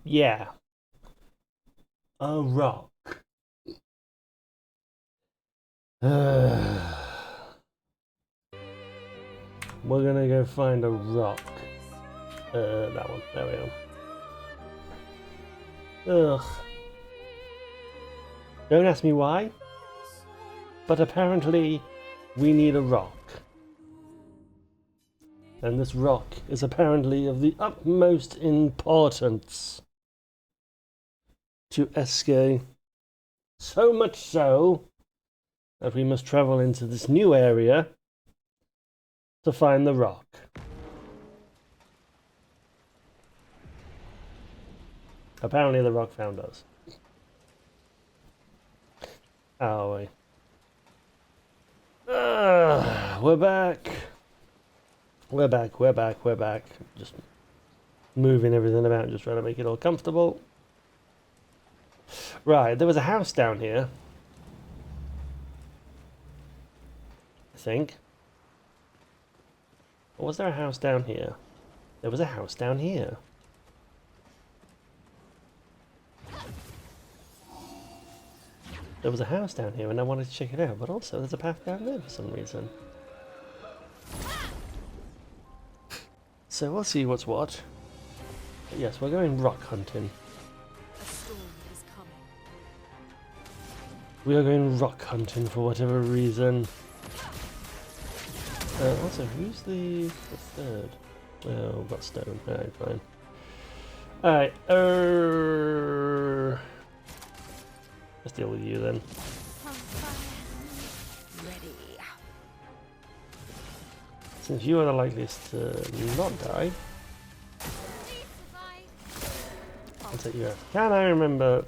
Yeah. A rock. We're gonna go find a rock. That one. There we are. Ugh. Don't ask me why, but apparently we need a rock. And this rock is apparently of the utmost importance to Obscur. So much so that we must travel into this new area to find the rock. Apparently the rock found us. How are we? We're back. We're back. Just moving everything about, just trying to make it all comfortable. Right, there was a house down here. I think. Or was there a house down here? There was a house down here. There was a house down here and I wanted to check it out, but also there's a path down there for some reason. So we'll see what's what. But yes, we're going rock hunting. A storm is coming. We are going rock hunting for whatever reason. Also, who's the third? Oh, we've got stone. Alright, fine. Alright, let's deal with you then. Ready. Since you are the likeliest to not die, I'll take you out. Can I remember?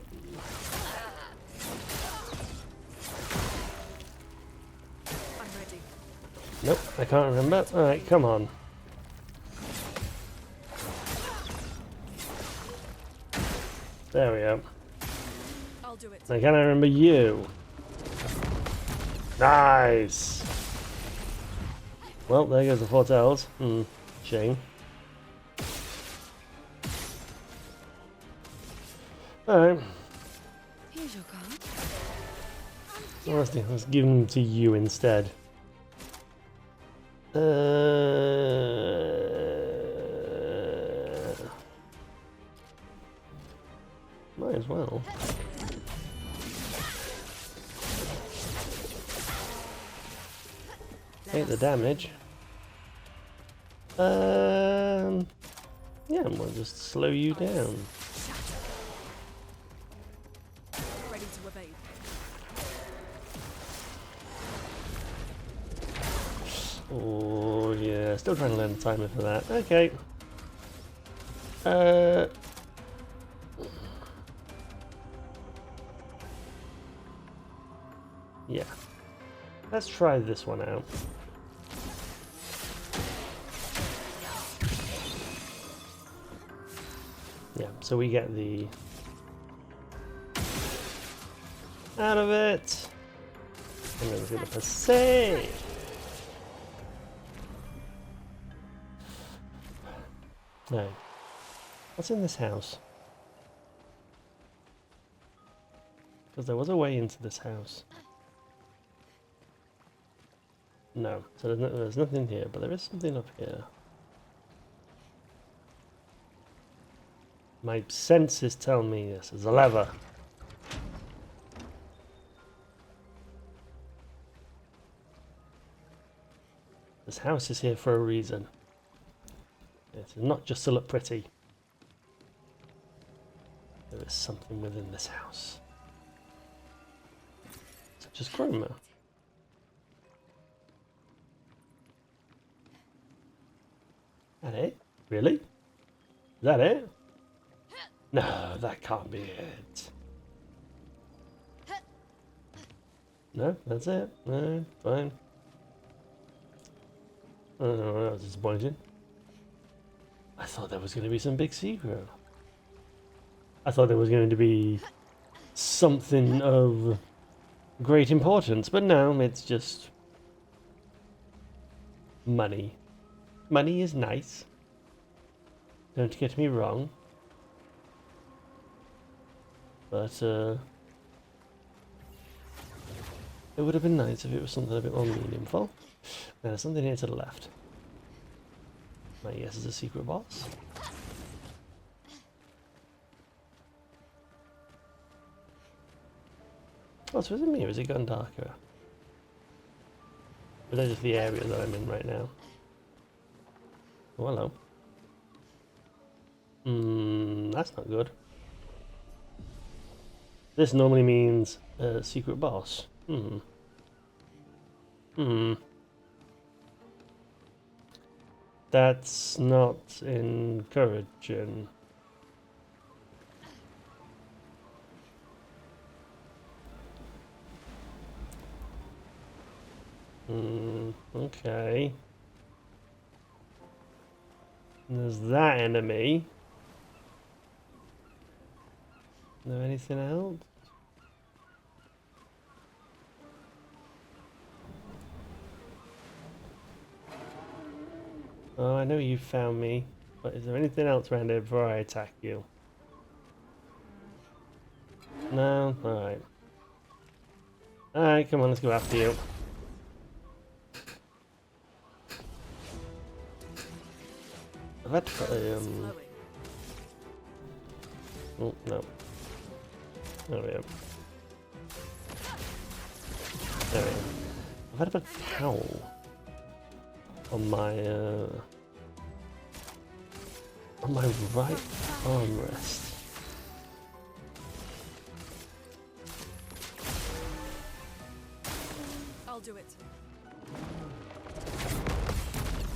I'm ready. Nope, I can't remember. Alright, come on. There we go. I'll do it. Now can I remember you? Nice! Well, there goes the foretels. Shame. Alright. Here's your card. Let's give them to you instead. Might as well. Take the damage. Yeah, we'll just slow you down. Ready to evade. Oh yeah, still trying to learn the timer for that. Okay. Yeah. Let's try this one out. Yeah, so we get the out of it. And then we're gonna press save. No. What's in this house? Because there was a way into this house. No, so there's nothing here, but there is something up here. My senses tell me this is a lever. This house is here for a reason. It's not just to look pretty. There is something within this house. Such as chroma. That it? Really? Is that it? No, that can't be it. No, that's it. No, fine. Oh, that was disappointing. I thought there was going to be some big secret. I thought there was going to be something of great importance, but no, it's just money. Money is nice. Don't get me wrong. But it would have been nice if it was something a bit more meaningful. Now, there's something here to the left. My guess is a secret boss. Oh, so is it me or is it gone darker? Or is that just the area that I'm in right now? Oh, hello. That's not good. This normally means secret boss. That's not encouraging. Okay. And there's that enemy. Is there anything else? Oh, I know you found me, but is there anything else around here before I attack you? No? Alright. Alright, come on, let's go after you. I've had to put a, oh, no. There we go. There we go. I've had to put a towel on my right armrest. I'll do it.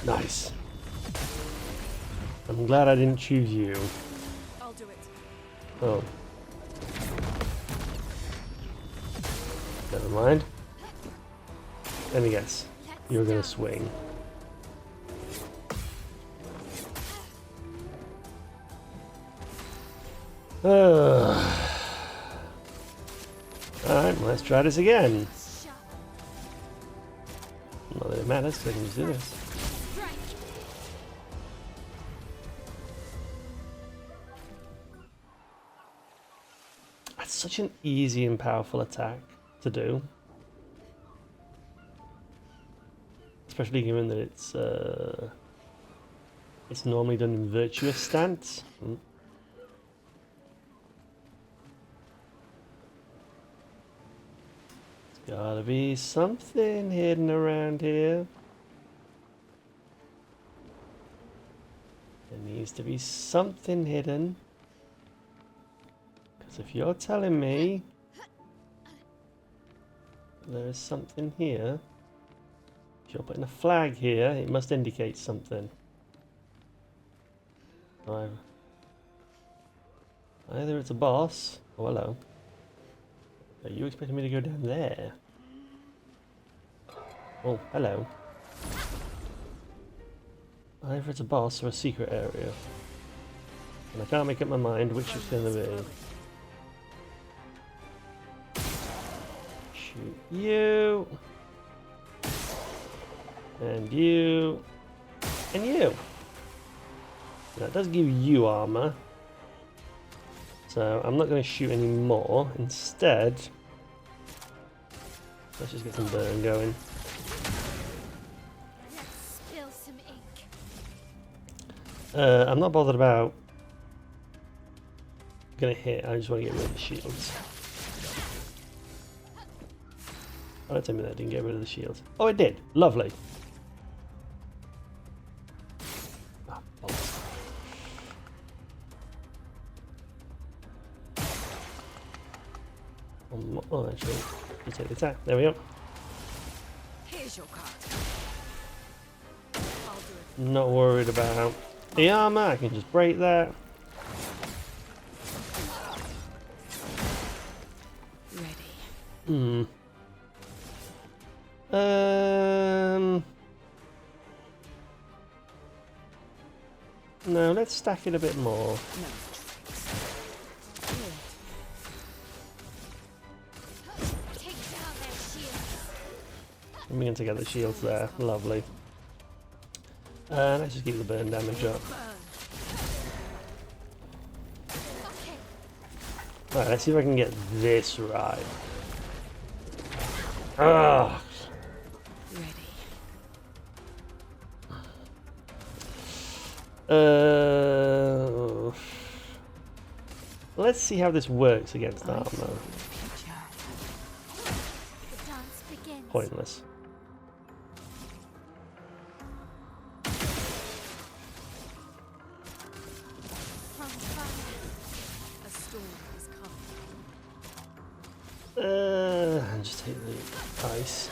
Nice. I'm glad I didn't choose you. I'll do it. Oh. Never mind. Let me guess. You're gonna swing. Alright, let's try this again. Not that it matters, so I can just do this. That's such an easy and powerful attack to do. Especially given that it's normally done in virtuous stance. There's gotta be something hidden around here. There needs to be something hidden. Because if you're telling me there's something here, if you're putting a flag here, it must indicate something. Either it's a boss. Oh, hello. Are you expecting me to go down there? Oh, hello. Either it's a boss or a secret area. And I can't make up my mind which it's going to be. Shoot you. And you. And you. That does give you armor. So I'm not going to shoot any more. Instead, let's just get some burn going. Let's spill some ink. I'm not bothered about gonna hit. I just want to get rid of the shields. Oh, don't tell me that I didn't get rid of the shields. Oh, it did. Lovely. Ah, bollocks. Oh, actually, you take the attack. There we go. Here's your card. I'll do it. Not worried about the armor. I can just break that. Ready. No, let's stack it a bit more. No tricks. Take down their shields. I'm going to get the shields there. Lovely. Let's just keep the burn damage up. Burn. Okay. Alright, let's see if I can get this right. Ugh. Ready. Let's see how this works against armor. The dance begins. Pointless. From fire. A storm is coming. And just take the ice.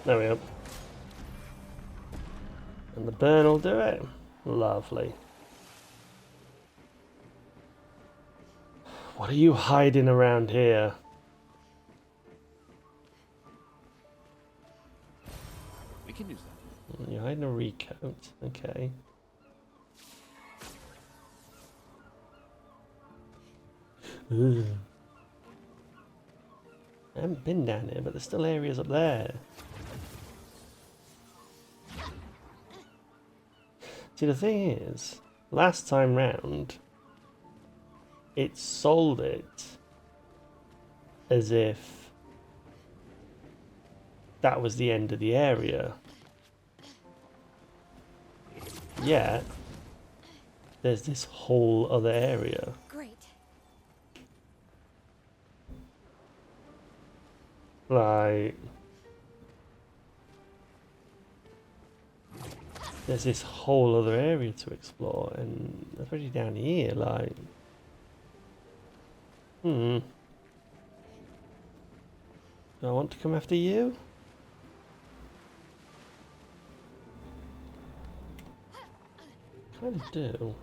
There we go. And the burn will do it. Lovely. What are you hiding around here? We can use that. You're hiding a recoat. Okay. Ugh. I haven't been down here, but there's still areas up there. See, the thing is, last time round, it sold it as if that was the end of the area. Yet, there's this whole other area. Great. Like, there's this whole other area to explore, and especially down here, like, do I want to come after you? Kind of do.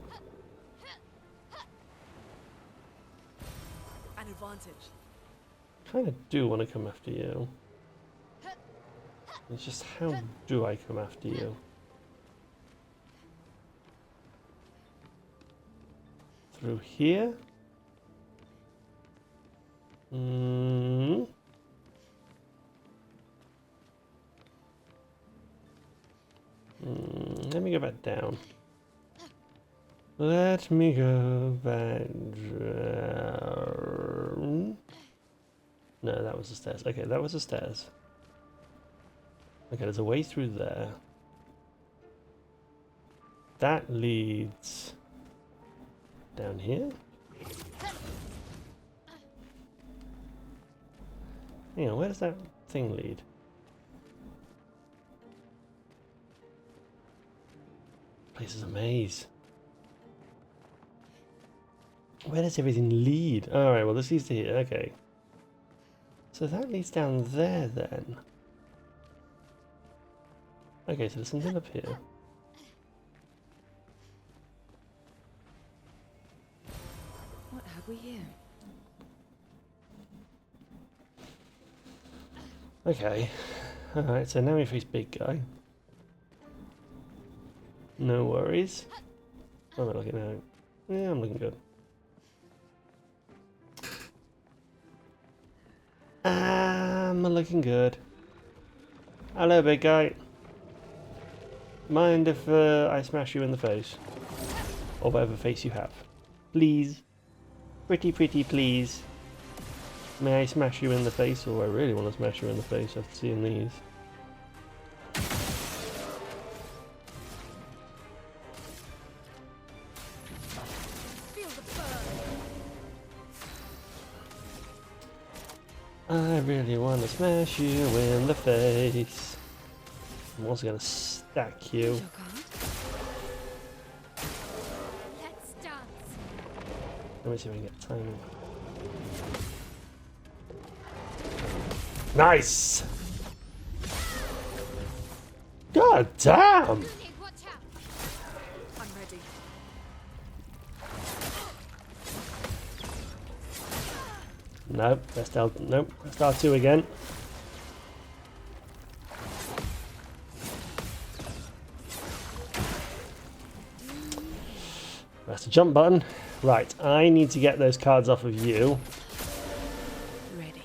An advantage. Kind of do want to come after you. It's just how do I come after you? Through here? Let me go back down. Let me go back down. No, that was the stairs. Okay, that was the stairs. Okay, there's a way through there. That leads down here. Hang on, where does that thing lead? Place is a maze. Where does everything lead? Alright, well this leads to here, okay. So that leads down there then. Okay, so there's something up here. What have we here? Okay. Alright, so now we face big guy. No worries. How am I looking out? Yeah, I'm looking good. I'm looking good. Hello, big guy. Mind if I smash you in the face? Or whatever face you have. Please. Pretty please. May I smash you in the face? Or I really want to smash you in the face after seeing these. Feel the burn. I really want to smash you in the face. I'm also going to stack you. Your card. Let's dance. Let me see if I can get timing. Nice! God damn! Hey, watch out. I'm ready. Nope, pressed L. Nope, pressed R2 again. Press the jump button. Right, I need to get those cards off of you. Ready.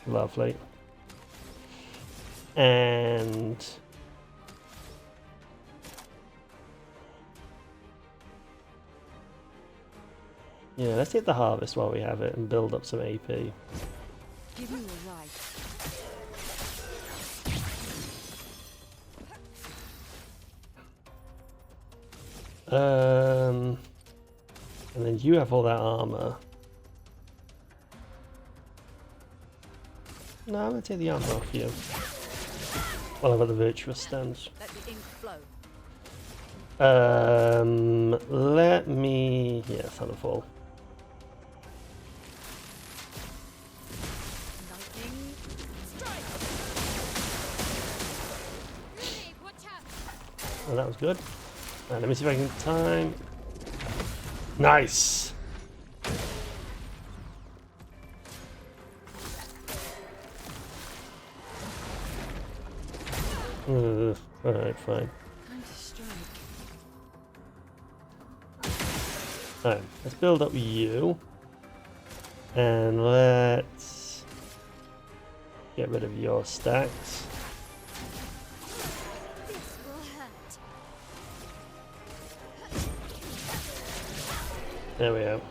Lovely. And yeah, let's hit the harvest while we have it and build up some AP. Give you a ride. And then you have all that armor. No, I'm gonna take the armor off you. Well, I've got the virtuous stance. Let the ink flow. Let me. Yeah, Thunderfall. Lightning. Strike. Grenade, watch out! Well, that was good. Let me see if I can time. Nice. Alright, fine. Time to strike. Alright, let's build up you. And let's get rid of your stacks. This will hurt. There we go.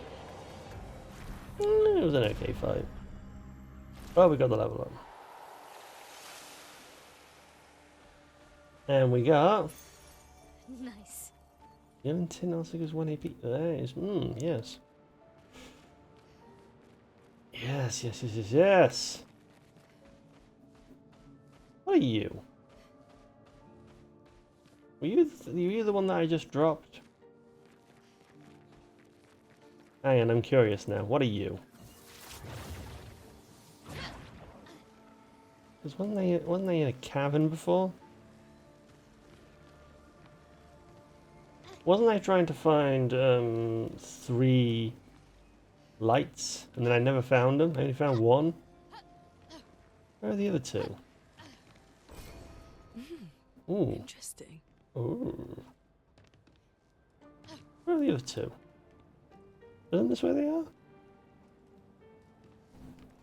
It was an okay fight. Oh, we got the level up. And we got Nice. 11 tin also gives 1 AP. That is, yes. Yes. What are you? Were you the one that I just dropped? Hang on, I'm curious now. What are you? Because wasn't they in a cavern before? Wasn't I trying to find 3 lights, and then I never found them? I only found 1. Where are the other 2? Ooh. Interesting. Ooh. Where are the other 2? Isn't this where they are?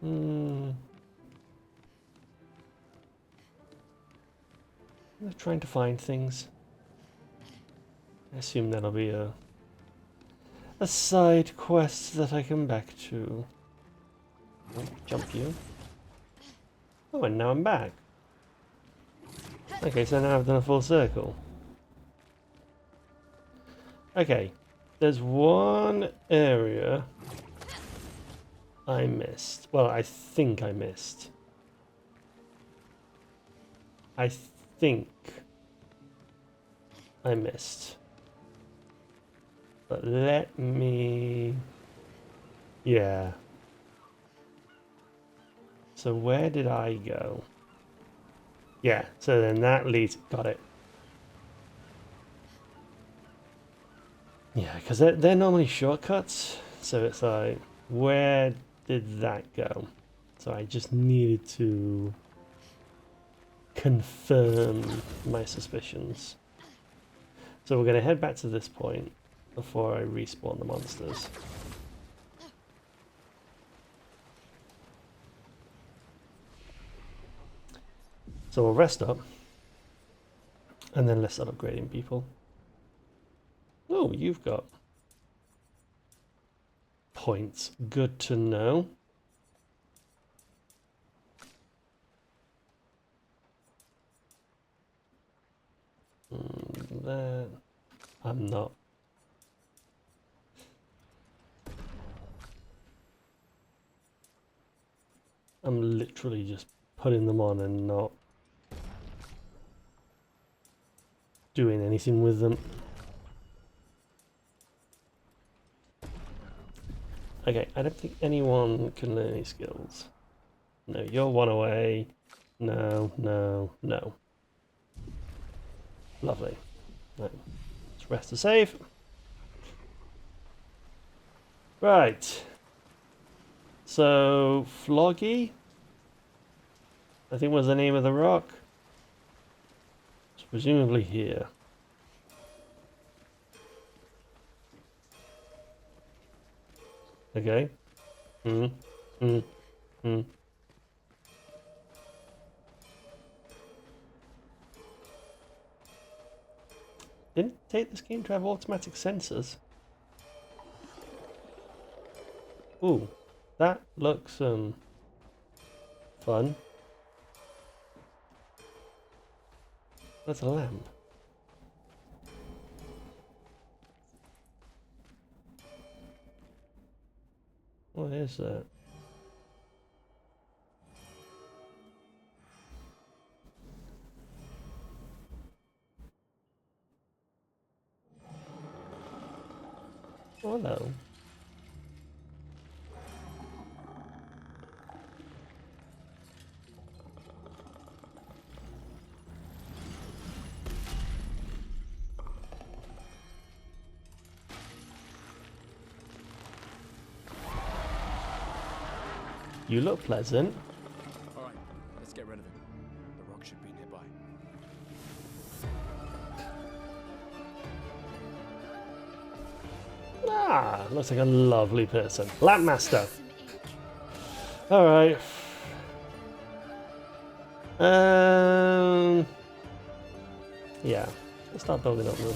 I'm trying to find things. I assume that'll be a side quest that I come back to. Oh, jump you. Oh, and now I'm back. Okay, so now I've done a full circle. Okay, there's one area I missed. Well, I think I missed. I think I missed. But let me... Yeah. So where did I go? Yeah, so then that leads... Got it. Yeah, because they're normally shortcuts. So it's like, where did that go? So I just needed to confirm my suspicions. So we're going to head back to this point before I respawn the monsters. So we'll rest up and then let's start upgrading people. Oh, you've got points. Good to know. That I'm not. I'm literally just putting them on and not doing anything with them. Okay, I don't think anyone can learn any skills. No, you're one away. No, no, no. Lovely. Right. Let's rest to save. Right. So, Floggy, I think was the name of the rock. It's presumably here. Okay. Didn't take this game to have automatic sensors. Ooh, that looks fun. That's a lamp. What is that? Oh, hello. You look pleasant. Alright, let's get rid of him. The rock should be nearby. Ah, looks like a lovely person. Lamp Master. Some ink. Alright. Yeah. Let's start building up the...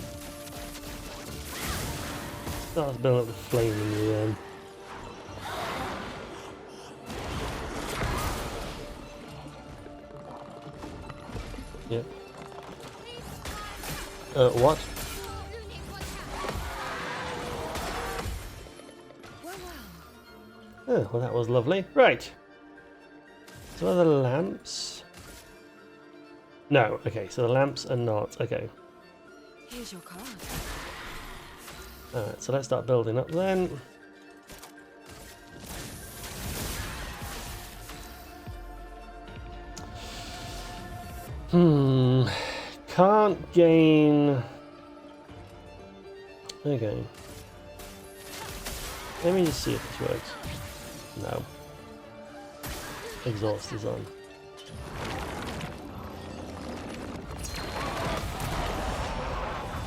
Start building up the flame in the end. Yep. What? Oh, well that was lovely. Right. So are the lamps? No, okay, so the lamps are not. Okay. Here's your card. Alright, so let's start building up then. Can't gain... Okay. Let me just see if this works. No. Exhaust is on.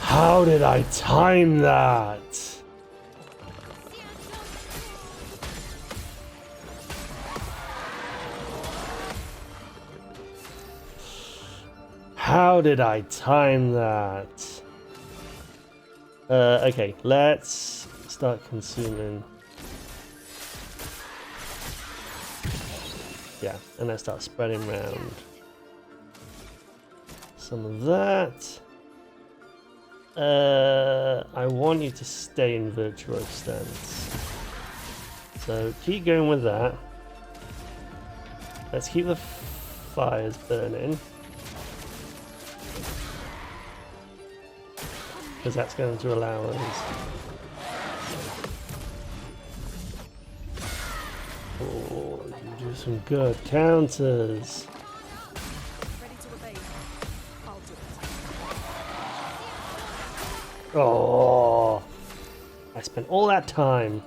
How did I time that? How did I time that? Okay, let's start consuming. Yeah, and let's start spreading around some of that. I want you to stay in virtual stance. So keep going with that. Let's keep the fires burning. Because that's going to allow us. Oh, you do some good counters. Ready to obey. I'll do it. Oh, I spent all that time.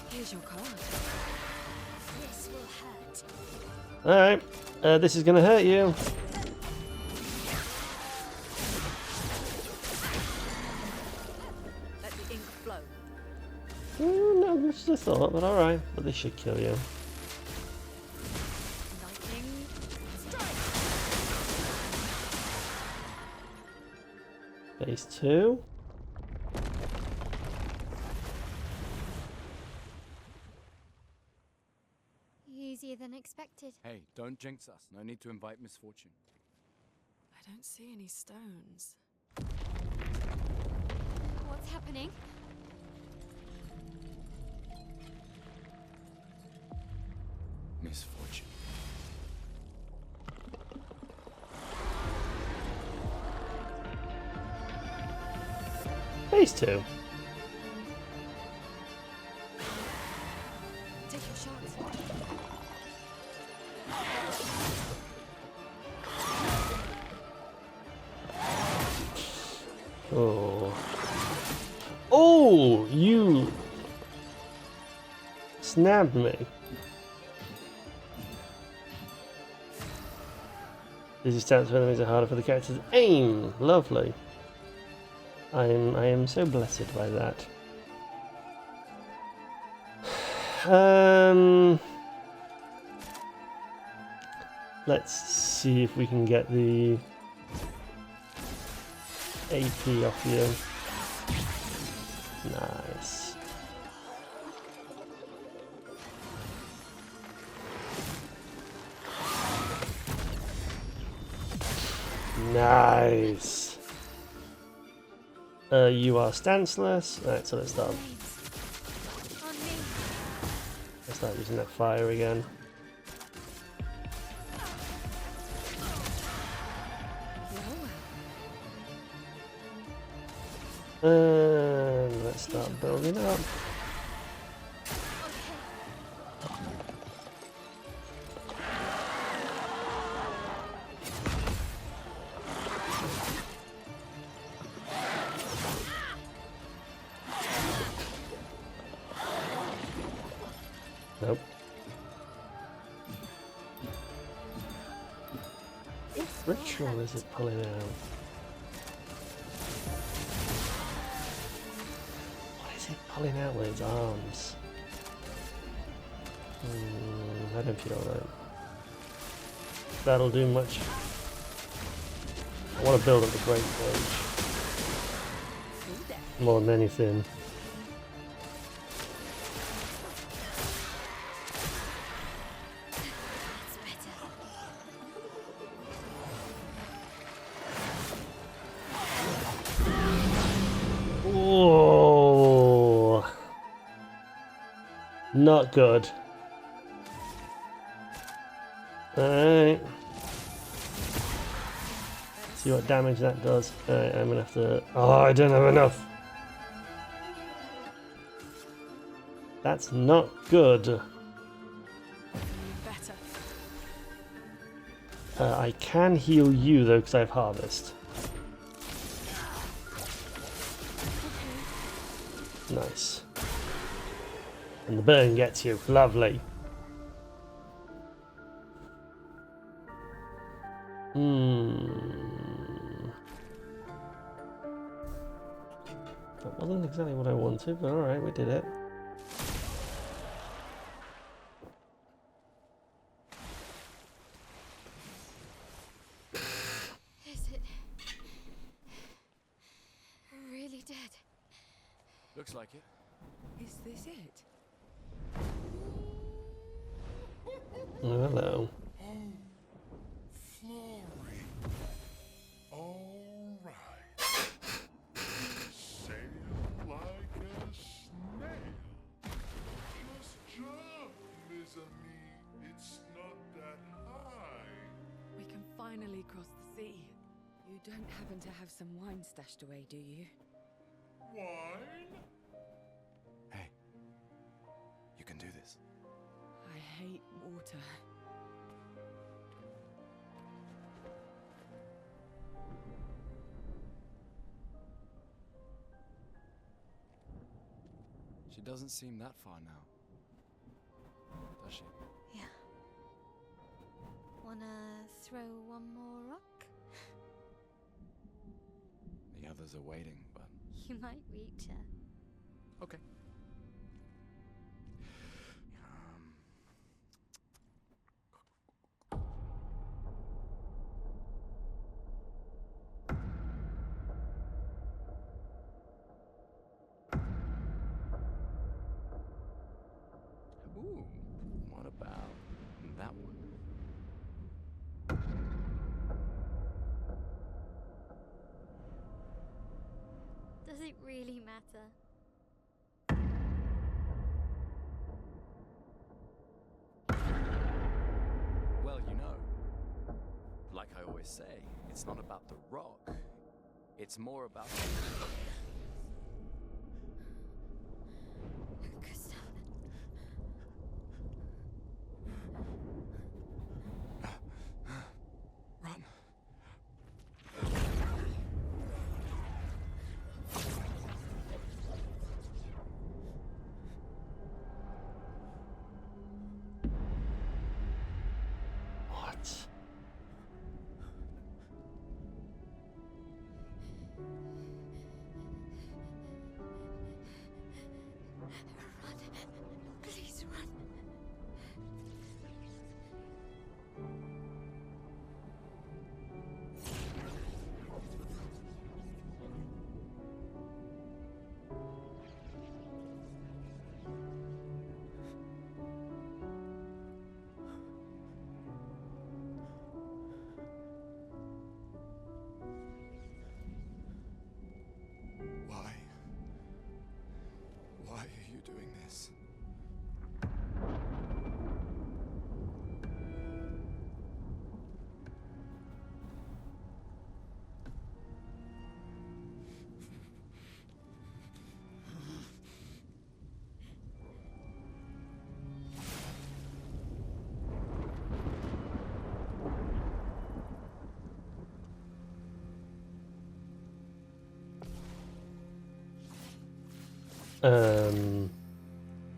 Here's your card. This will hurt. All right, this is going to hurt you. Let the ink flow. No, this is a thought, but all right. But this should kill you. Lightning strike. Phase 2. Easier than expected. Hey, don't jinx us. No need to invite misfortune. I don't see any stones. What's happening? Misfortune. Phase 2. Take your shots. Oh. Oh, you snapped me. These stats for makes it harder for the characters to aim. Lovely. I am so blessed by that. Let's see if we can get the AP off you. Nice. Nice. You are stanceless. Alright, so let's start. On me. Let's start using that fire again. And let's start building up. Nope. What ritual is it pulling out? What is it pulling out with its arms? I don't feel that. That'll do much. I want to build up the Great Page. More than anything. Oh, not good. Alright. See what damage that does. Alright, I'm gonna have to. Oh, I don't have enough. That's not good. Better. I can heal you though, because I have Harvest. Nice. And the burn gets you. Lovely. That wasn't exactly what I wanted, but alright, we did it. Is it really dead? Looks like it. Is this it? Oh, hello. Flooring. All right. Sail like a snail. Just jump, mes amis. It's not that high. We can finally cross the sea. You don't happen to have some wine stashed away, do you? Wine? Hey, you can do this. I hate water. She doesn't seem that far now, does she? Yeah. Wanna throw one more rock? The others are waiting, but You might reach her. okay. Ooh, what about that one? Does it really matter? Well, you know, like I always say, it's not about the rock. It's more about... Gustav. Run. What?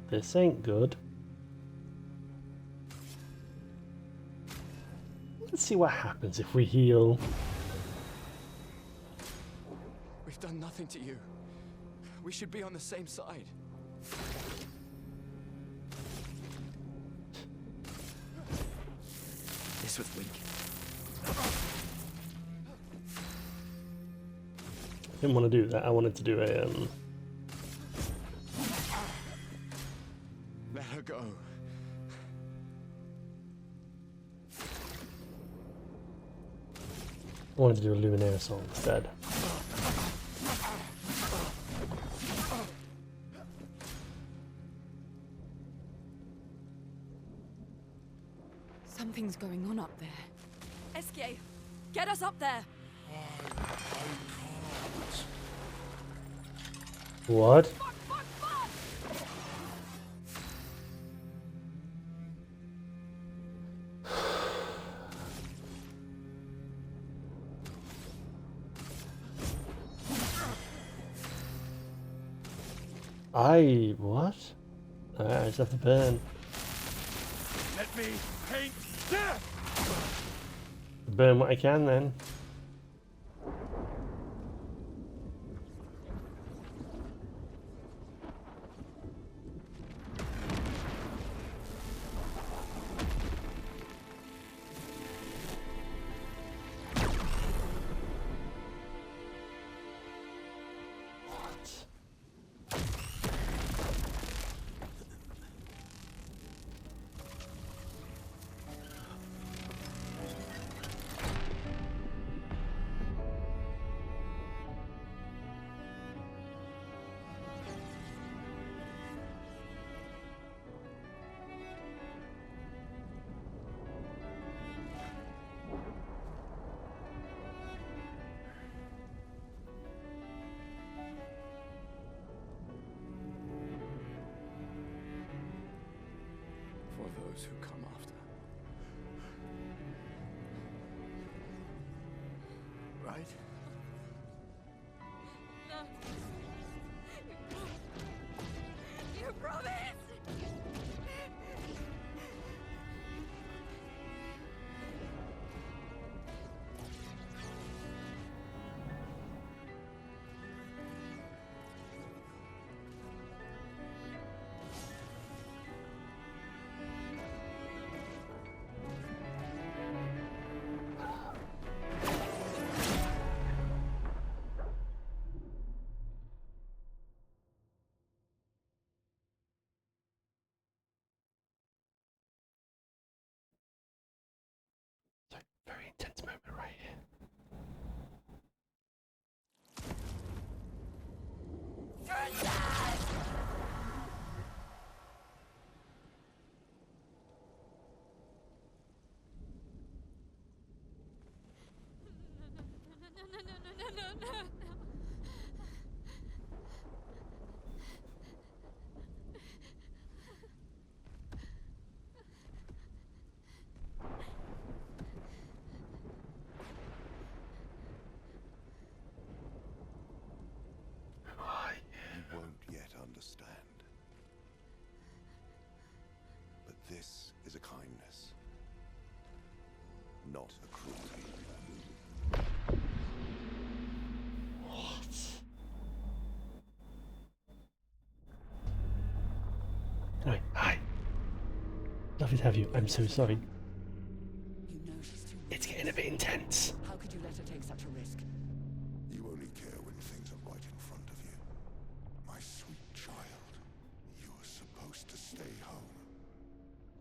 This ain't good. Let's see what happens if we heal. We've done nothing to you. We should be on the same side. This was weak. I didn't want to do that. I wanted to do a Let her go. I wanted to do a Luminaire song instead. Something's going on up there. Escape! Get us up there! I can't. What? What? I just have to burn. Let me paint death! Burn what I can then. For those who come after. Right? No. You promised! Very intense moment right here. No. You won't yet understand. But this is a kindness, not a cruelty. What? Anyway, hi. Lovely to have you. I'm so sorry. You know she's too weak. It's getting a bit intense. How could you let her take such a risk? You only care when things are right in front of you. My sweet child, you were supposed to stay home.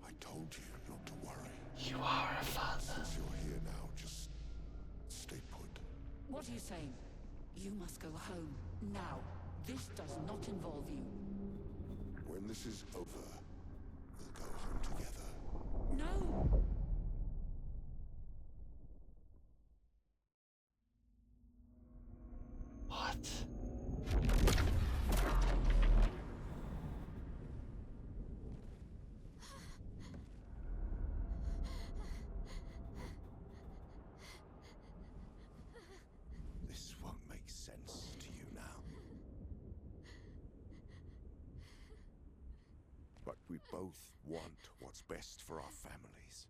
I told you not to worry. You are a father. Since you're here now, just stay put. What are you saying? You must go home now. This does not involve you. When this is over, we'll go home together. No! What? This won't make sense to you now. both want what's best for our families.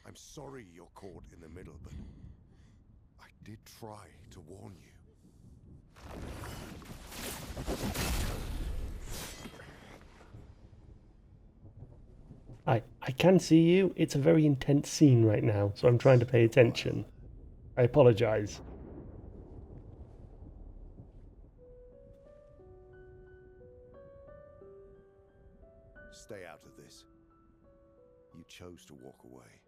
I'm sorry you're caught in the middle, but I did try to warn you. I can see you. It's a very intense scene right now, so I'm trying to pay attention. I apologize. Stay out of this. You chose to walk away.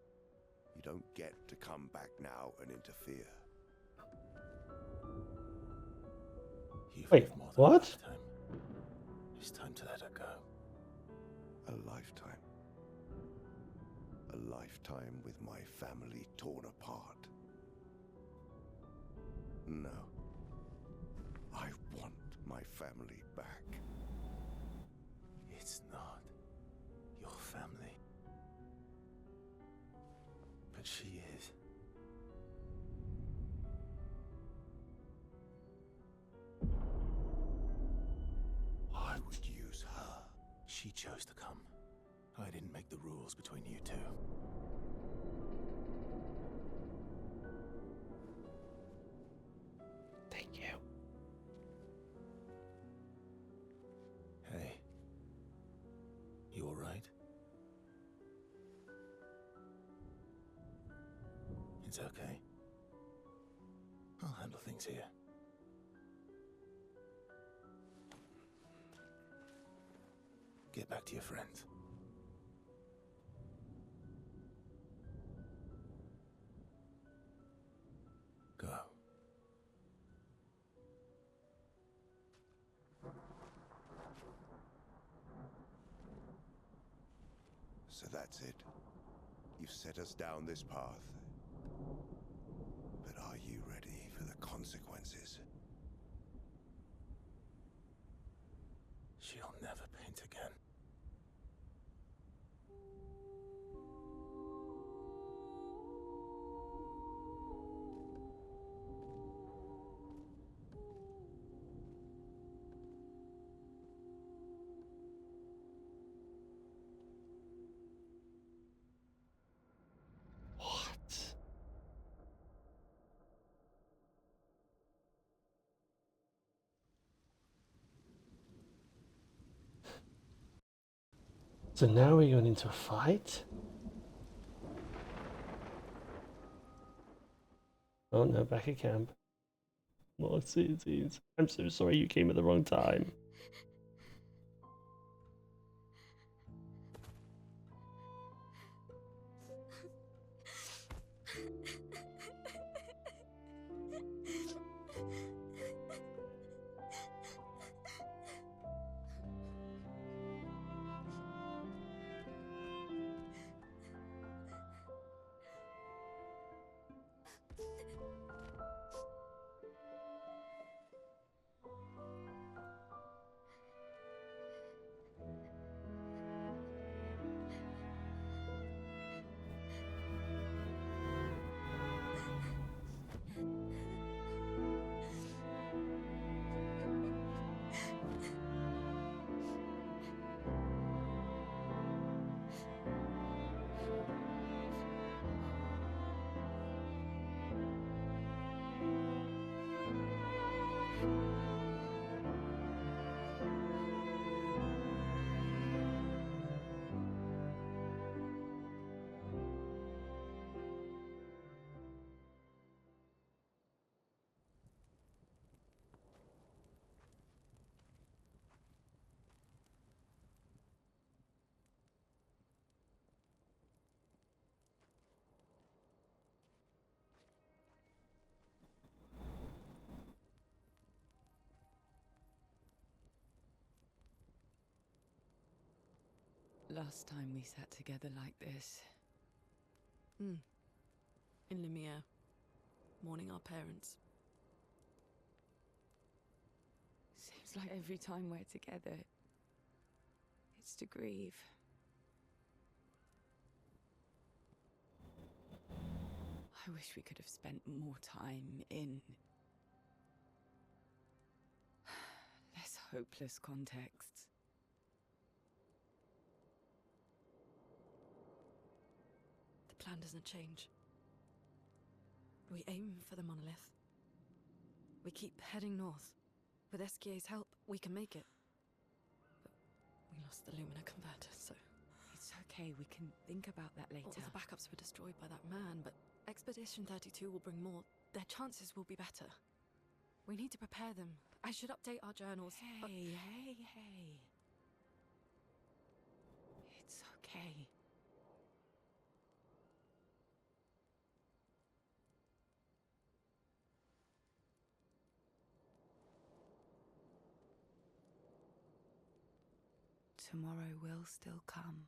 You don't get to come back now and interfere. You've Wait, lived more than a what? lifetime. It's time to let her go. A lifetime. A lifetime with my family torn apart. No. I want my family back. It's not your family. But she is. I would use her. She chose to come. I didn't make the rules between you two. Thank you. Hey. You alright? It's okay. I'll handle things here. Get back to your friends. Go. So that's it. You've set us down this path. But are you ready for the consequences? She'll never paint again. What? So now we're going into a fight? Oh no, back at camp. More seasons. I'm so sorry you came at the wrong time. Last time we sat together like this. In Lemire, mourning our parents. Seems like every time we're together, it's to grieve. I wish we could have spent more time in less hopeless contexts. plan doesn't change. We aim for the monolith. We keep heading north. With SKA's help, we can make it. But we lost the Lumina converter, so... It's okay, we can think about that later. All the backups were destroyed by that man, but Expedition 32 will bring more. Their chances will be better. We need to prepare them. I should update our journals. but- Hey. It's okay. Tomorrow will still come.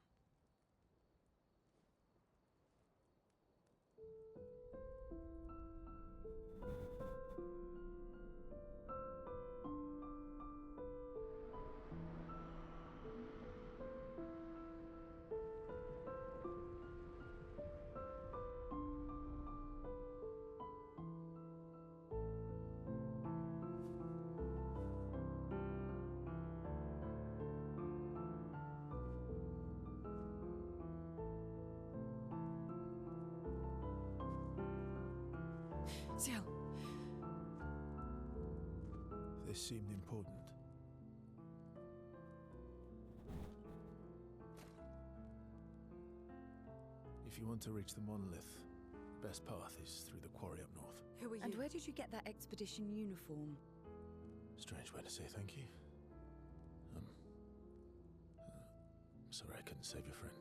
Ciel, This seemed important. If you want to reach the monolith, the best path is through the quarry up north. who are you? And where did you get that expedition uniform? Strange way to say thank you. Sorry I couldn't save your friend.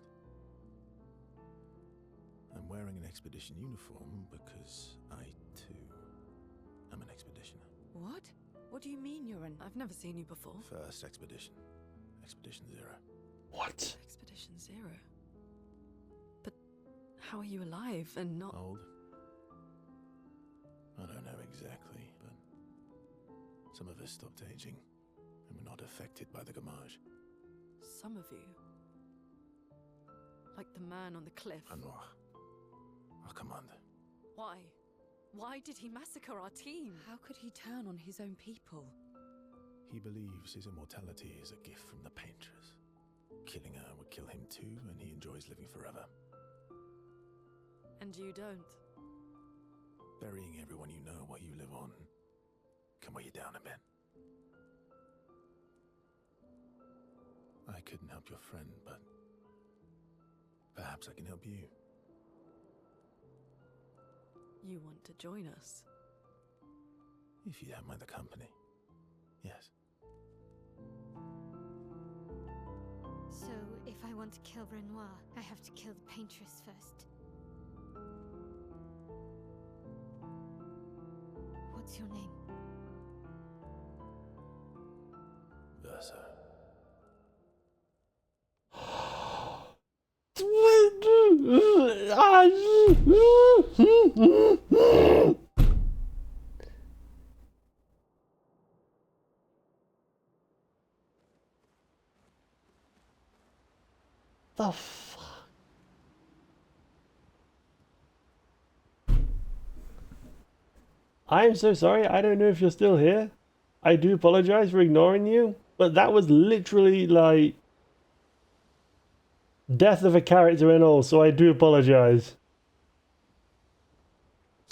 I'm wearing an expedition uniform because I, too, am an expeditioner. What? What do you mean you're an... I've never seen you before. First expedition. Expedition 0. What? Expedition 0. But how are you alive and not... Old? I don't know exactly, but some of us stopped aging and were not affected by the gamage. Some of you? Like the man on the cliff. Anwar, our commander. Why? Why did he massacre our team? How could he turn on his own people? He believes his immortality is a gift from the paintress. Killing her would kill him too, and he enjoys living forever. And you don't? Burying everyone you know while you live on can weigh you down a bit. I couldn't help your friend, but perhaps I can help you. You want to join us? If you don't mind the company. Yes. So, if I want to kill Renoir, I have to kill the paintress first. What's your name? Verso. The fuck? I'm so sorry. I don't know if you're still here. I do apologize for ignoring you, but that was literally like death of a character and all, so I do apologize.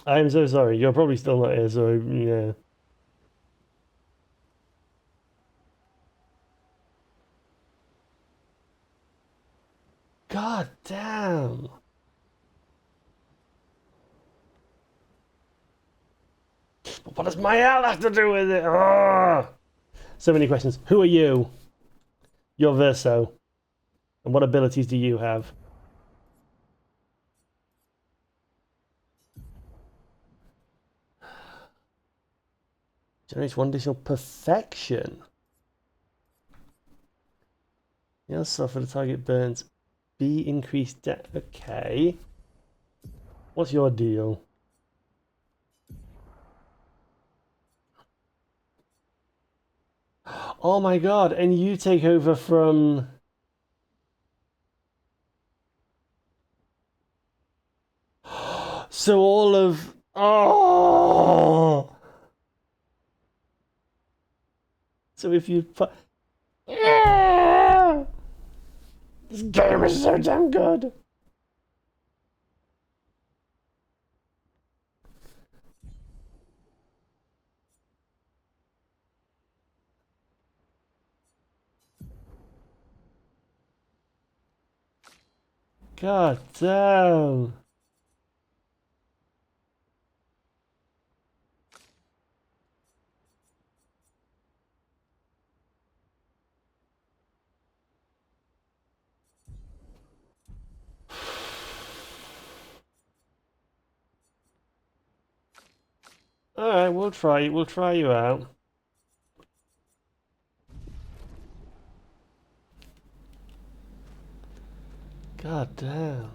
I am so sorry. You're probably still not here, so yeah. God damn. What does my L have to do with it? Ugh. So many questions. Who are you? You're Verso. And what abilities do you have? Generates one additional perfection. Yeah, so for the target burns. B increased okay. What's your deal? Oh my god, and you take over from... So all of... Oh! So if you... Yeah! This game is so damn good. God damn. Alright, we'll try you out. God damn.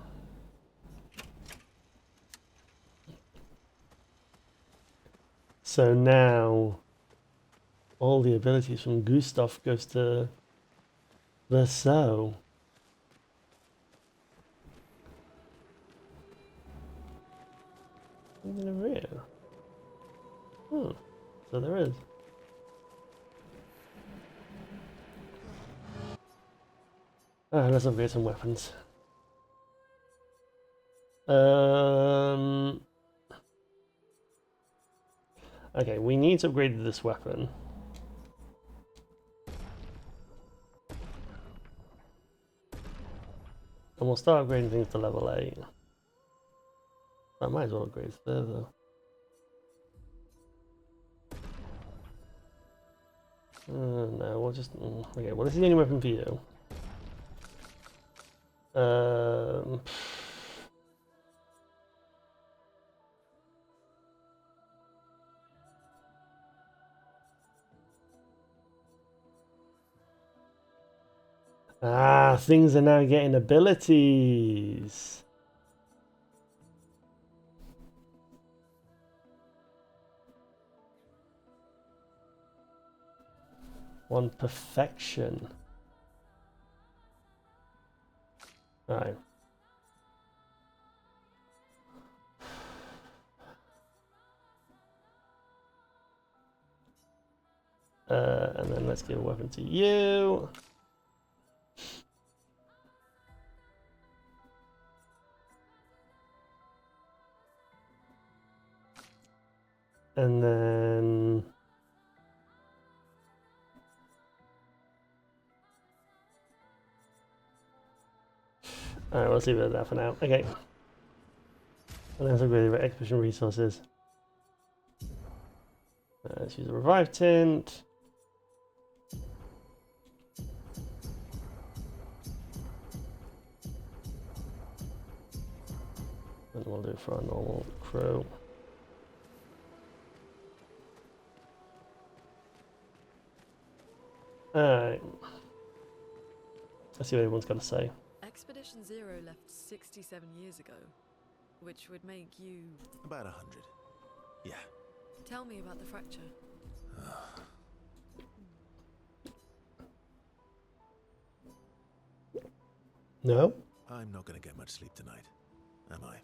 So now all the abilities from Gustav goes to Verso. Something over here. Oh, so there is. Alright, let's upgrade some weapons. Okay, we need to upgrade this weapon. And we'll start upgrading things to level 8. I might as well upgrade further. No, we'll just... Okay, well this is the only weapon for you. Ah, things are now getting abilities. One perfection. Alright. And then let's give a weapon to you. And then... Alright, let's leave it at that for now. Okay. And let's upgrade the expedition resources. Let's use a revive tint. And we'll do it for our normal crew. Alright. Let's see what everyone's got to say. Expedition Zero left 67 years ago, which would make you... About 100. Yeah. Tell me about the fracture. No? I'm not going to get much sleep tonight, am I?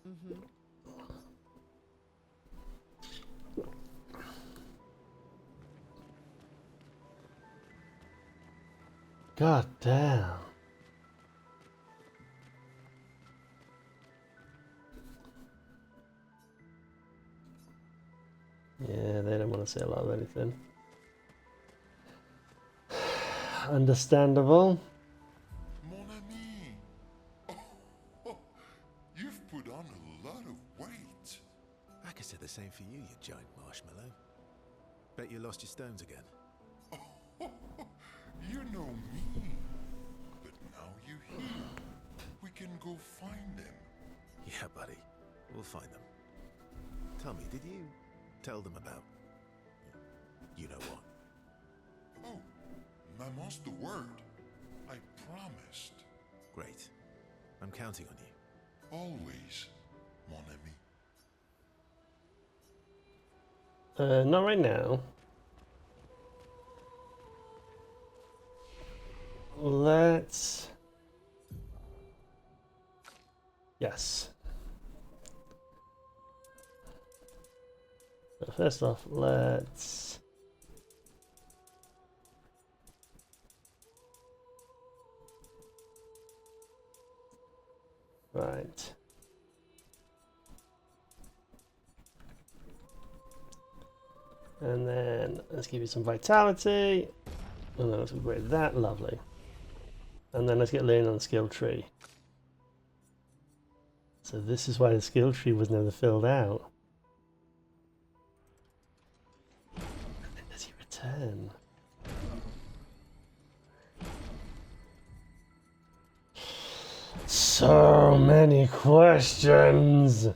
Mm-hmm. God damn. Yeah, they don't want to say a lot of anything. Understandable. Mon ami. Oh, you've put on a lot of weight. I could say the same for you, you giant marshmallow. Bet you lost your stones again. You know me. But now you're here. We can go find them. Yeah, buddy. We'll find them. Tell me, did you tell them about... you know what? Oh, maman's the word. I promised. Great. I'm counting on you. Always, mon ami. Not right now. Let's... Yes. So first off, let's... Right. And then let's give you some vitality. And then let's upgrade that. Lovely. And then let's get learning on the skill tree. So this is why the skill tree was never filled out. And then does he return? So many questions!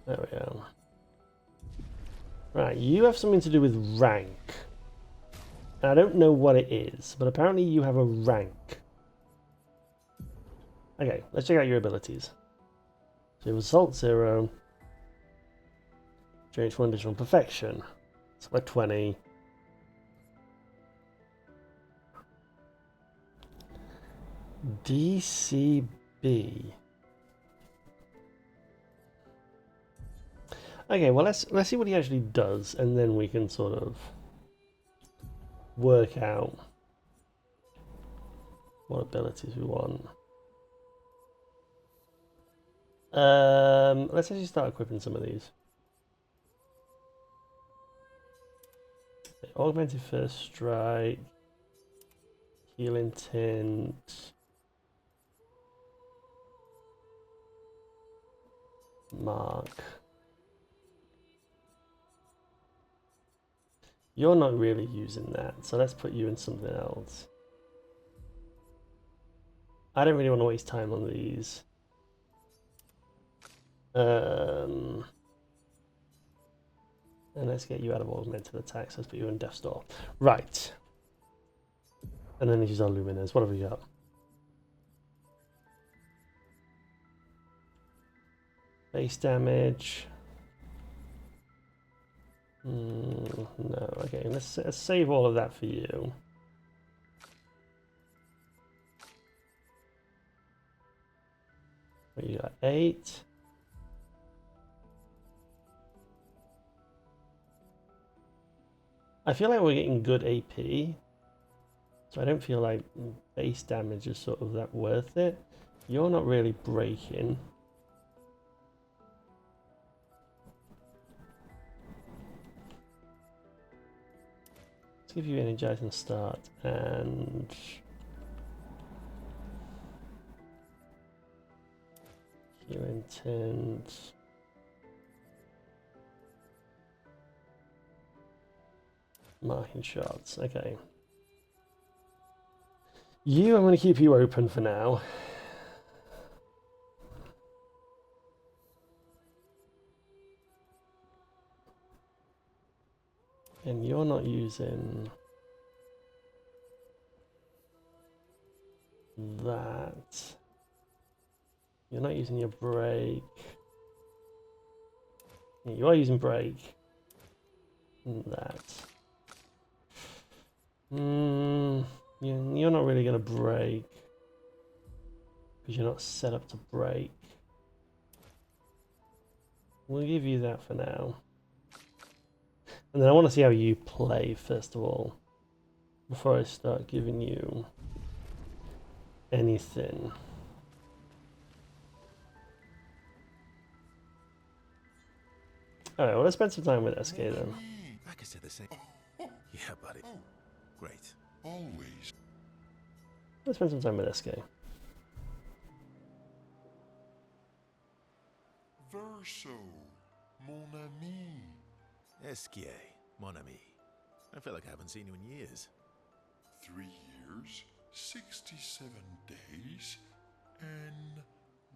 There we go. Right, you have something to do with rank. I don't know what it is, but apparently you have a rank. Okay, let's check out your abilities. So you have Assault 0. Change 1 additional perfection. So by 20. DCB. Okay, well let's see what he actually does, and then we can sort of work out what abilities we want. Let's actually start equipping some of these. Augmented First Strike, Healing Tint, Mark. You're not really using that, so let's put you in something else. I don't really want to waste time on these. And let's get you out of augmented attacks. Let's put you in Death Store. Right. And then use our Luminers. What have we got? Base damage. No. Okay, let's save all of that for you. You got 8. I feel like we're getting good AP, so I don't feel like base damage is sort of that worth it. You're not really breaking. Let's give you Energize and Start and Healing Tint. Marking shots, okay. I'm going to keep you open for now. And you're not using that. You're not using your break. Yeah, you are using break. And that. You're not really going to break because you're not set up to break. We'll give you that for now. And then I want to see how you play first of all before I start giving you anything. Alright, well let's spend some time with SK then. Like I said, the same. Yeah, buddy. Great. Always. Let's spend some time with SK. Verso, mon ami. Esquier, mon ami. I feel like I haven't seen you in years. 3 years, 67 days, and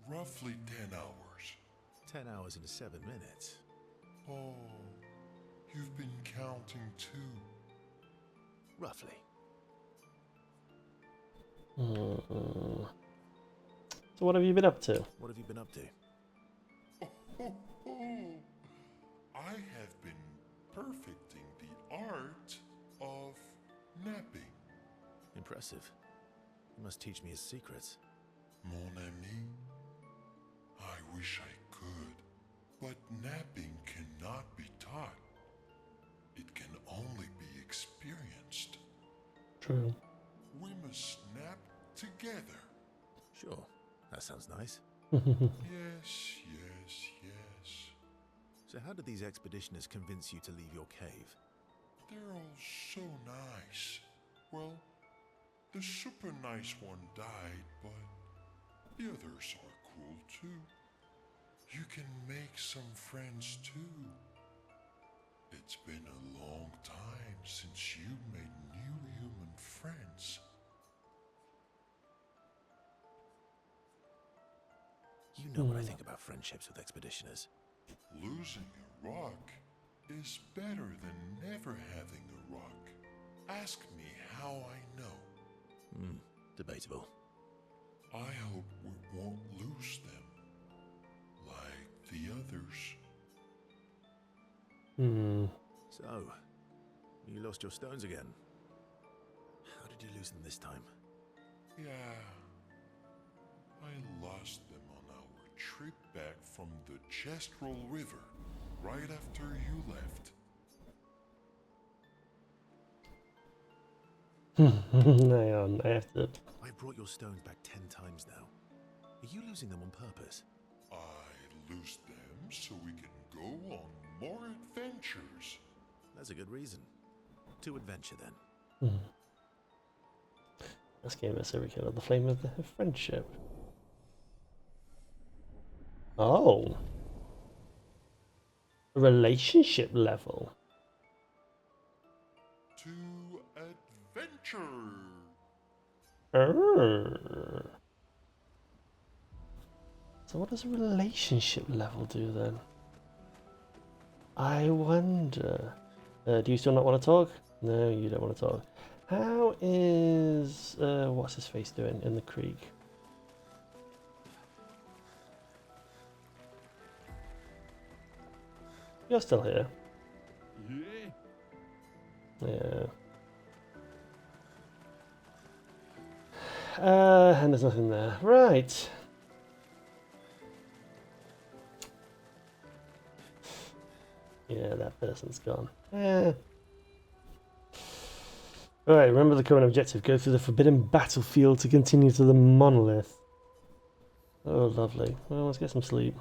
roughly 10 hours. 10 hours into 7 minutes. Oh, you've been counting too. Roughly. So what have you been up to? What have you been up to? I have been perfecting the art of napping. Impressive. You must teach me his secrets. Mon ami, I wish I could, but napping cannot be taught. It can only be experienced. True. We must nap together. Sure. That sounds nice. Yes, yes, yes. So how did these expeditioners convince you to leave your cave? They're all so nice. Well, the super nice one died, but the others are cool too. You can make some friends too. It's been a long time since you made new human friends. You know what I think about friendships with expeditioners. Losing a rock is better than never having a rock. Ask me how I know. Debatable. I hope we won't lose them, like the others. So, you lost your stones again. How did you lose them this time? Yeah, I lost them on our trip back from the Chestrel River, right after you left. Hang on, I have to. I brought your stones back 10 times now. Are you losing them on purpose? I lose them so we can go on more adventures. That's a good reason. To adventure then. This game is so we can the flame of the friendship. Oh. A relationship level. To adventure. So what does a relationship level do then? I wonder. Do you still not want to talk? No, you don't want to talk. How is what's his face doing in the creek? You're still here. Yeah. And there's nothing there. Right. Yeah, that person's gone. Alright, remember the current objective. Go through the forbidden battlefield to continue to the monolith. Oh, lovely. Well, let's get some sleep.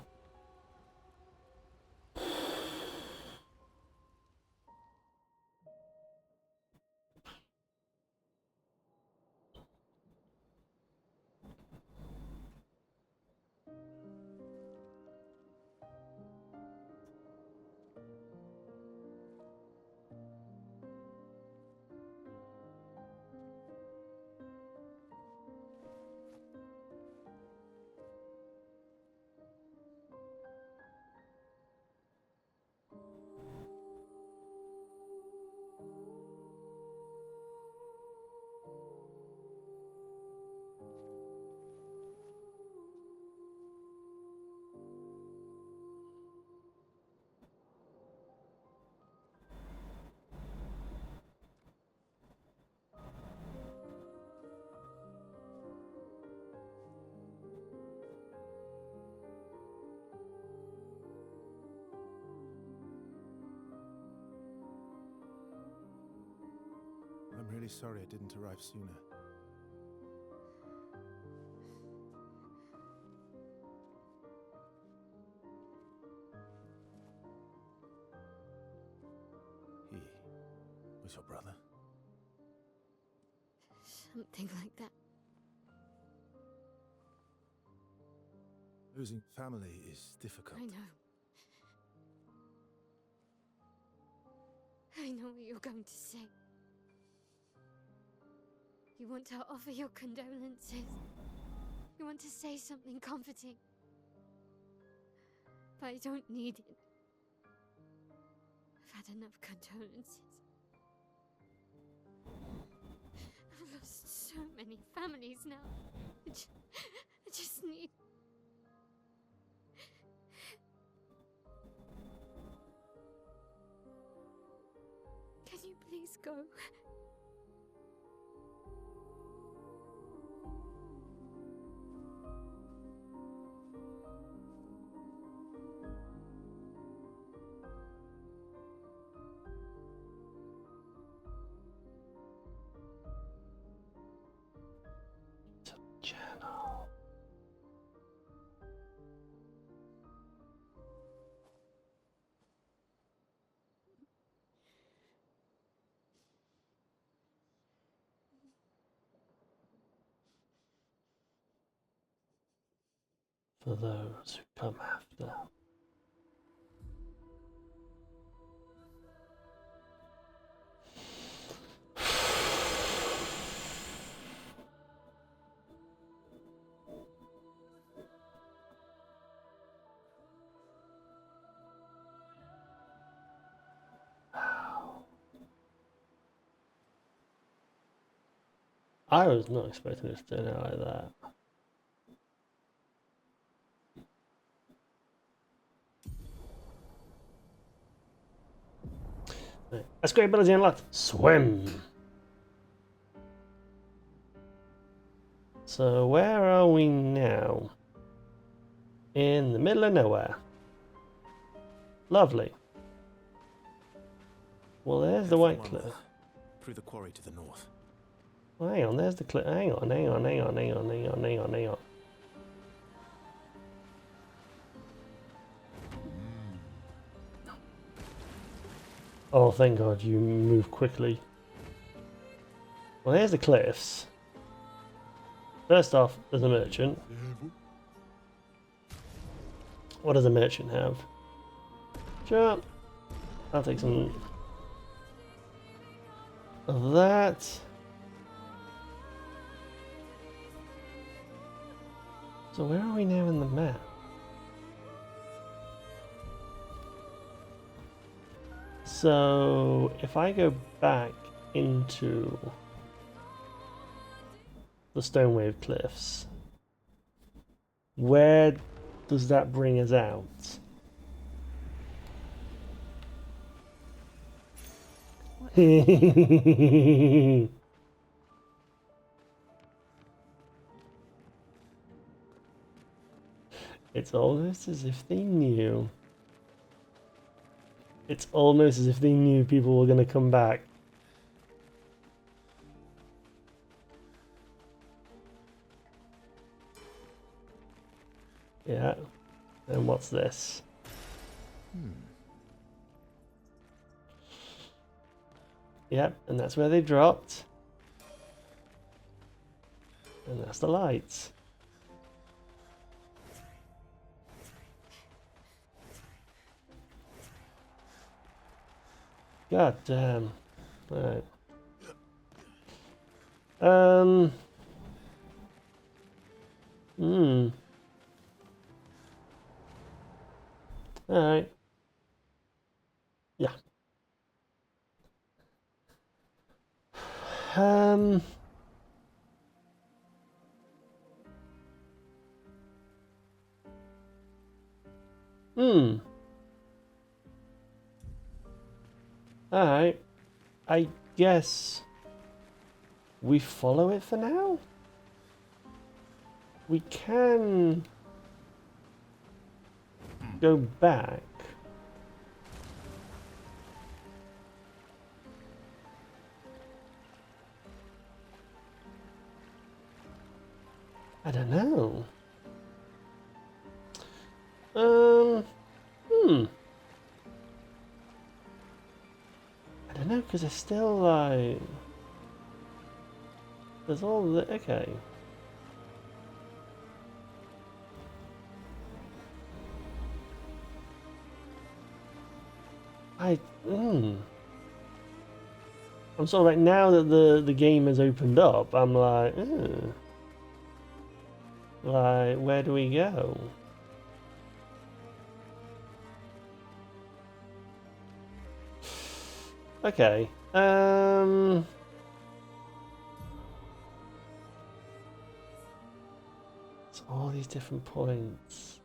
I'm really sorry it didn't arrive sooner. He was your brother? Something like that. Losing family is difficult. I know. I know what you're going to say. You want to offer your condolences. You want to say something comforting. But I don't need it. I've had enough condolences. I've lost so many families now. I just need... Can you please go? Channel. for those who come after. I was not expecting it to turn out like that. Right. Escape ability unlocked. Swim. So where are we now? In the middle of nowhere. Lovely. Well, there's the white cliff. Through the quarry to the north. Well, hang on, there's the cliff. Hang on. Oh, thank God you move quickly. Well, here's the cliffs. First off, there's a merchant. What does a merchant have? Sure. I'll take some of that. So where are we now in the map? So if I go back into the Stone Wave Cliffs, where does that bring us out? It's almost as if they knew. It's almost as if they knew people were going to come back. Yeah. And what's this? Yep, and that's where they dropped. And that's the lights. God damn. Alright. Alright. Yeah. Alright. I guess we follow it for now? We can go back. I don't know. I don't know, because it's still like... There's all the... Okay. I'm sort of like, now that the game has opened up, I'm like, like, where do we go? Okay. It's all these different points.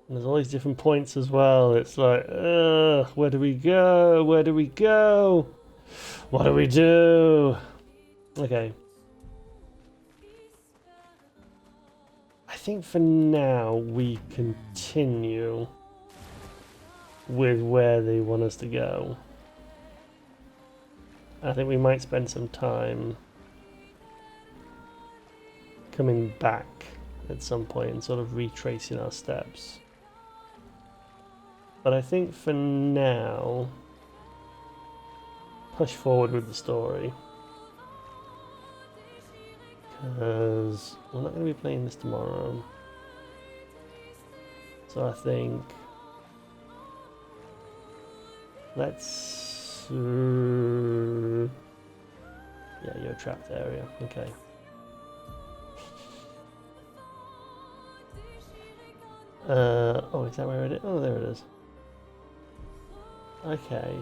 And there's all these different points as well. It's like, where do we go? Where do we go? What do we do? Okay. I think for now we continue with where they want us to go. I think we might spend some time coming back at some point and sort of retracing our steps. But I think for now, push forward with the story. because we're not going to be playing this tomorrow. So I think let's yeah, you're a trapped area. Okay. Oh, is that where it is? Oh, there it is. Okay.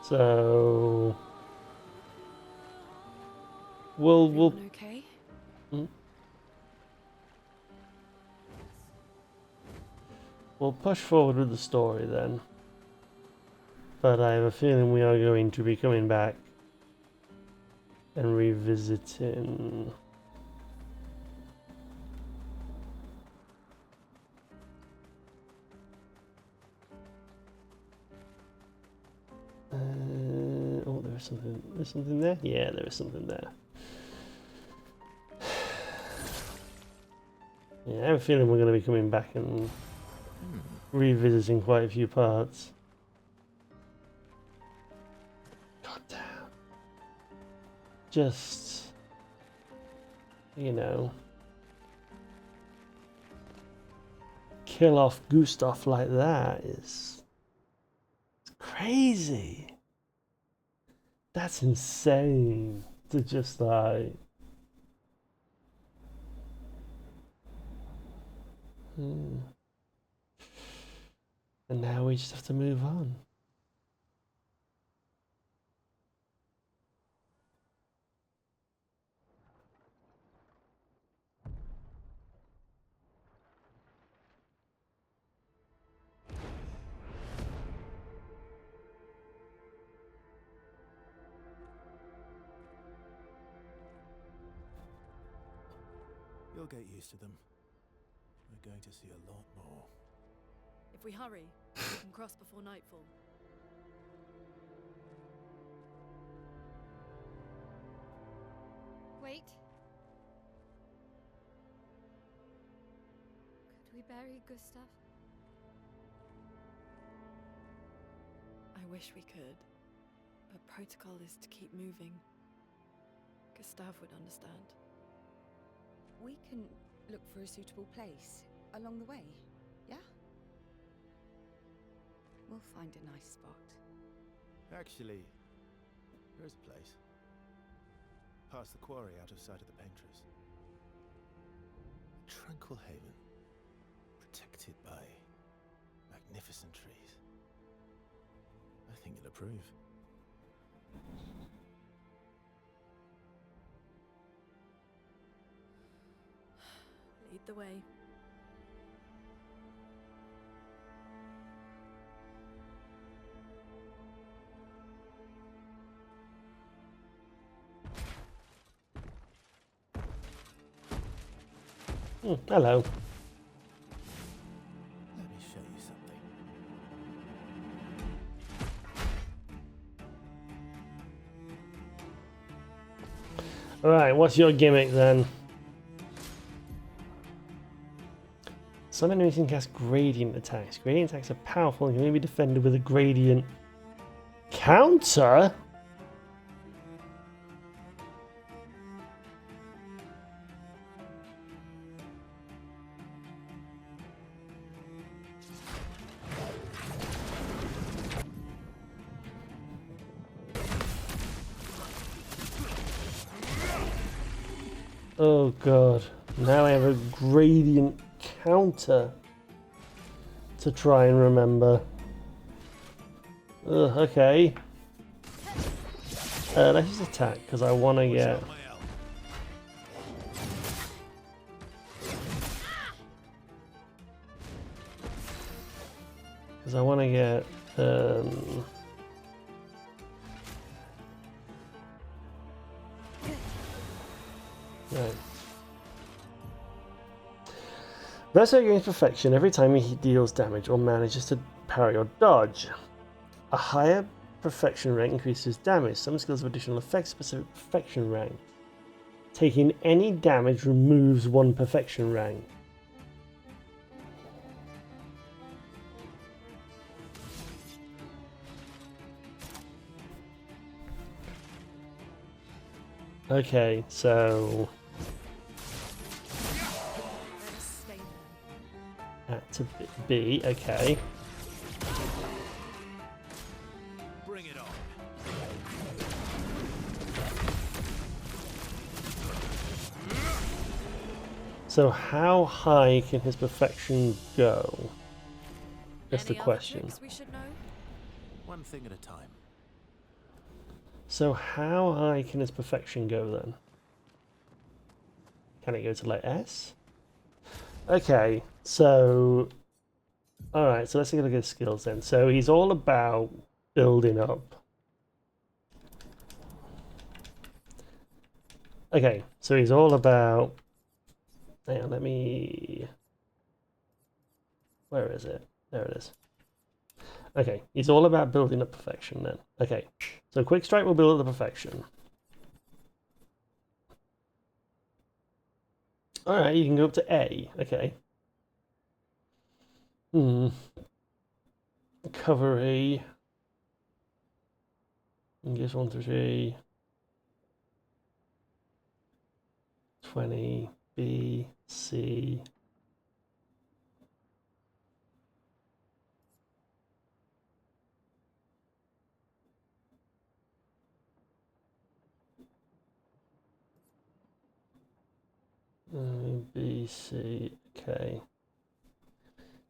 So we'll Everyone okay? we'll push forward with the story then. But I have a feeling we are going to be coming back and revisiting oh, there's something there? Yeah, there is something there. Yeah, I have a feeling we're going to be coming back and revisiting quite a few parts. God damn. Just, you know, kill off Gustav like that is crazy. That's insane to just like and now we just have to move on. You'll get used to them. We're going to see a lot more. If we hurry, we can cross before nightfall. Wait. Could we bury Gustav? I wish we could, but protocol is to keep moving. Gustav would understand. We can look for a suitable place along the way, yeah? We'll find a nice spot. Actually, there's a place. Past the quarry, out of sight of the painters. A tranquil haven, protected by magnificent trees. I think you'll approve. Lead the way. Hello. Let me show you something. Alright, what's your gimmick then? Some enemies can cast gradient attacks. Gradient attacks are powerful and can only be defended with a gradient counter? Oh god, now I have a gradient counter to try and remember. Ugh, okay. Let's just attack because I want to get. Because I want to get. Right. Berserk gains perfection every time he deals damage or manages to parry or dodge. A higher perfection rank increases damage. Some skills have additional effects specific perfection rank. Taking any damage removes one perfection rank. Okay, so Let us stay then. had to be okay. Bring it on. So how high can his perfection go? That's the Any other question. tricks we should know? One thing at a time. So how high can his perfection go then? Can it go to like S? Okay, so alright, so let's take a look at his skills then. So he's all about building up. Okay, so he's all about... Hang on, let me... Where is it? There it is. Okay, he's all about building up perfection then. Okay, so quick strike will build up the perfection. Alright, you can go up to A. Okay. Recovery. Guess 1 through 3. 20. B. C. B, C, okay.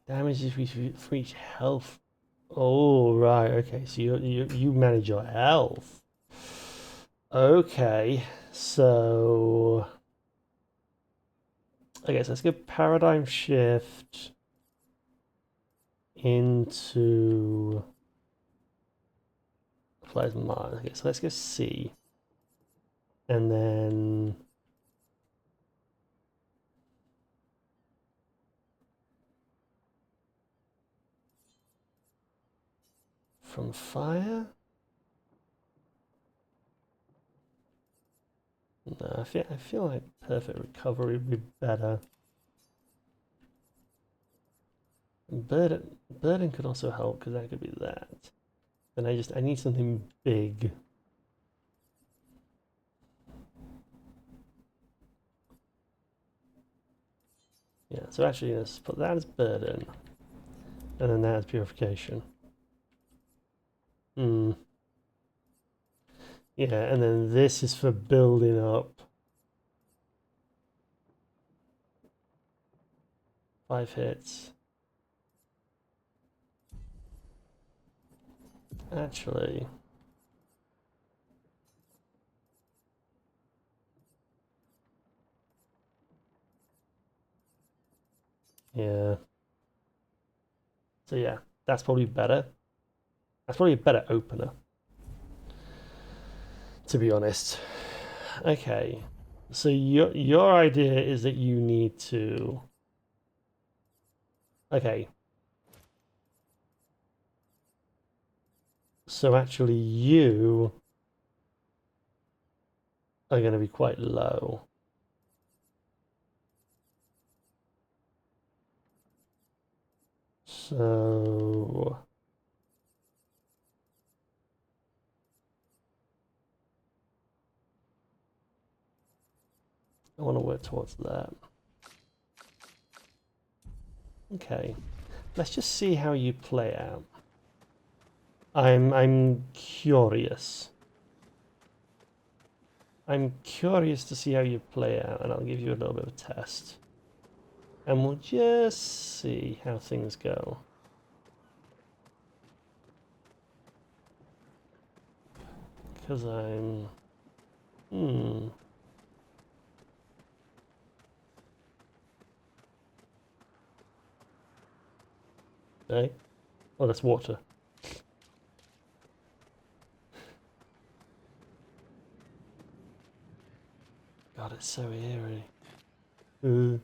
Damage is for each health. Oh, right, okay. So you manage your health. Okay, so... Okay, so let's go paradigm shift into... Applies Mars. Okay, so let's go C. And then... From fire? No, I feel like perfect recovery would be better. Burden could also help because that could be that. And I need something big. Yeah, so actually let's put that as burden. And then that as purification. Yeah, and then this is for building up. 5 hits. Actually. Yeah. So yeah, that's probably better. That's probably a better opener, to be honest. Okay, so your idea is that you need to... Okay. So actually you are going to be quite low. So... I want to work towards that. Okay, let's just see how you play out. I'm curious. I'm curious to see how you play out, and I'll give you a little bit of a test. And we'll just see how things go. Because I'm... Okay. Oh, that's water. God, it's so eerie. And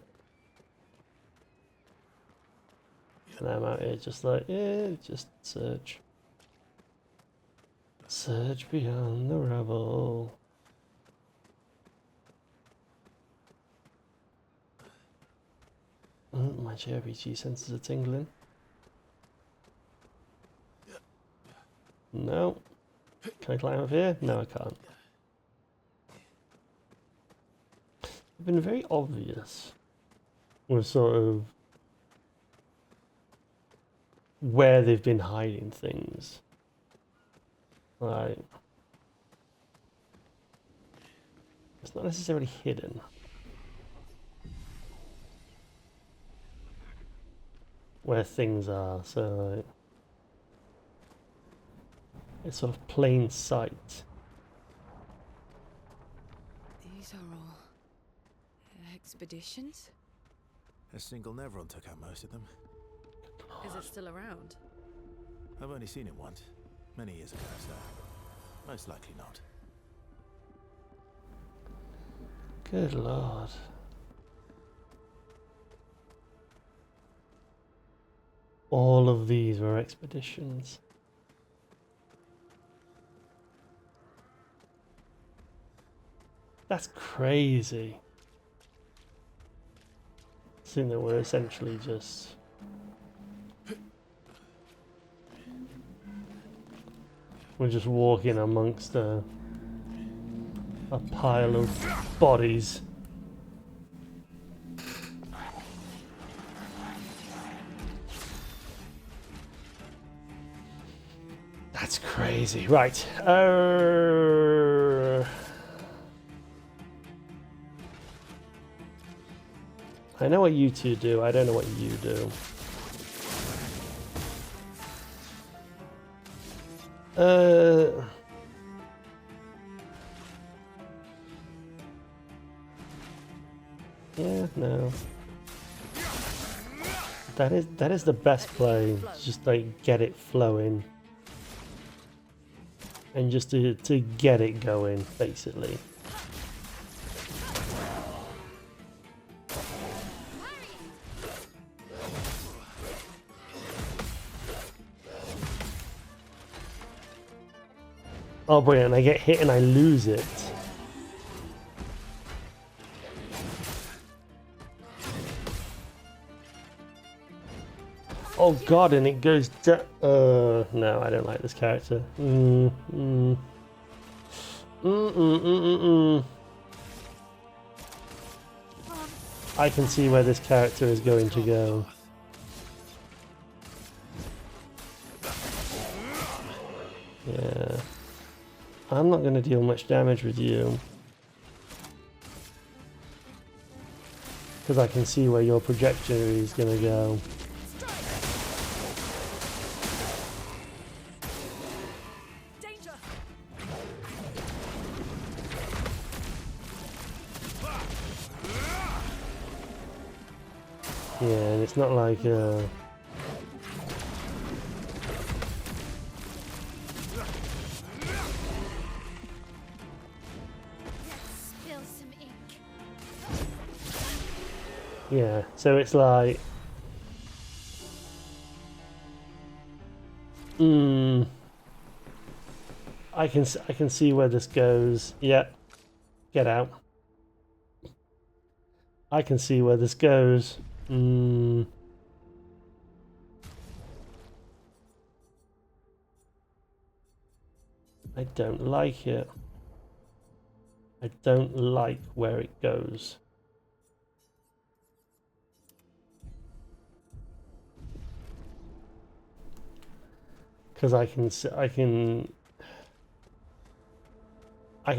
I'm out here just like, yeah, just search. Search beyond the rubble. My JRPG senses are tingling. No. Can I climb up here? No, I can't. been very obvious with sort of where they've been hiding things. Like, it's not necessarily hidden. Where things are, so like, it's sort of plain sight. These are all expeditions? A single Nevron took out most of them. Is it still around? I've only seen it once. Many years ago, so most likely not. Good lord. All of these were expeditions. That's crazy. I think that we're essentially just... We're just walking amongst a pile of bodies. That's crazy. Right. I know what you two do. I don't know what you do. Yeah, no. That is the best play. Just like get it flowing. And just to get it going, basically. Oh, brilliant. I get hit and I lose it. Oh god, and it goes down. No, I don't like this character. I can see where this character is going to go. Yeah. I'm not going to deal much damage with you. Because I can see where your trajectory is going to go. Yeah, and it's not like Spill some ink. yeah, so it's like I can see where this goes. Yeah. Get out. I can see where this goes. I don't like it. I don't like where it goes. Because I can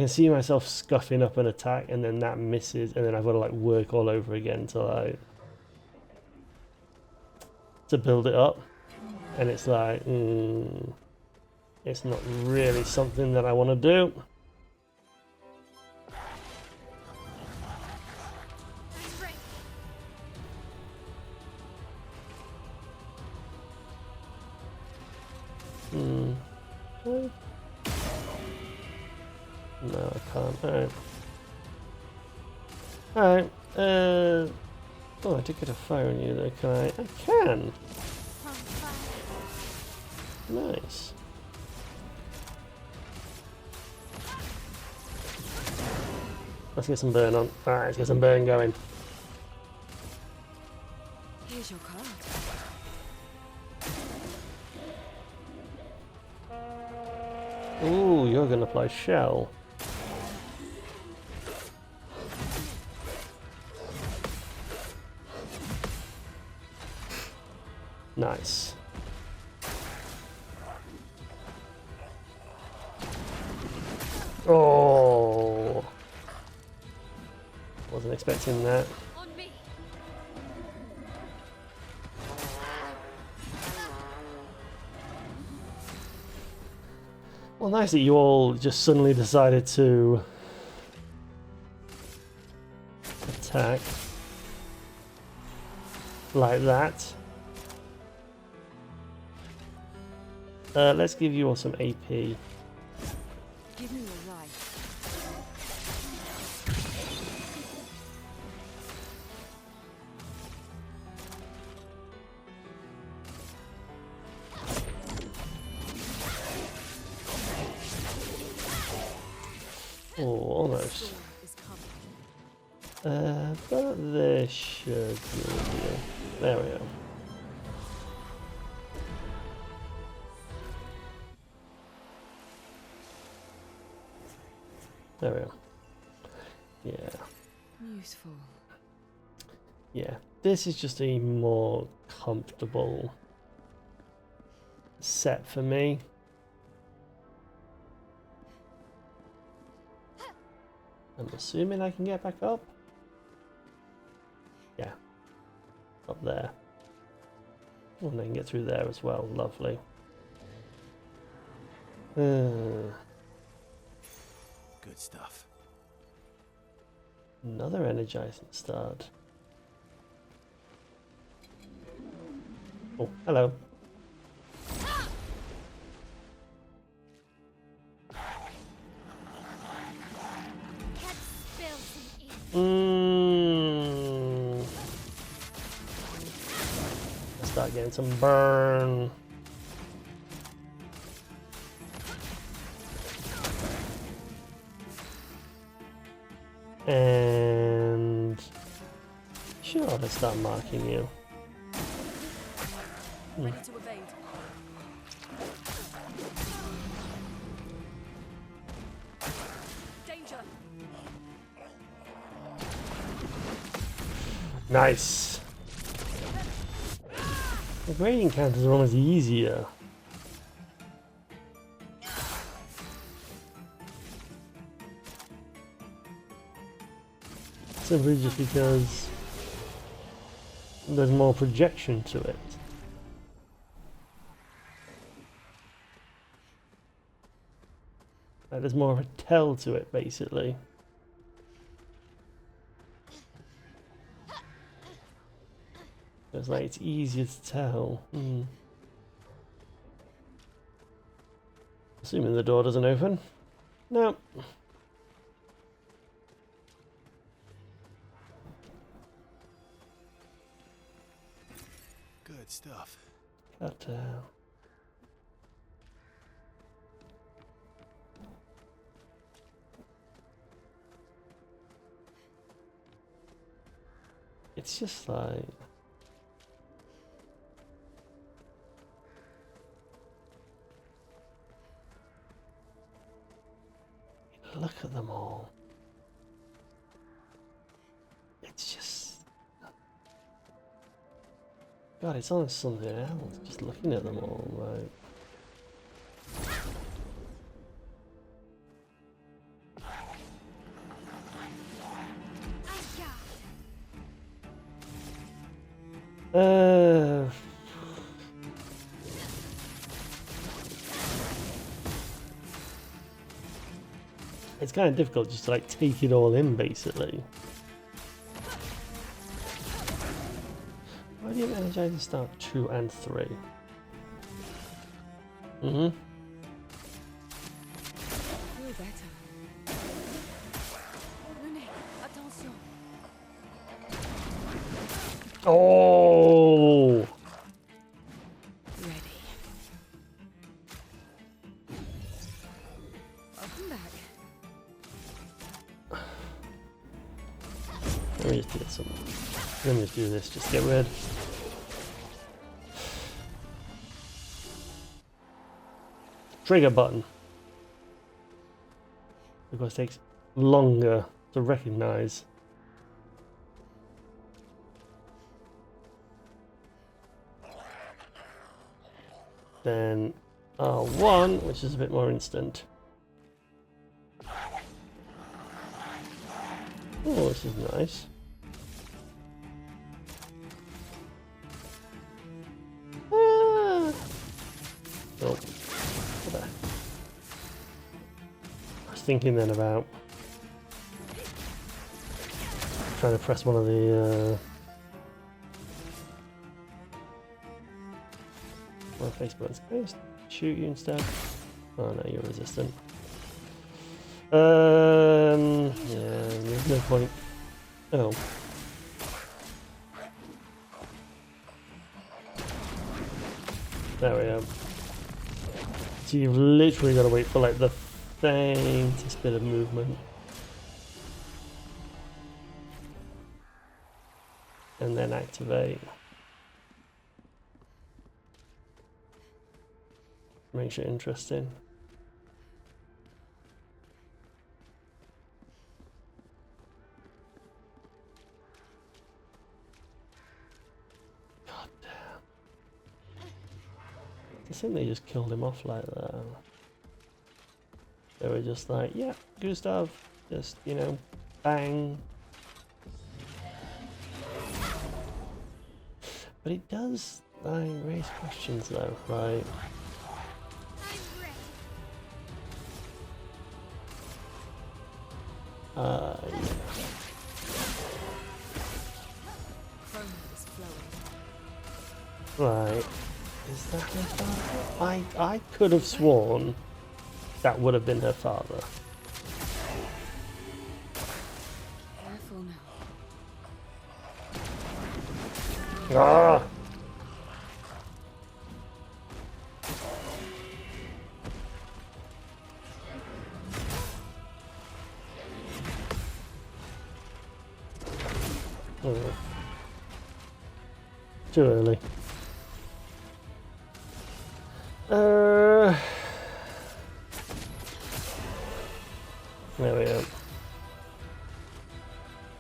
see myself scuffing up an attack and then that misses and then I've got to like work all over again to build it up, and it's like it's not really something that I want to do. Okay. No, I can't. Alright. Alright. Oh, I did get a fire on you though, can I? I can! Nice. Let's get some burn on. Alright, let's get some burn going. Here's your card. Ooh, you're gonna apply shell. Nice. Oh, wasn't expecting that. On me. Well, nice that you all just suddenly decided to attack like that. Let's give you all some AP. Give me your life. Oh, almost. But this should be. There we go. There we go. Yeah. Useful. Yeah. This is just a more comfortable set for me. I'm assuming I can get back up. Yeah. Up there. Oh, and I can get through there as well. Lovely. Good stuff. Another energizing start. Oh, hello. Can't spill some ink. Let's start getting some burn. And sure, let's start marking you. Ready to evade. Danger. Nice. The grading counters are almost easier. Simply just because there's more projection to it. Like there's more of a tell to it, basically. It's like it's easier to tell. Assuming the door doesn't open. No. Good stuff. But it's just like look at them all. It's just God, it's almost something else. Just looking at them all, like. It's kind of difficult just to like take it all in, basically. Why do you have energizing start 2 and 3? Feel better. René, attention. Oh! Ready. Welcome back. Let me just get some. Let me just do this. Just get rid. Trigger button. Because it takes longer to recognize. then R1, which is a bit more instant. Oh, this is nice. Ah! Oh, there. I was thinking then about trying to press one of the face buttons. Can I just shoot you instead? Oh no, you're resistant. Yeah, there's no point. Oh. There we go. So you've literally got to wait for like the faintest bit of movement. And then activate. Makes it interesting. God damn. I think they just killed him off like that. They were just like, yeah, Gustav, just, you know, bang. But it does, like, raise questions though, right? Yeah. Right. Is that her father? I could have sworn that would have been her father. Careful now. Ah! Oh. Too early. There we go.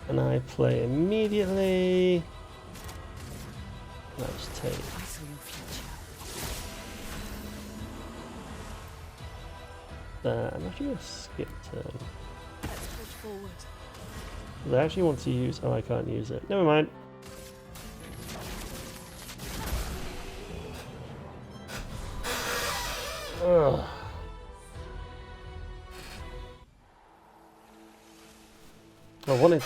And I play immediately. Let's take. I saw your future. I'm actually going to skip turn. Let's push forward. I actually want to use. Oh, I can't use it. Never mind. Ugh. I wanted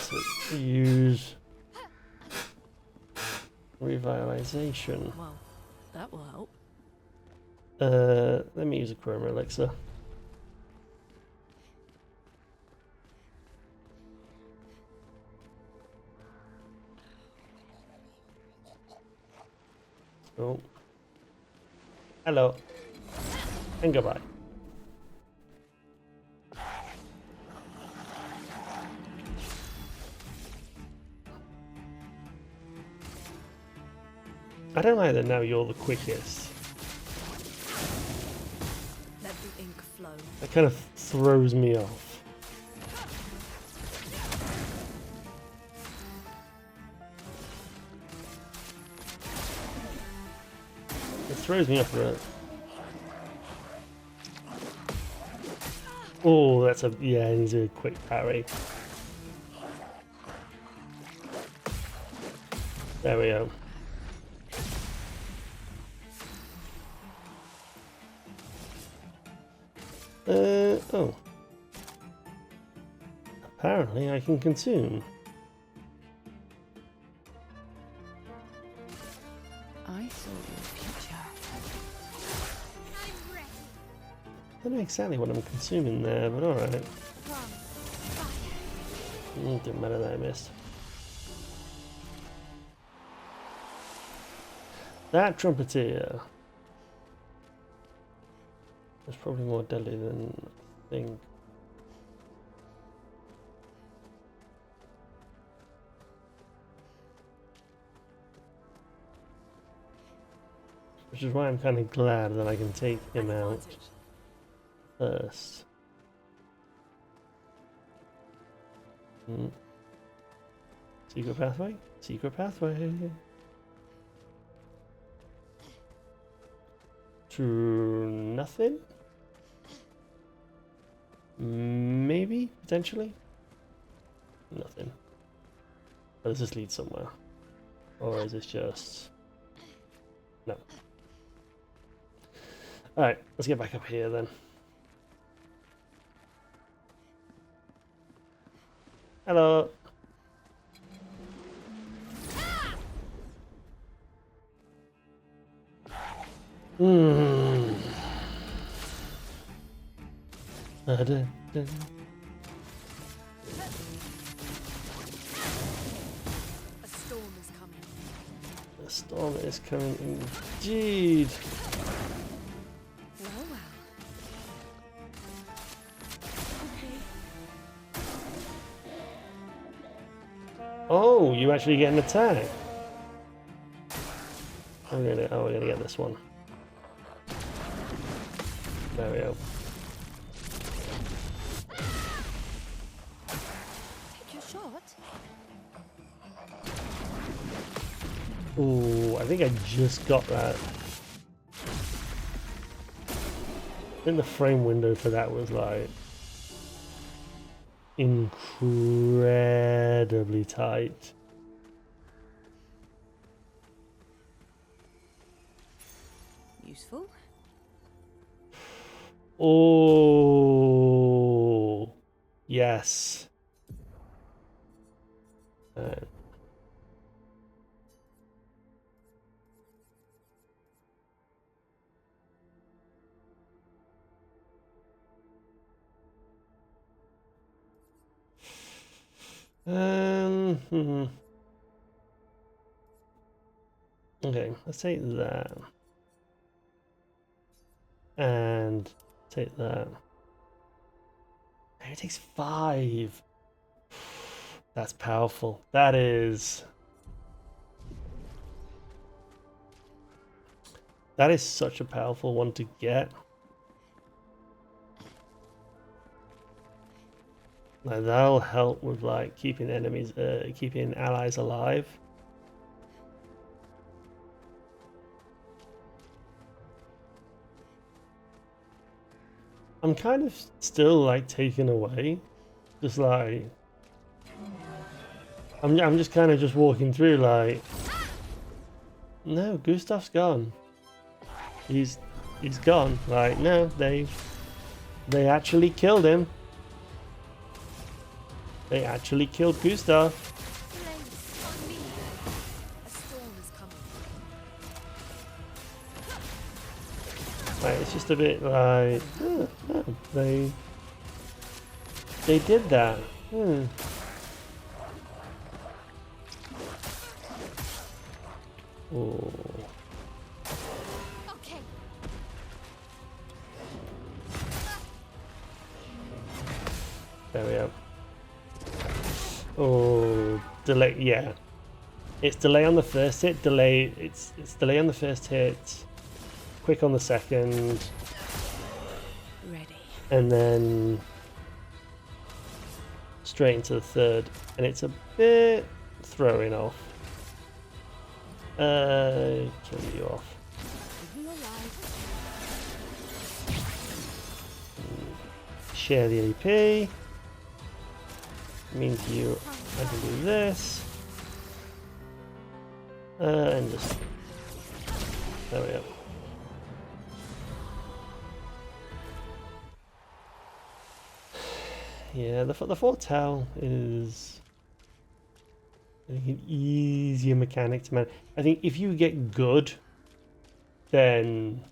to use revitalization. Well, that will help. Let me use a chroma elixir. Oh. Hello. And goodbye. I don't like that now you're the quickest. Let the ink flow. That kind of throws me off. It throws me off a bit. Oh, that's a, yeah, he's a quick parry. There we go. Oh. Apparently I can consume. I saw your future. I don't know exactly what I'm consuming there, but alright. Didn't matter that I missed. That trumpeter is probably more deadly than I think. Which is why I'm kind of glad that I can take him out first. Secret pathway? Secret pathway. to nothing? Maybe, potentially? Nothing. Does this lead somewhere? Or is this just... No. Alright, let's get back up here then. Hello! Hmm. Da-da-da. A storm is coming. The storm is coming indeed. Well, well. Oh, you actually get an attack. We're gonna get this one. There we go. Take your shot. Ooh, I think I just got that. I think the frame window for that was like incredibly tight. Useful. Oh, yes. Hmm. Okay, let's take that. And take that. And it takes 5. That's powerful. That is such a powerful one to get. Like, that'll help with like keeping enemies, keeping allies alive. I'm kind of still like taken away, just like I'm just kind of just walking through like, no, Gustav's gone. He's gone. Like, no, they actually killed him. They actually killed Gustav. Blaze on me. A storm is coming. Like, it's just a bit like, oh, they did that. Hmm. Oh. Okay. There we go. Oh, delay. Yeah, it's delay on the first hit. Delay. It's delay on the first hit. Quick on the second. Ready. And then straight into the third, and it's a bit throwing off. Kill you off. You alive? Share the AP. Means I can do this. And just there we go. Yeah, the foretell is, I think, an easier mechanic to manage. I think if you get good, then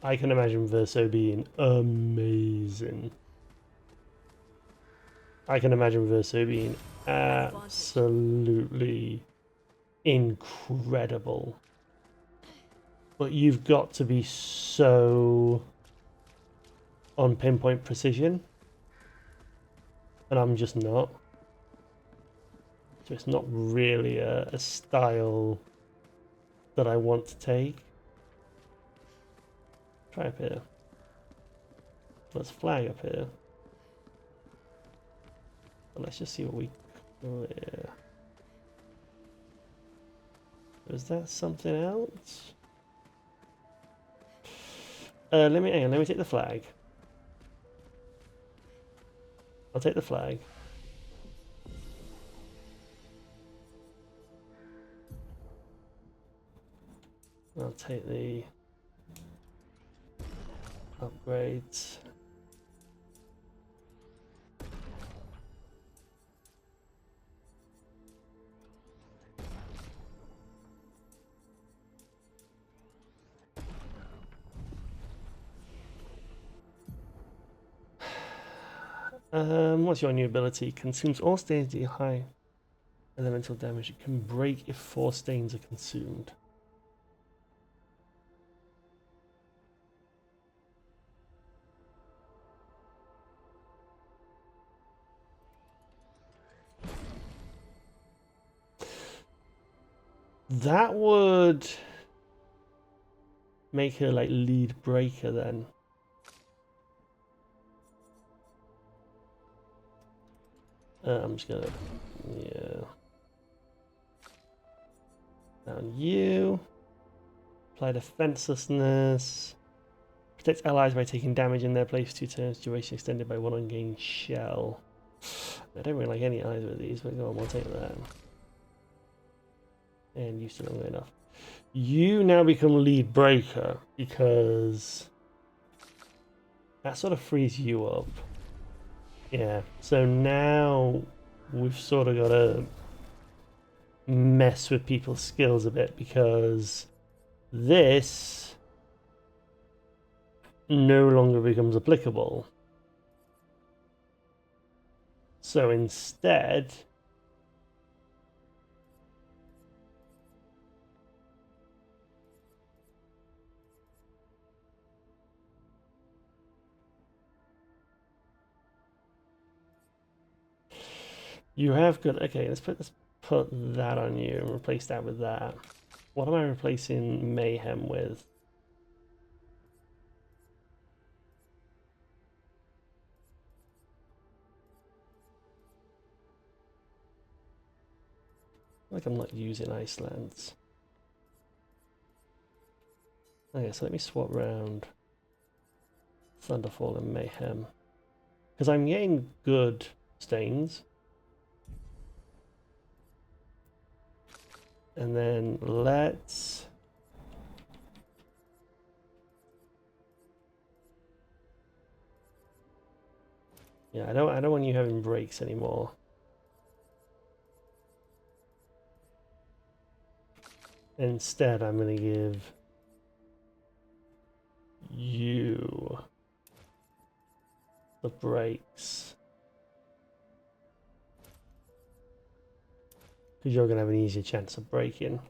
I can imagine Verso being amazing. I can imagine Verso being absolutely incredible. But you've got to be so on pinpoint precision. And I'm just not. So it's not really a style that I want to take. Try up here. Let's flag up here. But let's just see what we clear. Is that something else? Let me hang on, let me take the flag. I'll take the flag. I'll take the upgrades. What's your new ability? Consumes all stains that deal high elemental damage. It can break if 4 stains are consumed. That would make her like lead breaker then. I'm just gonna, yeah. Down you. Apply defenselessness. Protect allies by taking damage in their place for 2 turns. Duration extended by 1 ungained shell. I don't really like any allies with these, but go on, we'll take that. And you still don't go enough. You now become lead breaker because that sort of frees you up. Yeah, so now we've sort of got to mess with people's skills a bit because this no longer becomes applicable. So instead, you have got, okay, let's put that on you and replace that with that. What am I replacing Mayhem with? Like I'm not using Icelands. Okay, so let me swap round Thunderfall and Mayhem. Because I'm getting good stains. And then let's I don't want you having breaks anymore. Instead, I'm going to give you the breaks. Because you're going to have an easier chance of breaking.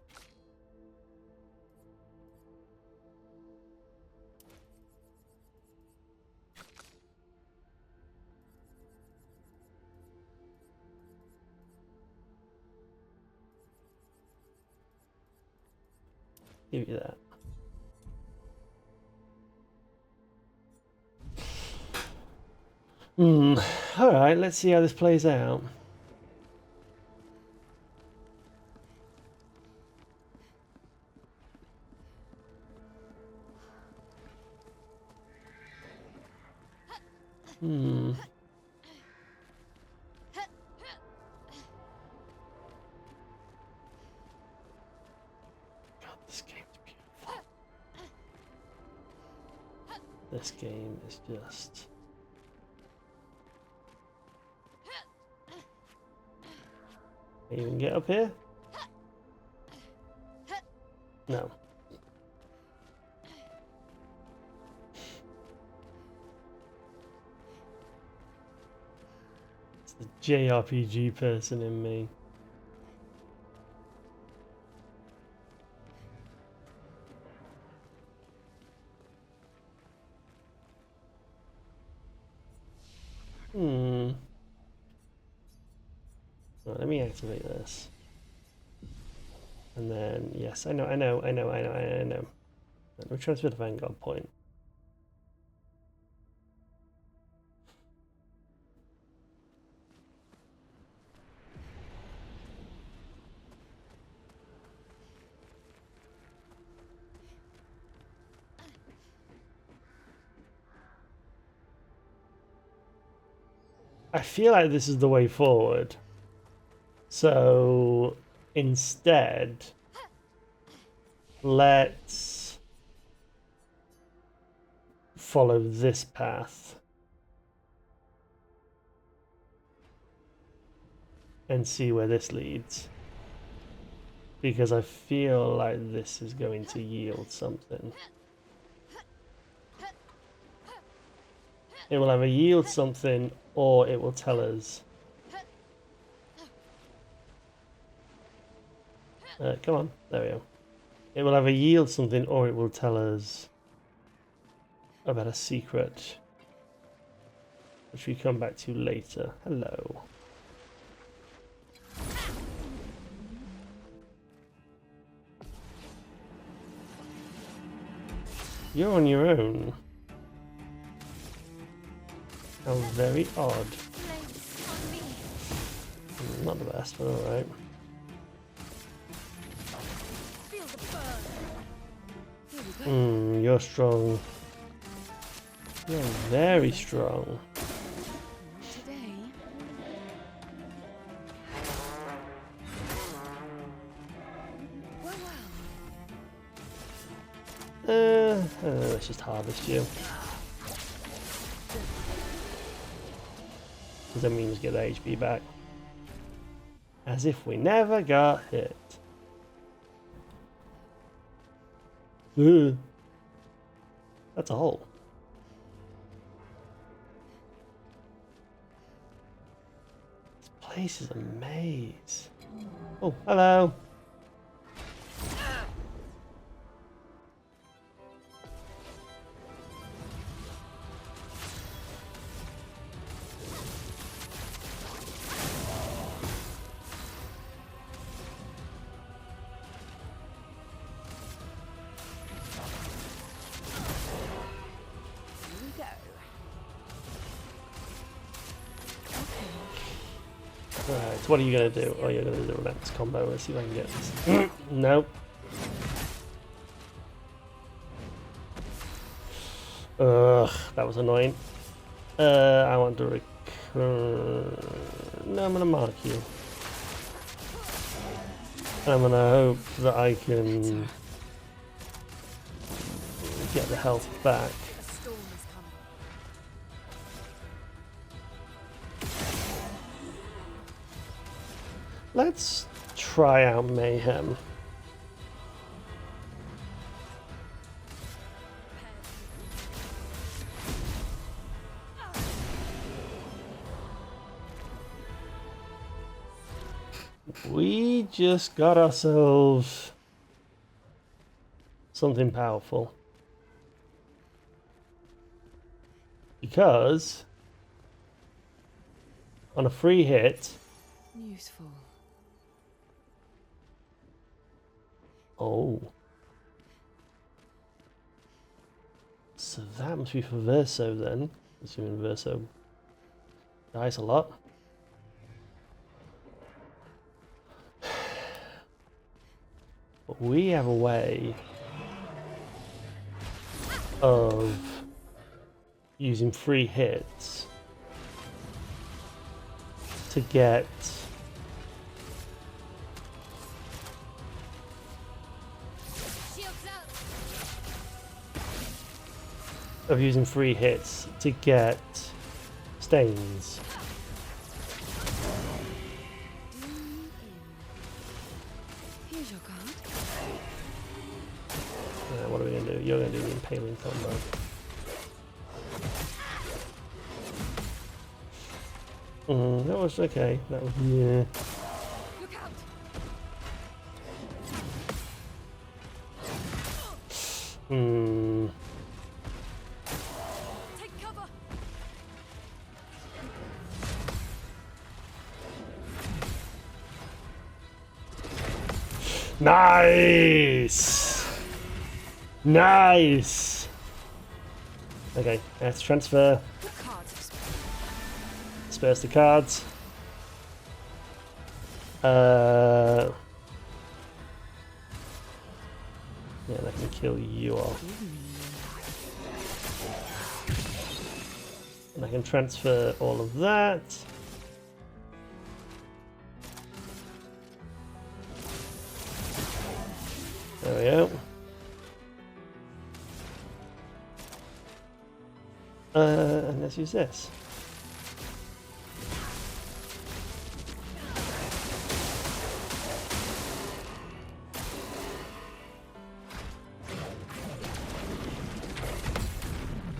Give you that. Alright, let's see how this plays out. God, this game's beautiful. This game is just... Can you even get up here? No. It's the JRPG person in me. Right, let me activate this. And then, yes, I know. Let me transfer the Vanguard point. I feel like this is the way forward. So instead, let's follow this path and see where this leads. Because I feel like this is going to yield something. It will either yield something or it will tell us. Come on, there we go. It will either yield something or it will tell us about a secret, which we come back to later. Hello. You're on your own. How very odd. Not the best, but alright. You're strong. You're very strong. Today. Let's just harvest you. Because that means get the HP back. As if we never got hit. That's a hole. This place is a maze. Oh, hello. Right, so what are you going to do? Oh, you're going to do the relentless combo. Let's see if I can get this. Nope. Ugh, that was annoying. I want to no, I'm going to mark you. And I'm going to hope that I can get the health back. Let's try out Mayhem. We just got ourselves something powerful. Because on a free hit, Useful. oh. So that must be for Verso then. Assuming Verso dies a lot. But we have a way of using free hits to get stains. Here's your card. What are we going to do? You're going to do the impaling combo. That was okay. That was, yeah. Look out! Take cover. Nice! Nice! Okay, let's transfer. Disperse the cards. Yeah, that can kill you off. And I can transfer all of that. There we go. And let's use this.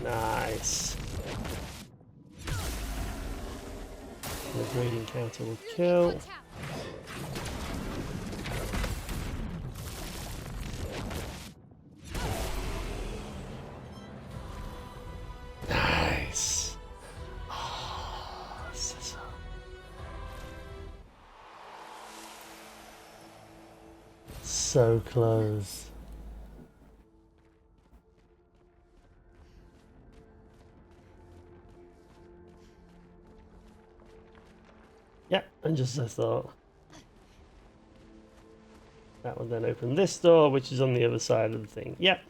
Nice. The gradient counter will kill. Nice. Oh, so close. Yeah, and just as I thought. That would then open this door, which is on the other side of the thing. Yep.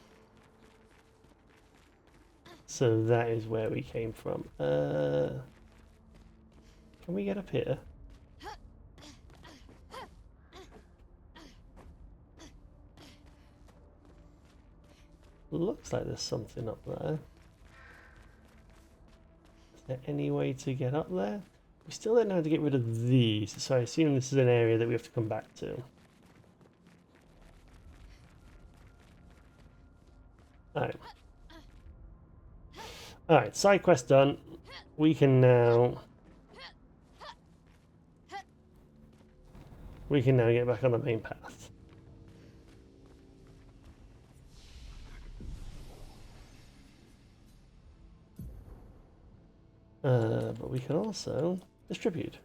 So that is where we came from. Can we get up here? Looks like there's something up there. Is there any way to get up there? We still don't know how to get rid of these, so I assume this is an area that we have to come back to. Alright. Alright, side quest done. We can now get back on the main path. But we can also distribute.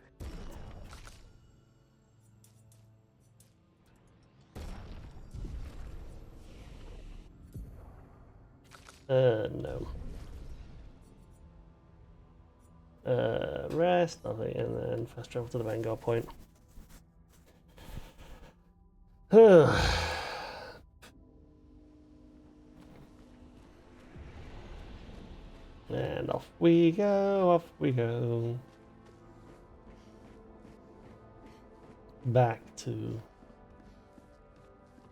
No. Rest, nothing, and then fast travel to the Vanguard point. And off we go, off we go. Back to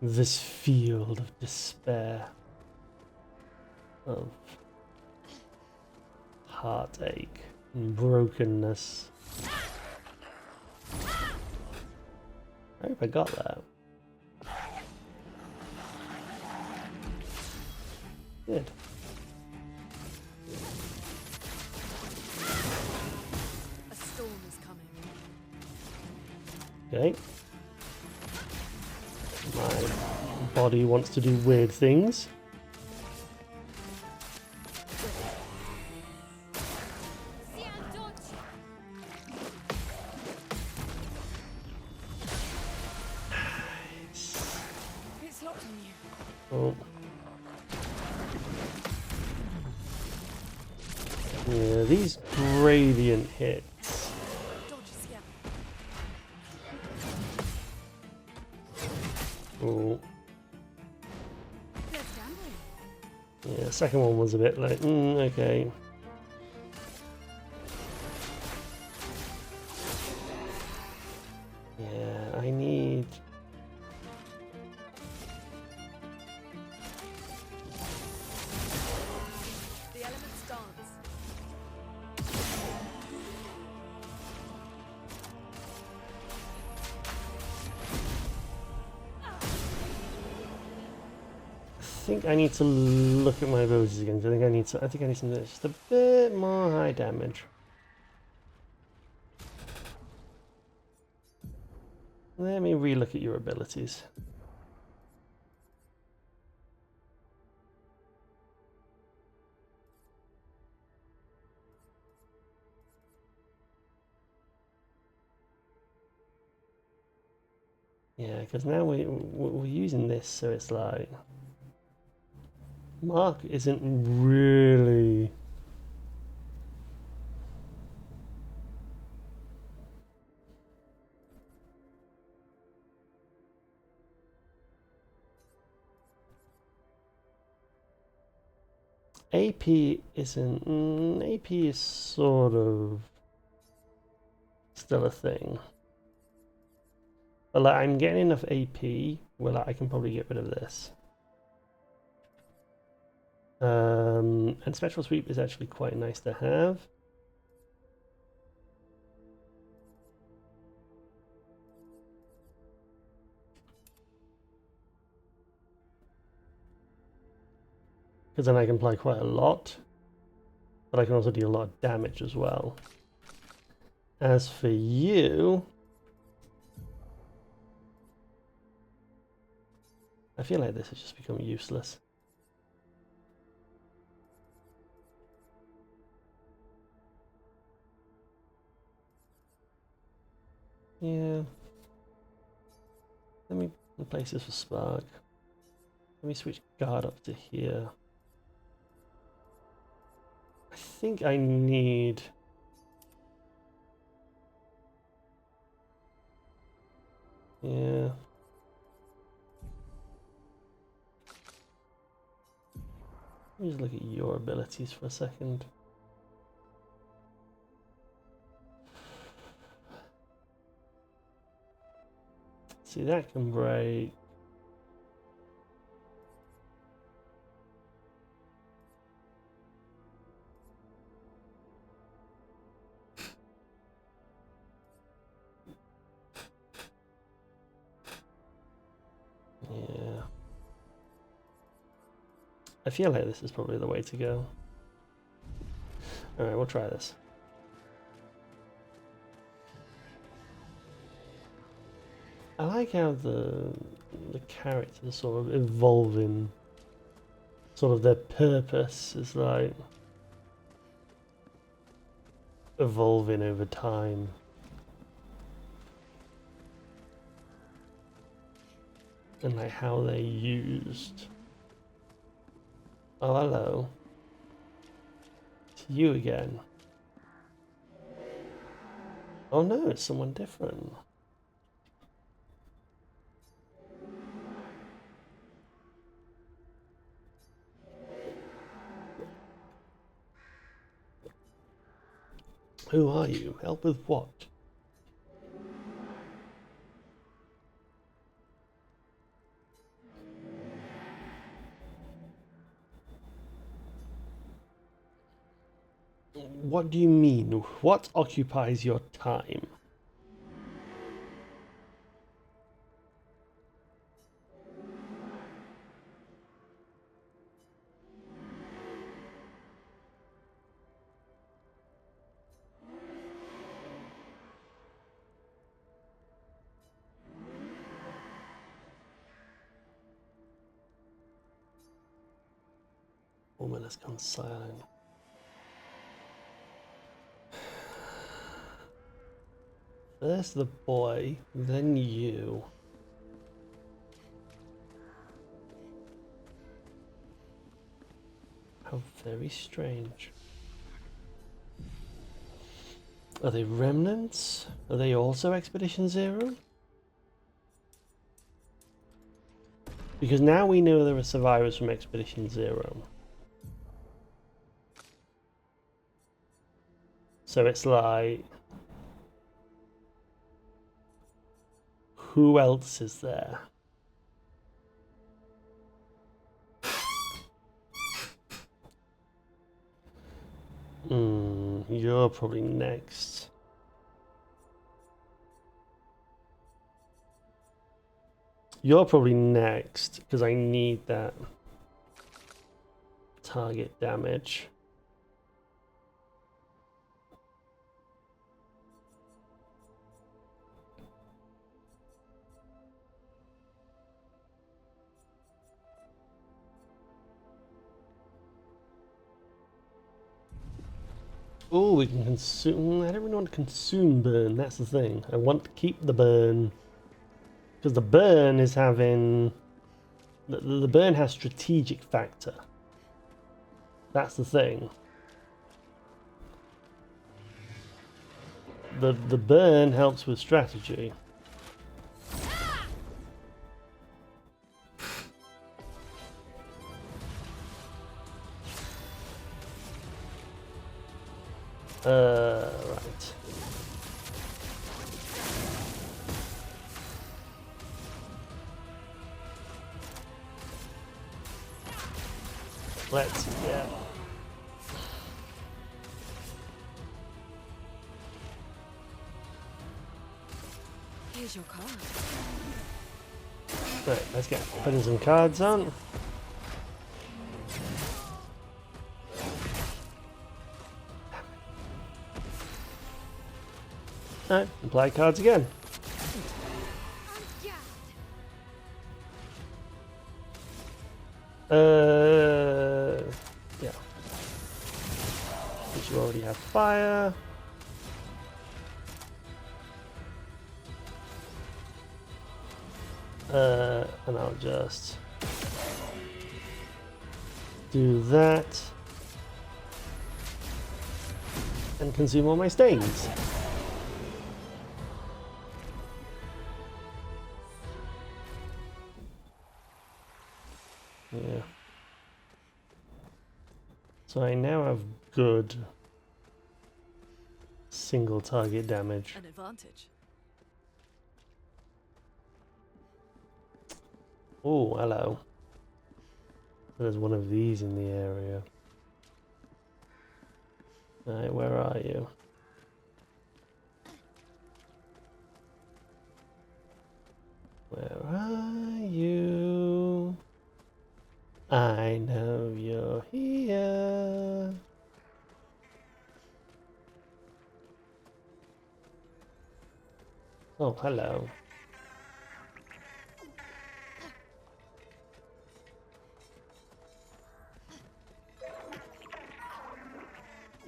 this field of despair, of heartache and brokenness. I hope I got that. Good. A storm is coming. Okay. My body wants to do weird things. It's locked on you. Oh. Yeah, these gradient hits. Dodges, yeah. Oh. Good gambling. Yeah, the second one was a bit like, okay. Yeah, I need... The elements dance. I think I need to look at my abilities again. I think I need something that's just a bit more high damage. Let me relook at your abilities. Yeah, because now we're using this, so it's like Mark isn't really. AP isn't. AP is sort of still a thing. But like, I'm getting enough AP where like, I can probably get rid of this. And Spectral Sweep is actually quite nice to have. Because then I can apply quite a lot. But I can also deal a lot of damage as well. As for you... I feel like this has just become useless. Yeah. Let me replace this with Spark. Let me switch guard up to here. I think I need... Yeah. Let me just look at your abilities for a second. See, that can break. Yeah. I feel like this is probably the way to go. Alright, we'll try this. I like how the characters sort of evolve in sort of their purpose is like evolving over time. And like how they're used. Oh, hello. It's you again. Oh no, it's someone different. Who are you? Help with what? What do you mean? What occupies your time? Woman has gone silent. First the boy, then you. How very strange. Are they remnants? Are they also Expedition Zero? Because now we know there are survivors from Expedition Zero. So it's like... who else is there? You're probably next. You're probably next, because I need that target damage. Oh, we can consume... I don't really want to consume burn, that's the thing. I want to keep the burn. Because the burn is having... The burn has strategic factor. That's the thing. The burn helps with strategy. Right. Let's get... Here's your card. Right, let's get putting some cards on. Alright, apply cards again. Yeah. Since you already have fire. And I'll just do that and consume all my stains. Yeah. So I now have good single target damage. An advantage. Oh, hello. There's one of these in the area. Alright, where are you? Where are you? I know you're here. Oh, hello.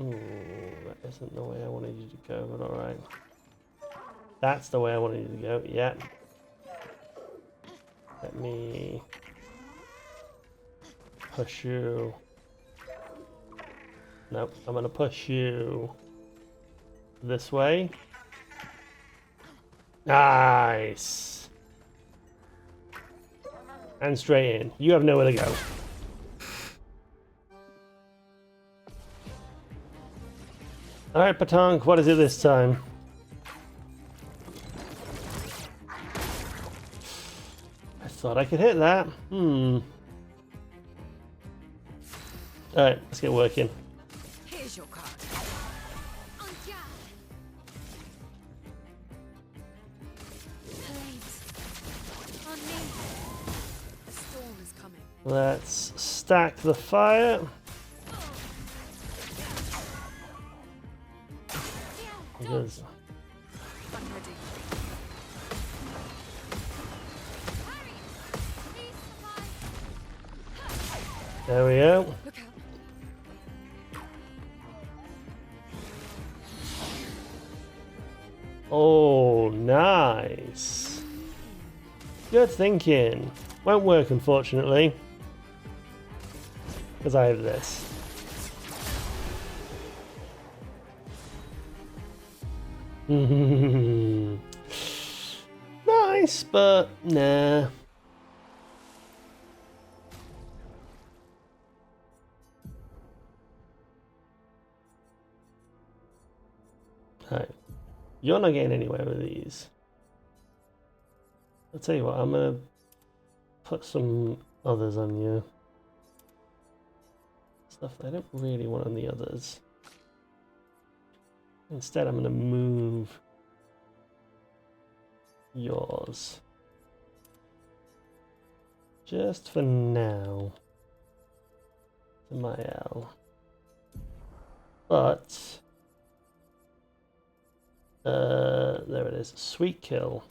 Ooh, that isn't the way I wanted you to go, but alright. That's the way I wanted you to go, yeah. Let me push you. Nope, I'm gonna push you this way. Nice! And straight in. You have nowhere to go. Alright, Patank, what is it this time? I thought I could hit that. Alright, let's get working. Here's your card. A storm is coming. Let's stack the fire. Because I'm ready. there we go. Look out. Oh, nice. Good thinking. Won't work, unfortunately. Because I have this. Nice, but nah. Alright. You're not getting anywhere with these. I'll tell you what, I'm gonna put some others on you. Stuff that I don't really want on the others. Instead, I'm gonna move yours. Just for now. To my L. But there it is. Sweet kill.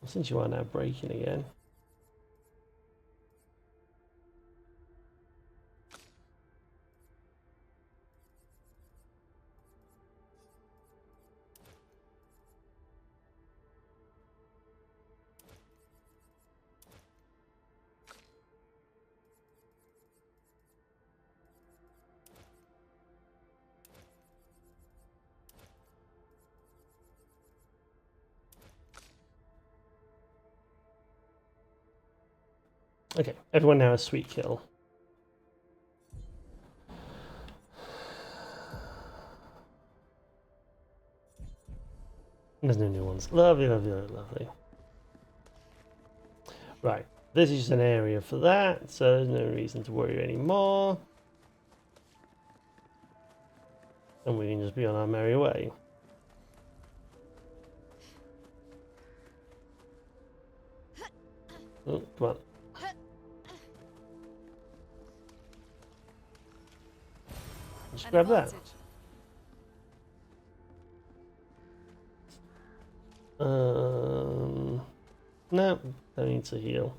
Well, since you are now breaking again. Okay, everyone now has sweet kill. There's no new ones. Lovely, lovely, lovely, lovely. Right, this is just an area for that, so there's no reason to worry anymore. And we can just be on our merry way. Oh, come on. Just grab that. No, don't need to heal.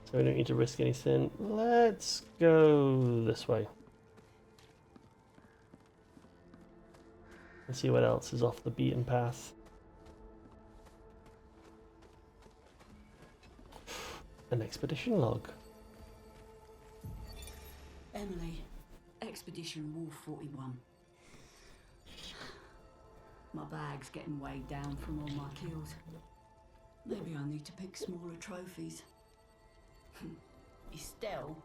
So we don't need to risk anything. Let's go this way. And see what else is off the beaten path. An expedition log. Emily, Expedition Wolf 41. My bag's getting weighed down from all my kills. Maybe I need to pick smaller trophies. Estelle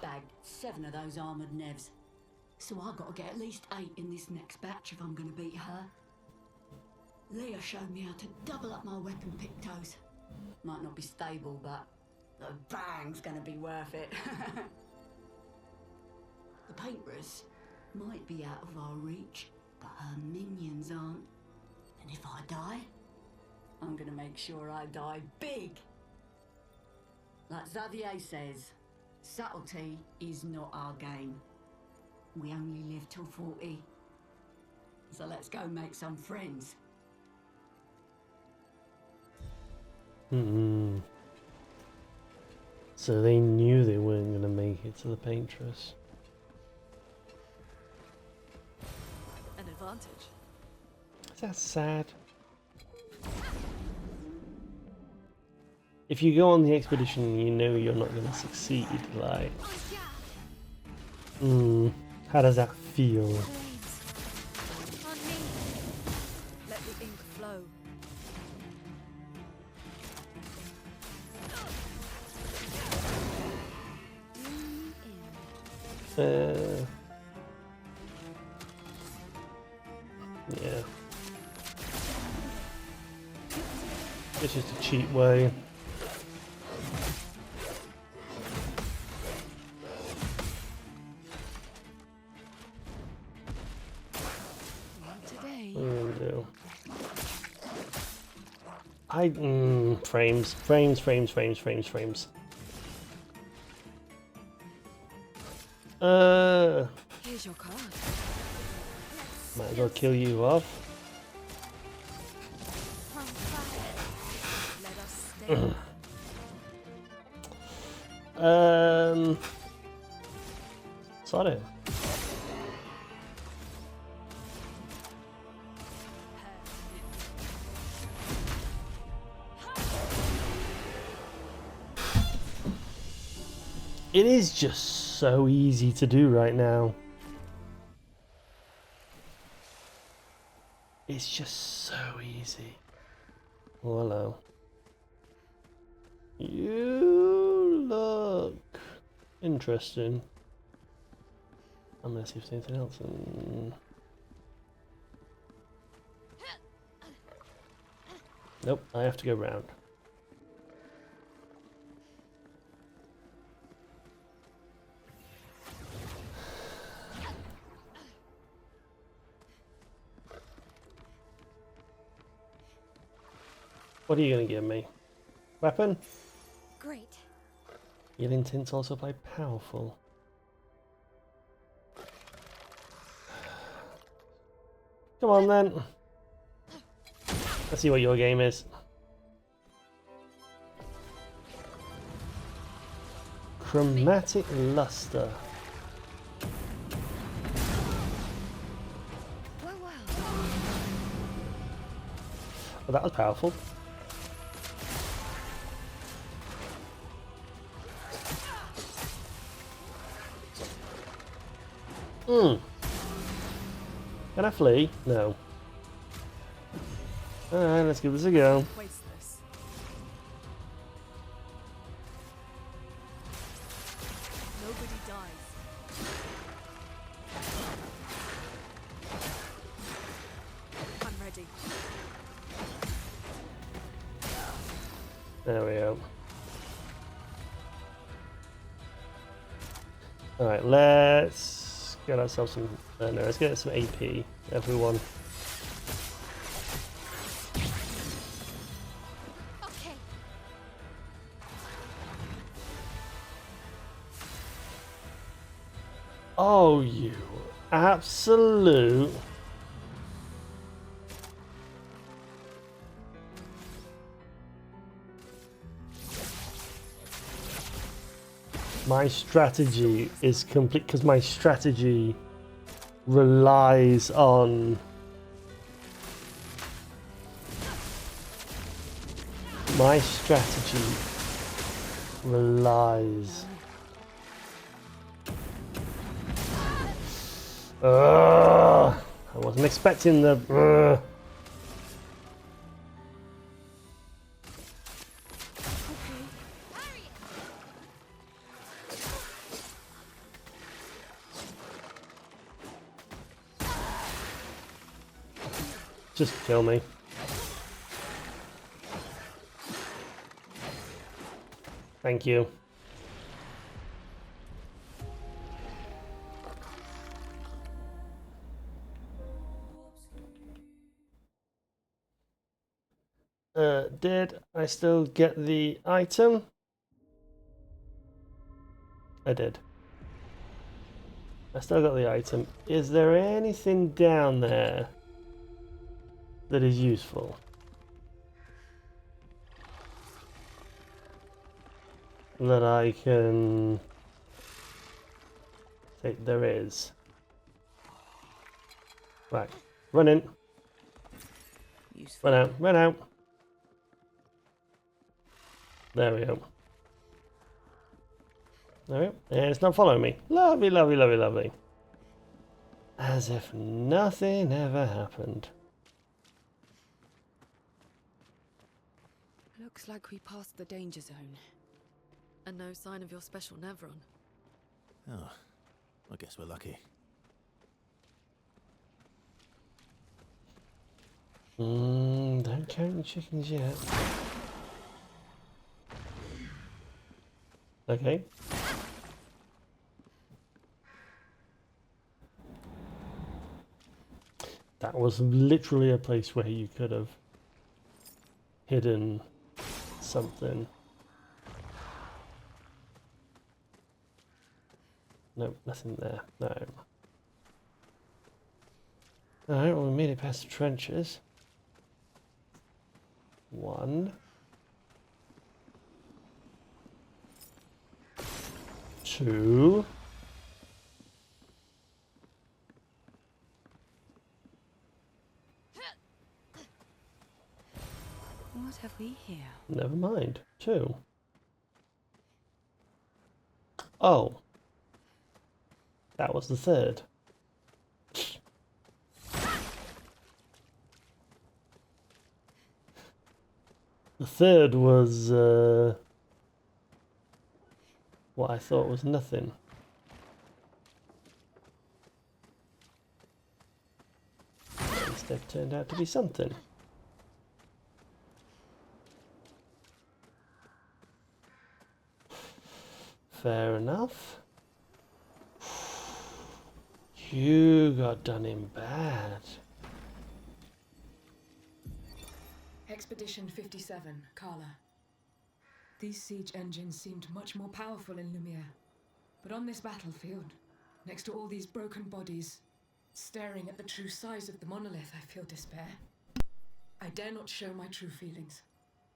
bagged 7 of those armoured nevs. So I've got to get at least 8 in this next batch if I'm going to beat her. Leah showed me how to double up my weapon pictos. Might not be stable, but the bang's going to be worth it. The paintbrush might be out of our reach, but her minions aren't. And if I die, I'm gonna make sure I die big. Like Xavier says, subtlety is not our game. We only live till 40. So let's go make some friends. So they knew they weren't going to make it to the paintress. An advantage. Is that sad? If you go on the expedition and you know you're not going to succeed, like... how does that feel? On me. Let the ink flow. Yeah. It's just a cheap way. Frames. Here's your card. Might as well kill you off. Let us stay. Sorry. It is just so easy to do right now. It's just so easy. Oh, hello. You look interesting. I'm gonna see if there's anything else. Nope, I have to go round. What are you going to give me? Weapon? Great. Your intent's also by powerful. Come on then. Let's see what your game is. Chromatic luster. Wow. Well, that was powerful. Can I flee? No. Alright, let's give this a go. Waste this. There we go. Alright, let's get ourselves some... no, let's get some AP, everyone. Okay. Oh, you absolute... My strategy is complete because my strategy relies on I wasn't expecting the Just kill me. Thank you. Did I still get the item? I did. I still got the item. Is there anything down there that is useful? That I can... say there is. Right. Run in. Useful. Run out. Run out. There we go. There we go. And it's not following me. Lovely, lovely, lovely, lovely. As if nothing ever happened. Looks like we passed the danger zone. And no sign of your special Nevron. Oh, I guess we're lucky. Don't count your chickens yet. Okay. That was literally a place where you could have hidden something. Nope, nothing there. No. Alright, well, we made it past the trenches. 1. 2. What have we here? Never mind. 2. Oh. That was the 3rd. The 3rd was what I thought was nothing. But instead turned out to be something. Fair enough. You got done in bad. Expedition 57, Carla. These siege engines seemed much more powerful in Lumiere. But on this battlefield, next to all these broken bodies, staring at the true size of the monolith, I feel despair. I dare not show my true feelings.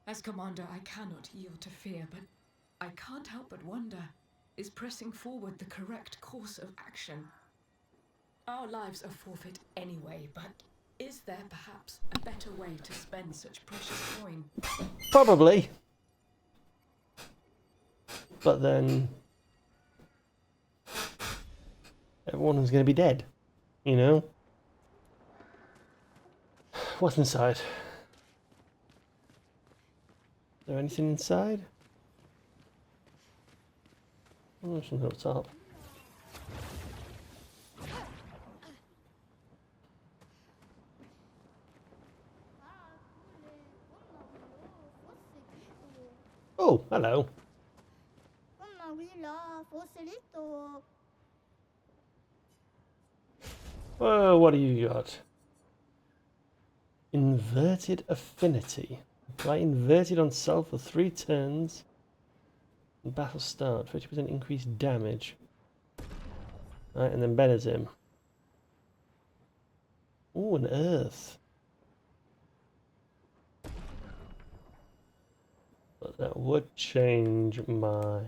As commander, I cannot yield to fear, but I can't help but wonder, is pressing forward the correct course of action? Our lives are forfeit anyway, but is there perhaps a better way to spend such precious coin? Probably. But then everyone was going to be dead, you know? What's inside? Is there anything inside? Oh, there's something up top. Oh, hello. Whoa, what do you got? Inverted affinity. Apply inverted on self for 3 turns. Battle start. 50% increased damage. Right, and then Bennett's him. Ooh, an earth. But that would change my...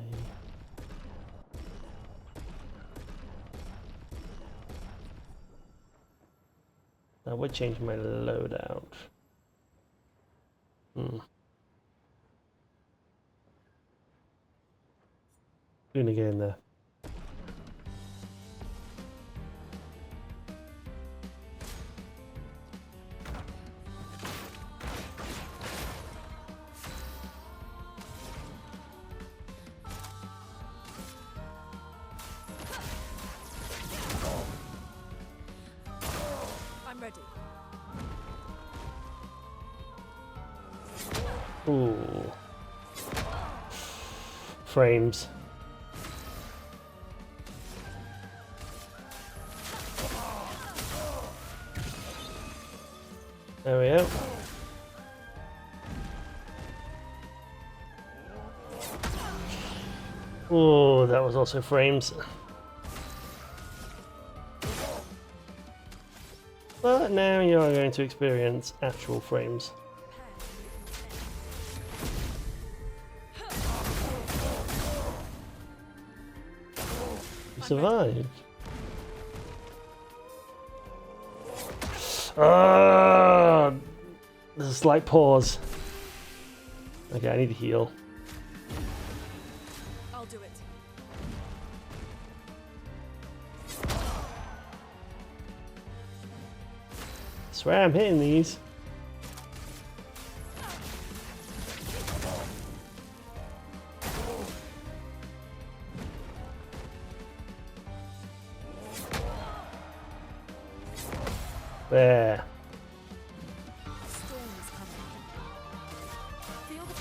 That would change my loadout. Gonna get in there. I'm ready. Ooh. Frames. There we go. Oh, that was also frames. But now you are going to experience actual frames. You survived. Ah, there's a slight pause. Okay, I need to heal. I'll do it. Swear I'm hitting these. There. Storm is coming. Feel the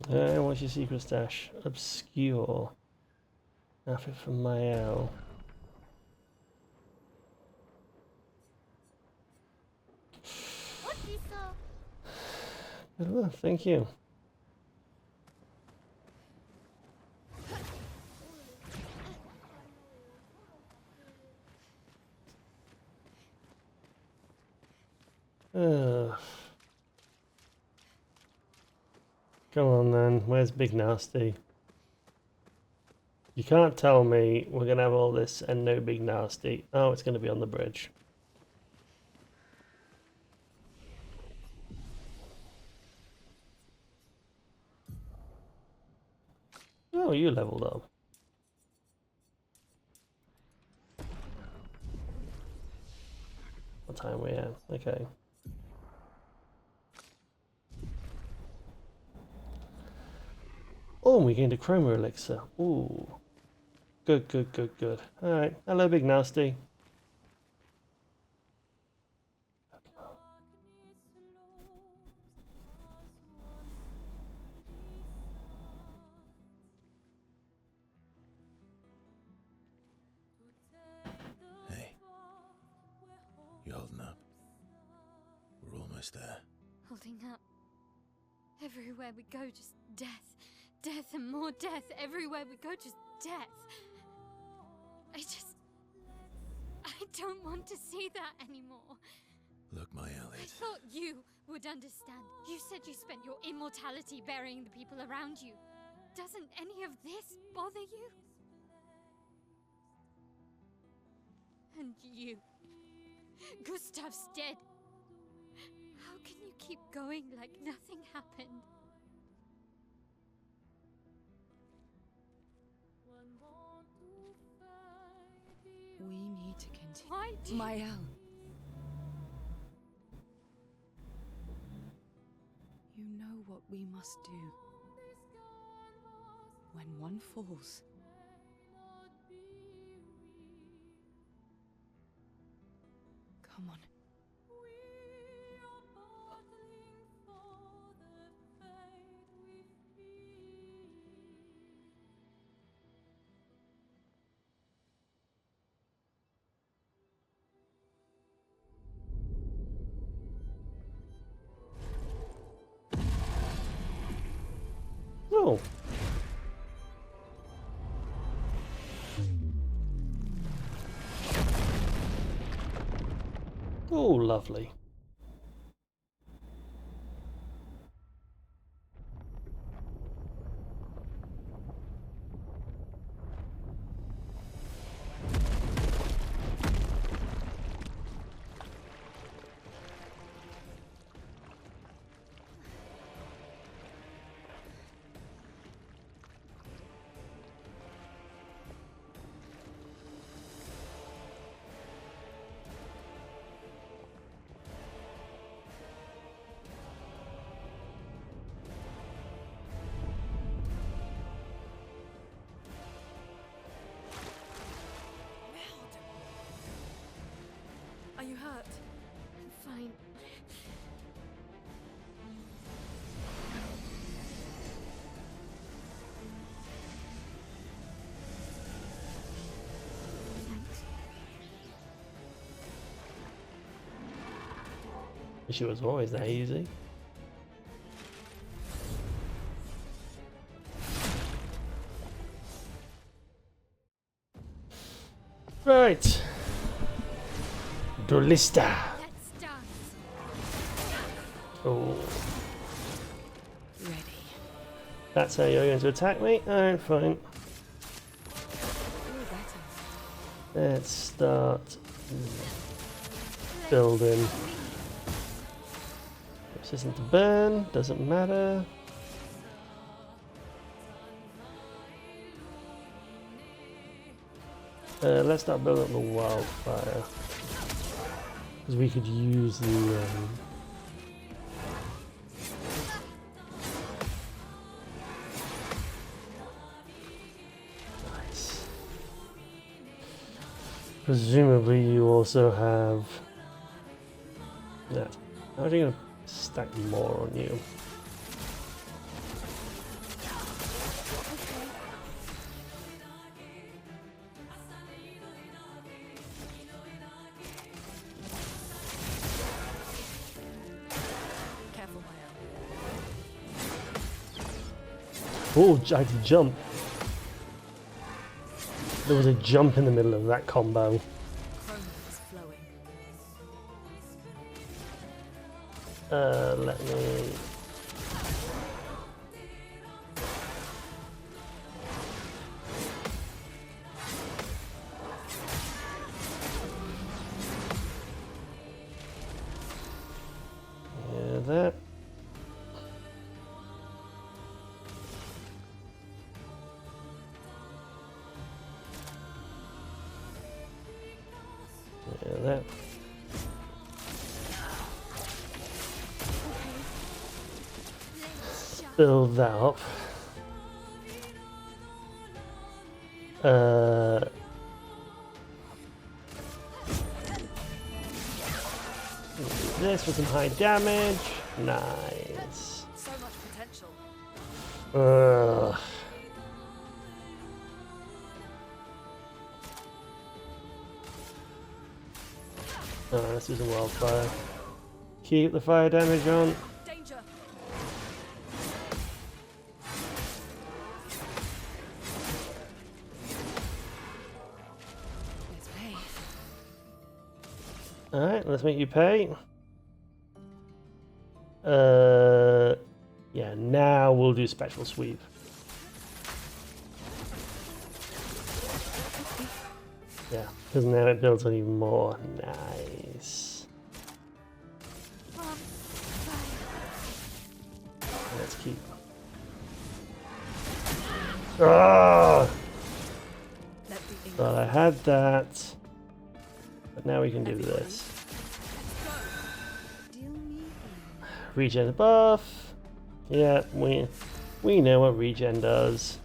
burn. What's your secret stash? Obscure. Outfit from Mael. Good luck, thank you. Come on then, where's Big Nasty? You can't tell me we're gonna have all this and no Big Nasty. Oh, it's gonna be on the bridge. Oh, you leveled up. What time are we at? Okay. Oh, we gained a chroma elixir. Ooh. Good, good, good, good. Alright. Hello, Big Nasty. Hey. You holding up? We're almost there. Holding up. Everywhere we go, just death. Death and more death. Everywhere we go, just death. I don't want to see that anymore. Look, Mael, I thought you would understand. You said you spent your immortality burying the people around you. Doesn't any of this bother you? And you. Gustav's dead. How can you keep going like nothing happened? We need to continue. Why do you... Mael. You know what we must do. When one falls, Come on. Oh. Oh, lovely. Are you hurt? I'm fine. Thanks. She was always that easy. Right. Duelista. Let's dance. Oh, Ready. that's how you're going to attack me? Alright, fine. Feel better. Let's start building. Resistant to burn, doesn't matter. Let's start building up the wildfire. Because we could use the nice. Presumably you also have that. How are you going to stack more on you? Careful, Maya. Oh, I had to jump. There was a jump in the middle of that combo. Chroma is flowing. Let me... Yeah, that. Yeah, that. Build that up. This for some high damage. Nice. So much potential. Ugh. Alright, let's do some wildfire. Keep the fire damage on. Danger. Let's pay. Alright, let's make you pay. Yeah, now we'll do spectral sweep. Yeah, because now it builds on even more. Nice. Let's keep. Ah! Thought I had that, but now we can do this. Regen buff. Yeah, we know what regen does.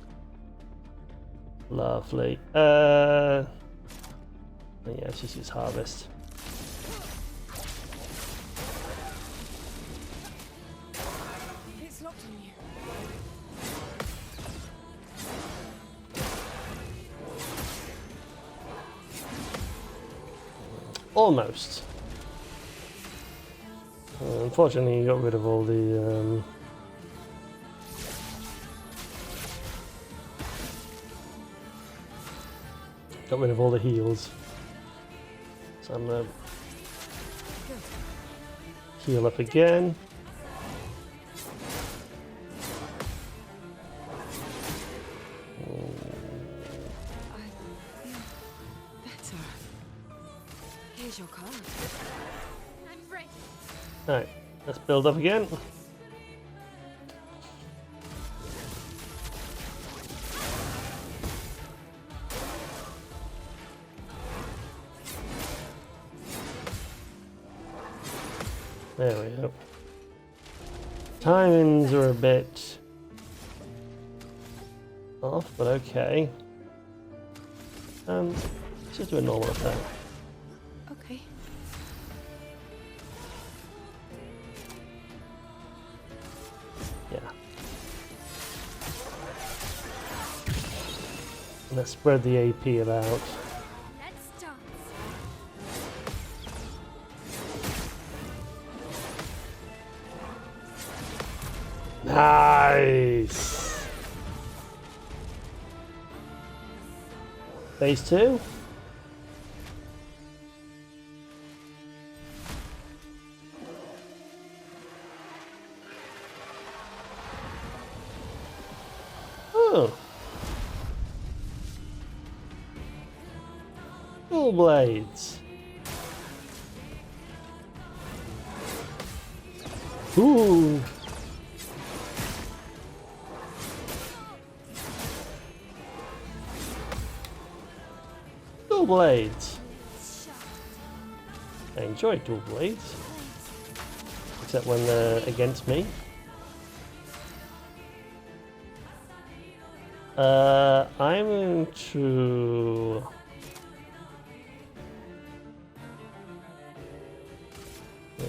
Lovely. Yeah, let's just use harvest. Almost. Unfortunately, you got rid of all the... got rid of all the heals. So I'm gonna heal up again. Better. Here's your card. I'm ready. Alright, let's build up again. There we go. Timings are a bit off, but okay. Let's just do a normal attack. Okay. Yeah. Let's spread the AP about. Let's dance. Nice! Phase 2? Oh. Full blades. Ooh. Dual blades. I enjoy dual blades. Except when they're against me. I'm going to... Yeah.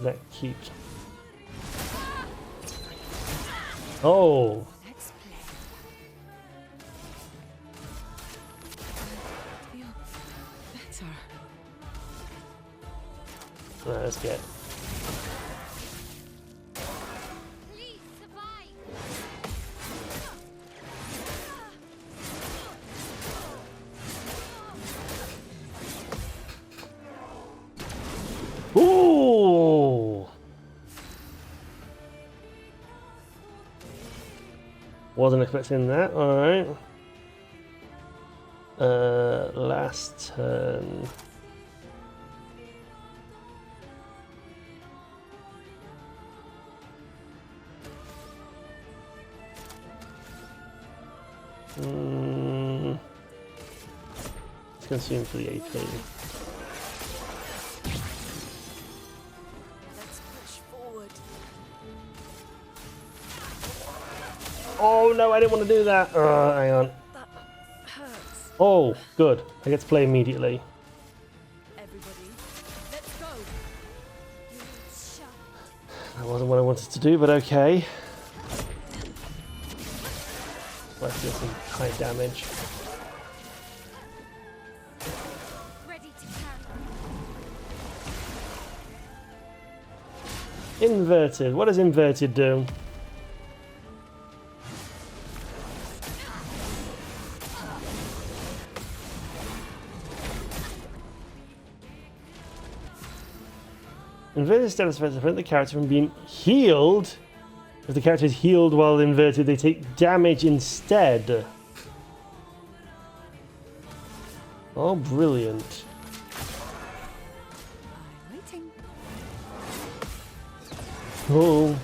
That keeps... Oh! Let's play. Feel better. Right, let's get... Please survive. Ooh! Wasn't expecting that, alright. Last turn. It's consumed for the AP. Let's push forward. Oh no, I didn't want to do that. Hang on. That hurts. Oh, good. I get to play immediately. Everybody, let's go. That wasn't what I wanted to do, but okay. Let's do some high damage. Ready to carry. Inverted. What does inverted do? Inverted status effects prevent the character from being healed. If the character is healed while inverted, they take damage instead. Oh, brilliant. I'm waiting. Oh.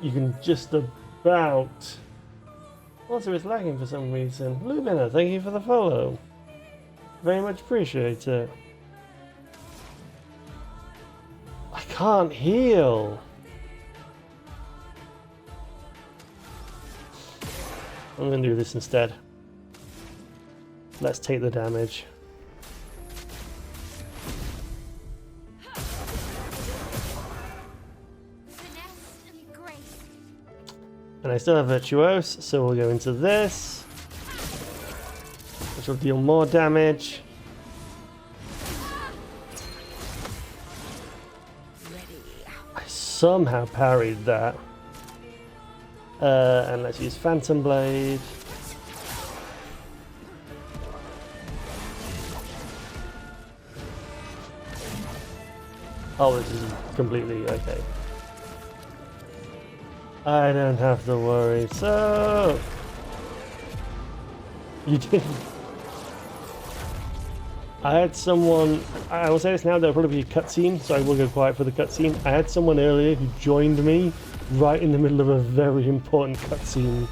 You can just about... Also, it's lagging for some reason. Lumina, thank you for the follow. Very much appreciate it. I can't heal. I'm gonna do this instead. Let's take the damage. And I still have Virtuose, so we'll go into this, which will deal more damage. I somehow parried that. And let's use Phantom Blade. Oh, this is completely okay. I don't have to worry. So you did. I had someone. I will say this now. There'll probably be a cutscene, so I will go quiet for the cutscene. I had someone earlier who joined me right in the middle of a very important cutscene.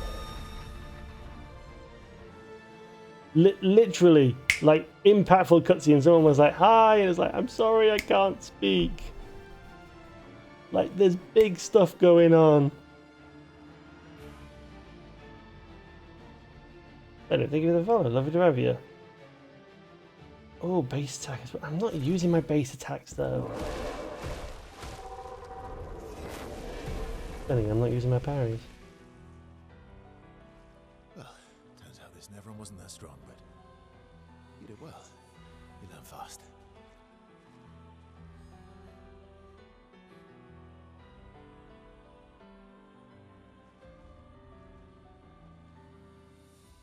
Literally, like, impactful cutscene. Someone was like, "Hi," and it's like, "I'm sorry, I can't speak." Like, there's big stuff going on. I don't think you're the follow. Lovely to have you. Oh, base attack as well. I'm not using my base attacks though. I think I'm not using my parries. Well, turns out this Neveron wasn't that strong, but you did well. You learn fast.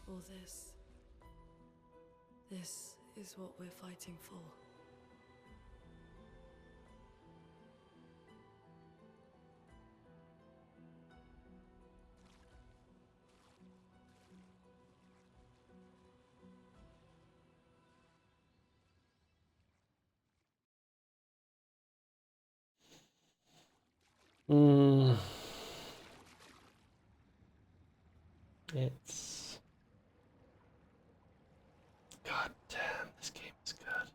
All this. This is what we're fighting for. It's... God damn, this game is good.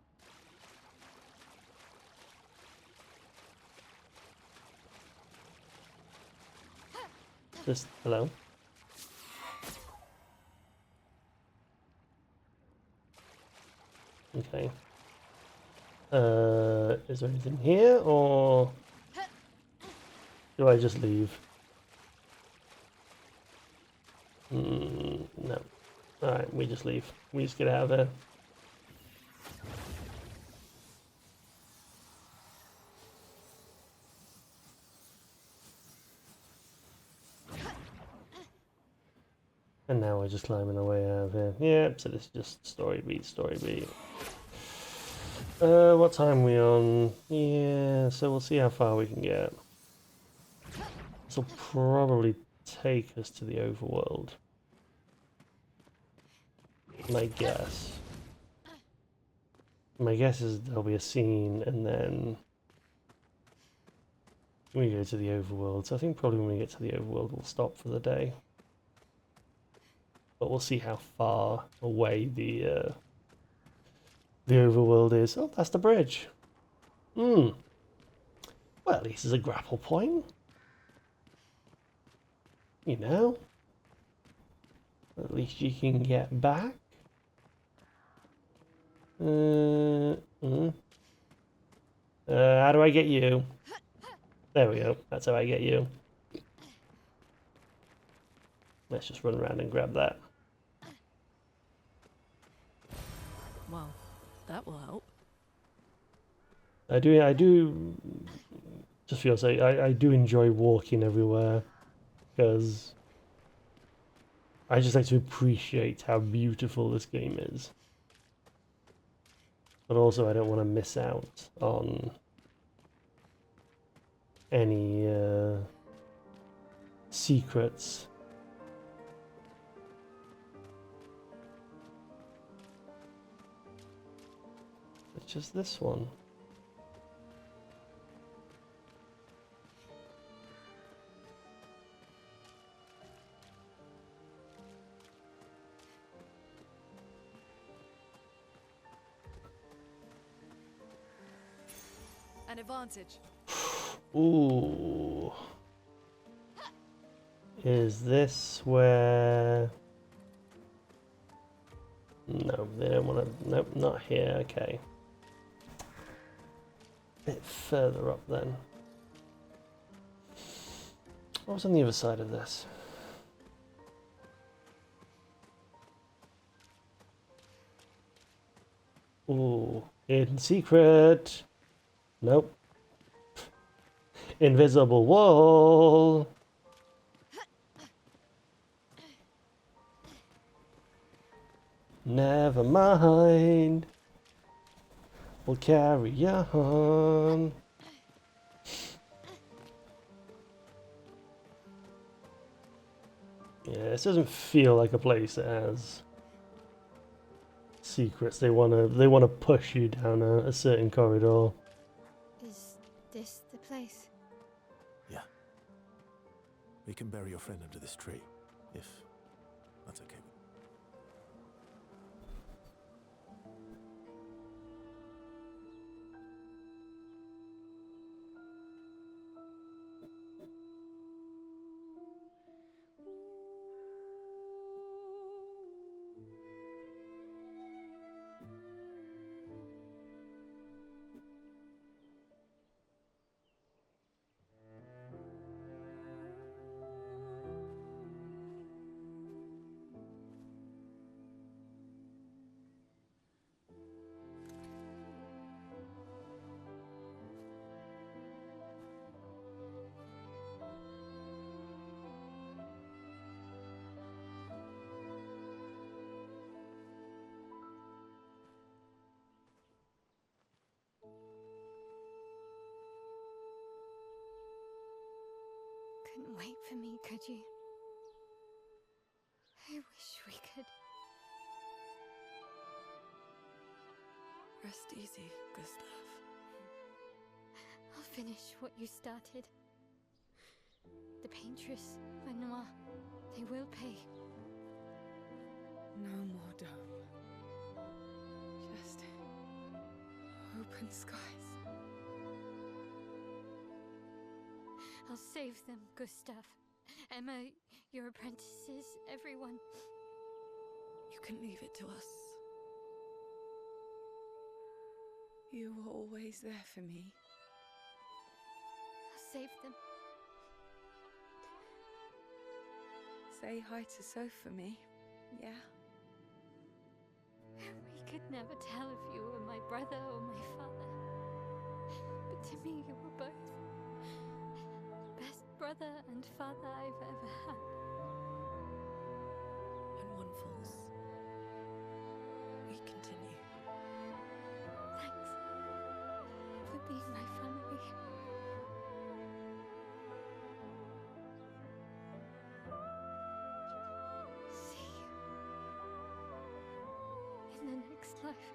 Just, hello? Okay. Is there anything here, or do I just leave? No. Alright, we just leave. We just get out of there. And now we're just climbing our way out of here. Yep, so this is just story beat, story beat. What time are we on? Yeah, so we'll see how far we can get. This will probably take us to the overworld. My guess. My guess is there'll be a scene and then we go to the overworld. So I think probably when we get to the overworld we'll stop for the day. But we'll see how far away the overworld is. Oh, that's the bridge. Well, at least there's a grapple point. You know? At least you can get back. How do I get you? There we go. That's how I get you. Let's just run around and grab that. Well, that will help. I do just feel so I do enjoy walking everywhere because I just like to appreciate how beautiful this game is. But also I don't want to miss out on any secrets. It's just this one. An advantage. Ooh. Is this where... No, they don't want to... Nope, not here. Okay. A bit further up then. What was on the other side of this? Ooh, hidden secret. Nope. Invisible wall. Never mind. We'll carry on. Yeah, this doesn't feel like a place that has secrets. They wanna push you down a certain corridor. Is this the place? Yeah. We can bury your friend under this tree, if that's okay with you. Couldn't wait for me, could you? I wish we could. Rest easy, Gustav. I'll finish what you started. The paintress, Renoir, they will pay. No more dome. Just open skies. I'll save them, Gustav. Emma, your apprentices, everyone. You can leave it to us. You were always there for me. I'll save them. Say hi to Soph for me, yeah? We could never tell if you were my brother or my father. But to me, you were both. Best brother and father I've ever had. When one falls, we continue. Thanks for being my family. See you in the next life.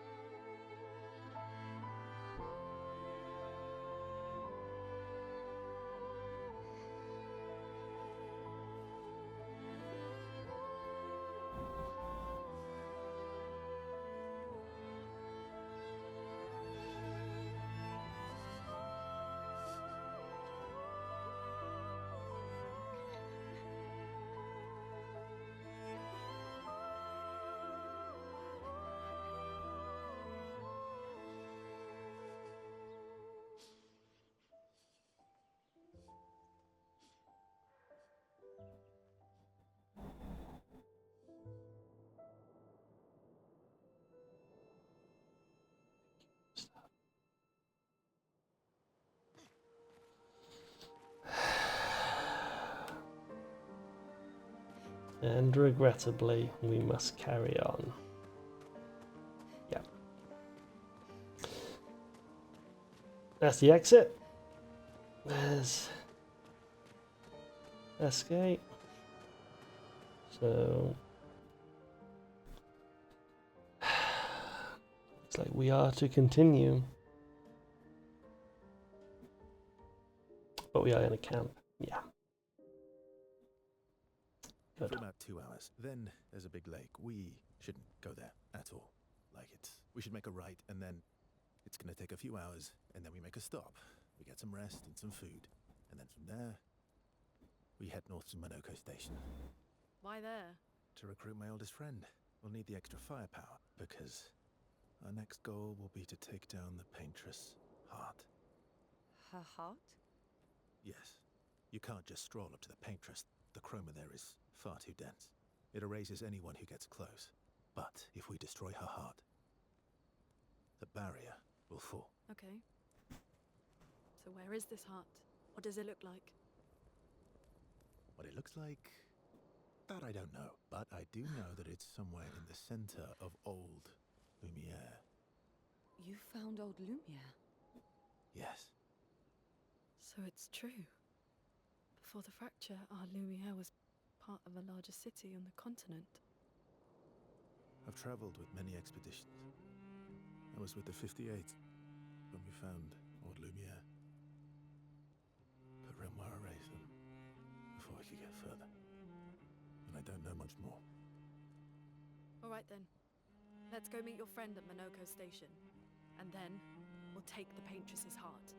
And regrettably, we must carry on. Yep. That's the exit. There's escape. So it's like we are to continue. But we are in a camp. Yeah. For Good. about 2 hours. Then there's a big lake. We shouldn't go there at all. We should make a right, and then it's gonna take a few hours, and then we make a stop. We get some rest and some food, and then from there, we head north to Monoko Station. Why there? To recruit my oldest friend. We'll need the extra firepower, because our next goal will be to take down the paintress' heart. Her heart? Yes. You can't just stroll up to the paintress. The chroma there is far too dense. It erases anyone who gets close. But if we destroy her heart, the barrier will fall. Okay. So where is this heart? What does it look like? What it looks like, that I don't know. But I do know that it's somewhere in the center of old Lumiere. You found old Lumiere? Yes. So it's true. Before the fracture, our Lumiere was part of a larger city on the continent. I've traveled with many expeditions. I was with the 58th when we found old Lumiere. But Renoir erased them before we could get further. And I don't know much more. All right then. Let's go meet your friend at Minoko Station. And then, we'll take the Paintress's heart.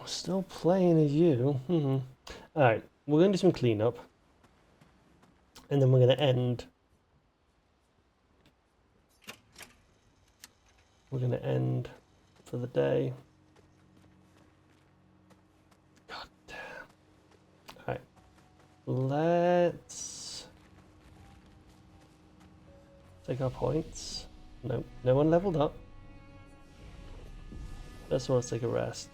Still playing as you. Alright, we're going to do some cleanup. And then we're going to end. We're going to end for the day. God damn. Alright. Let's take our points. Nope, no one leveled up. Let's all take a rest.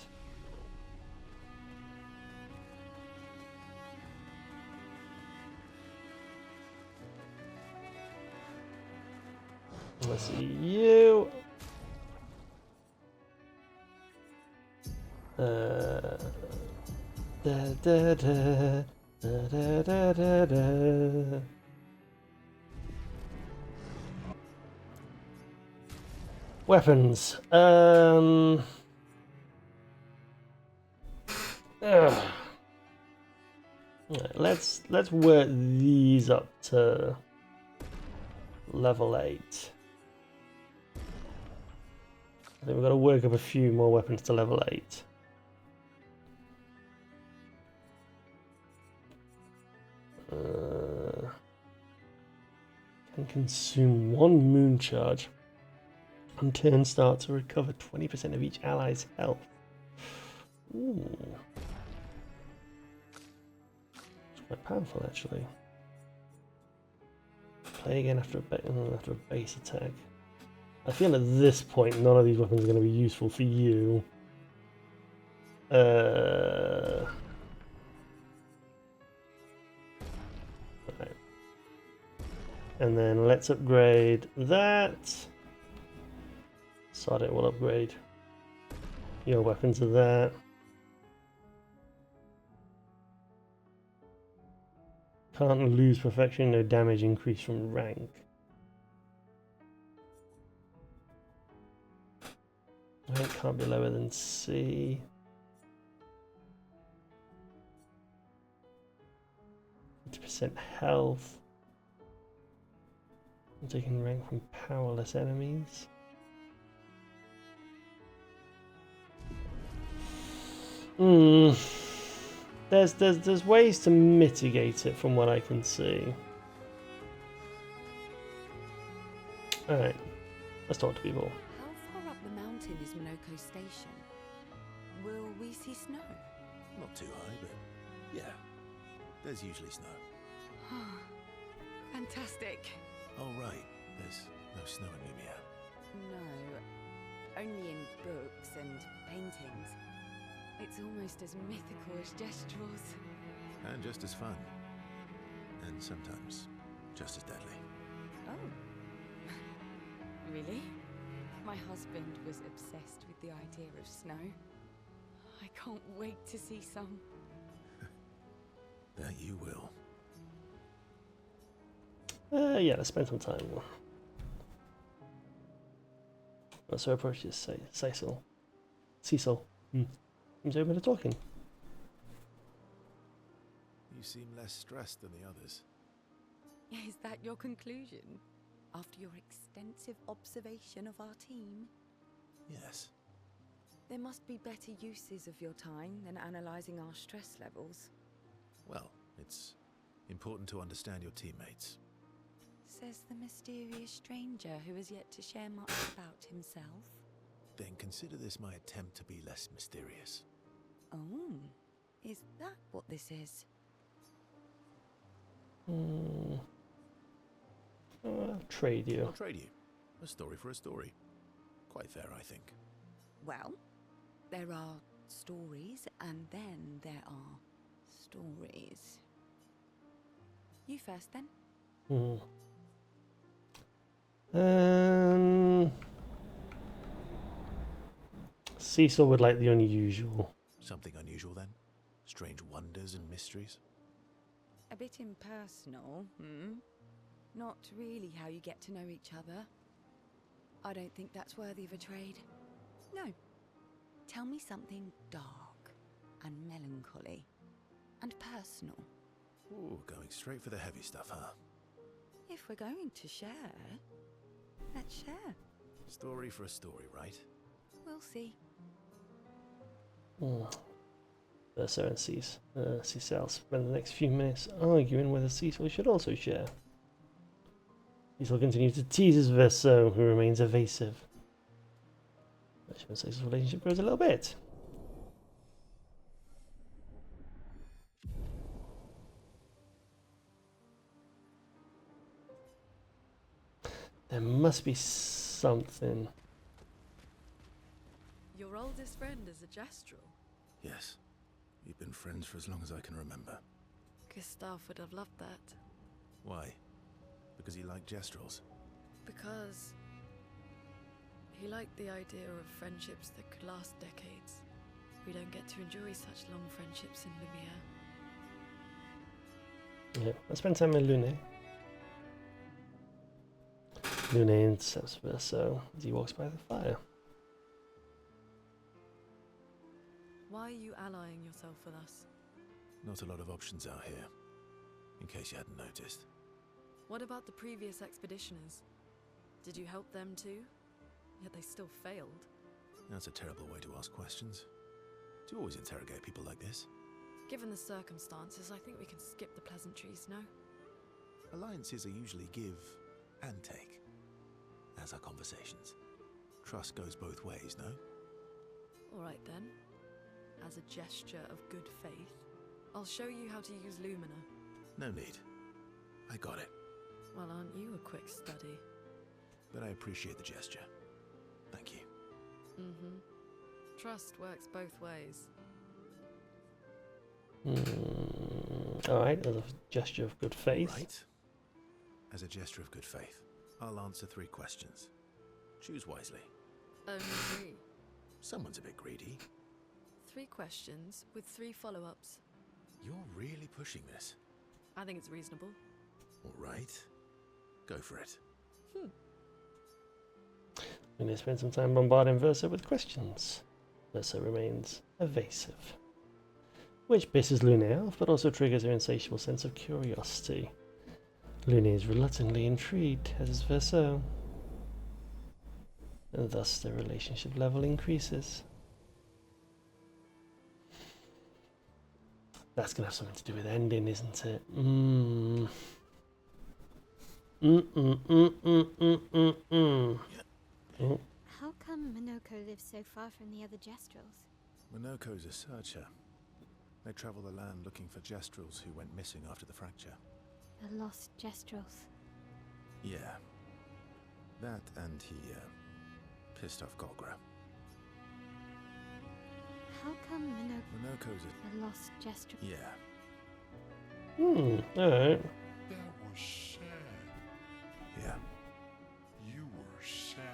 Let's see you. Da, da, da, da, da, da, da. Weapons. Right, let's work these up to level 8. I think we've got to work up a few more weapons to level 8. Can consume 1 moon charge. On turn start to recover 20% of each ally's health. Ooh. It's quite powerful actually. Play again after a base attack. I feel at this point none of these weapons are going to be useful for you. Right. And then let's upgrade that. Sod it, we'll upgrade your weapons to that. Can't lose perfection, no damage increase from rank. Rank can't be lower than C. % health. I'm taking rank from powerless enemies. There's ways to mitigate it from what I can see. Alright, let's talk to people. How far up the mountain is Minoko Station? Will we see snow? Not too high, but yeah, there's usually snow. Fantastic. Oh, right, there's no snow in Lumiere. No, only in books and paintings. It's almost as mythical as Gestrels. And just as fun. And sometimes just as deadly. Oh. Really? My husband was obsessed with the idea of snow. I can't wait to see some. That you will. Yeah, let's spend some time. So approach this Cecil. He's open to talking. You seem less stressed than the others. Is that your conclusion? After your extensive observation of our team? Yes. There must be better uses of your time than analysing our stress levels. Well, it's important to understand your teammates. Says the mysterious stranger who has yet to share much about himself. Then consider this my attempt to be less mysterious. Oh, is that what this is? I'll trade you. I'll trade you. A story for a story. Quite fair, I think. Well, there are stories and then there are stories. You first then. Cecil would like the unusual. Something unusual then? Strange wonders and mysteries? A bit impersonal, hmm? Not really how you get to know each other. I don't think that's worthy of a trade. No. Tell me something dark and melancholy and personal. Ooh, going straight for the heavy stuff, huh? If we're going to share, let's share. Story for a story, right? We'll see. Verso and Cecil spend the next few minutes arguing whether Cecil should also share. Cecil continues to tease his Verso, who remains evasive. Verso and Cecil's relationship grows a little bit. There must be something. Your oldest friend is a Gestrel. Yes. We've been friends for as long as I can remember. Gustav would have loved that. Why? Because he liked Gestrels? Because he liked the idea of friendships that could last decades. We don't get to enjoy such long friendships in Lumiere. Yeah, I spend time with Lune. Lune intercepts Verso as he walks by the fire. Why are you allying yourself with us? Not a lot of options out here, in case you hadn't noticed. What about the previous expeditioners? Did you help them too? Yet they still failed. That's a terrible way to ask questions. Do you always interrogate people like this? Given the circumstances, I think we can skip the pleasantries, no? Alliances are usually give and take, as are conversations. Trust goes both ways, no? Alright then. As a gesture of good faith, I'll show you how to use Lumina. No need. I got it. Well, aren't you a quick study? But I appreciate the gesture. Thank you. Mm-hmm. Trust works both ways. Alright, as a gesture of good faith. Right. As a gesture of good faith, I'll answer 3 questions. Choose wisely. Only 3. Someone's a bit greedy. 3 questions with 3 follow-ups. You're really pushing this. I think it's reasonable. All right. Go for it. I'm going to spend some time bombarding Verso with questions. Verso remains evasive, which pisses Lune off, but also triggers her insatiable sense of curiosity. Lune is reluctantly intrigued, as is Verso, and thus their relationship level increases. That's going to have something to do with ending, isn't it? Oh. How come Minoko lives so far from the other Gestrels? Minoko's a searcher. They travel the land looking for Gestrels who went missing after the fracture. The lost Gestrels. Yeah. That and he, pissed off Golgra. How come Minoko's a... the lost Gestrel? Yeah. Alright. That was sad. Yeah. You were sad.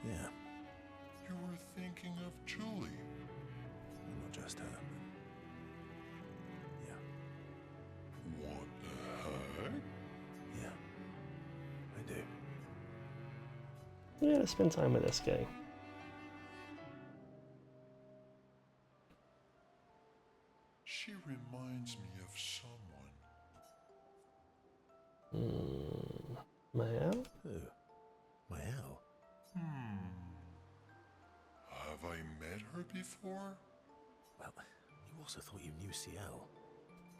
Yeah. You were thinking of Julie. Not just her, but... Yeah. What the heck? Yeah. I do. Yeah, spend time with this guy. She reminds me of someone. Mael? Who? Mael? Have I met her before? Well, you also thought you knew CL.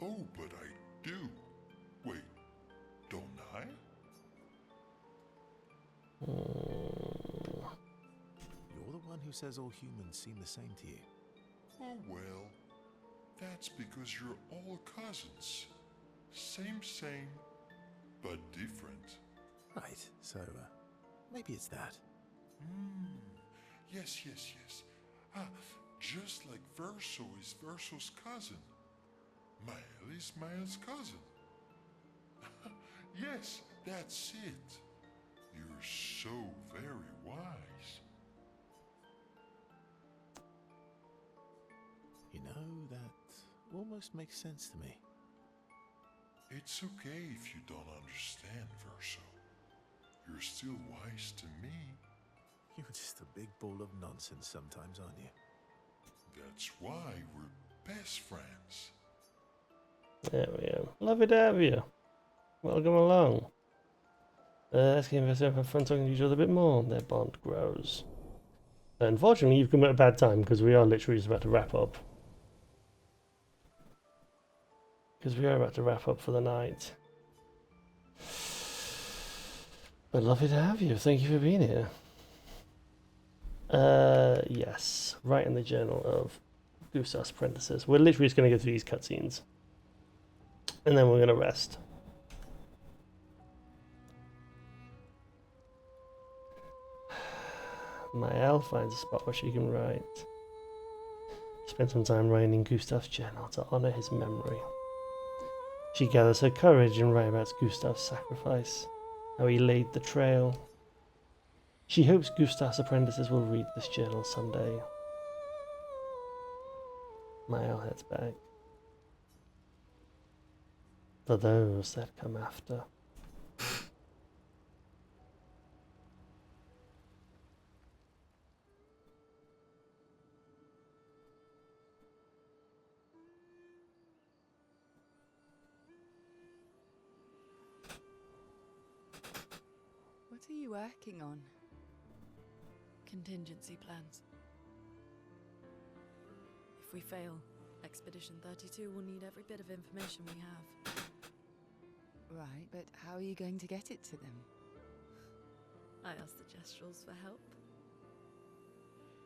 Oh, but I do. Wait, don't I? You're the one who says all humans seem the same to you. Oh well, that's because you're all cousins. Same, but different. Right, so, maybe it's that. Yes. Ah, just like Verso is Verso's cousin. Mael is Mael's cousin. Yes, that's it. You're so very wise. You know, that almost makes sense to me. It's okay if you don't understand, Verso. You're still wise to me. You're just a big ball of nonsense sometimes, aren't you? That's why we're best friends. There we go. Lovely to have you. Welcome along. Let's give us have fun talking to each other a bit more. Their bond grows. Unfortunately, you've come at a bad time because we are literally just about to wrap up. Because we are about to wrap up for the night. But lovely to have you. Thank you for being here. Yes. Right in the journal of Gustav's apprentices. We're literally just going to go through these cutscenes. And then we're going to rest. Mael finds a spot where she can write. Spend some time writing in Gustav's journal to honor his memory. She gathers her courage and writes about Gustav's sacrifice, how he laid the trail. She hopes Gustav's apprentices will read this journal someday. Mael heads back. For those that come after. What are you working on? Contingency plans. If we fail, Expedition 32 will need every bit of information we have. Right, but how are you going to get it to them? I asked the Gestrals for help.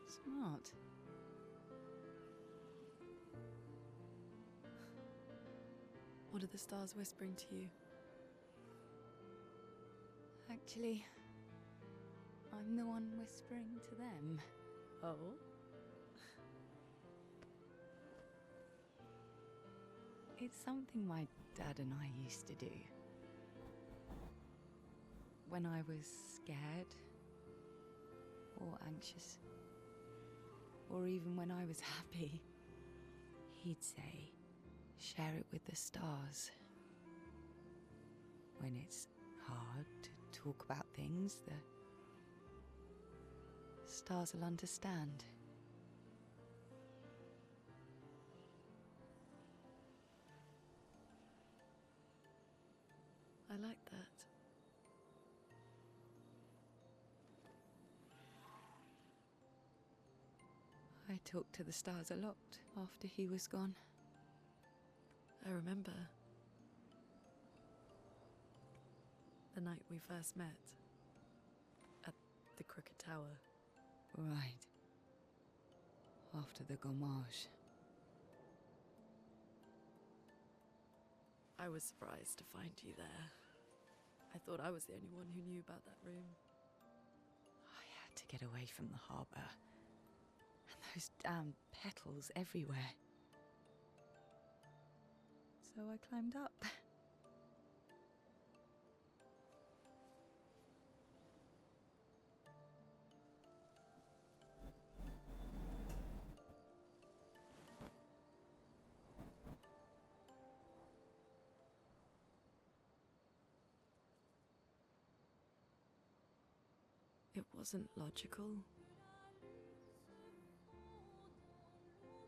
Smart. What are the stars whispering to you? Actually, I'm the one whispering to them. Oh? It's something my dad and I used to do. When I was scared, or anxious, or even when I was happy, he'd say, share it with the stars. When it's hard to talk about things, the stars will understand. I like that. I talked to the stars a lot after he was gone. I remember the night we first met at the Crooked Tower. Right. After the gommage. I was surprised to find you there. I thought I was the only one who knew about that room. I had to get away from the harbour. And those damn petals everywhere. So I climbed up. It wasn't logical.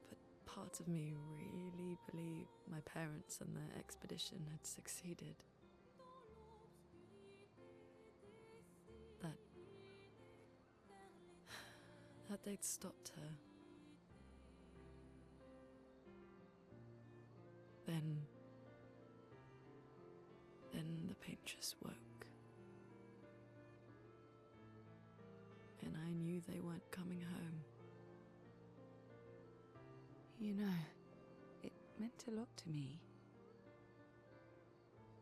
But part of me really believed my parents and their expedition had succeeded. That they'd stopped her. Then the paint just woke. And I knew they weren't coming home. You know, it meant a lot to me.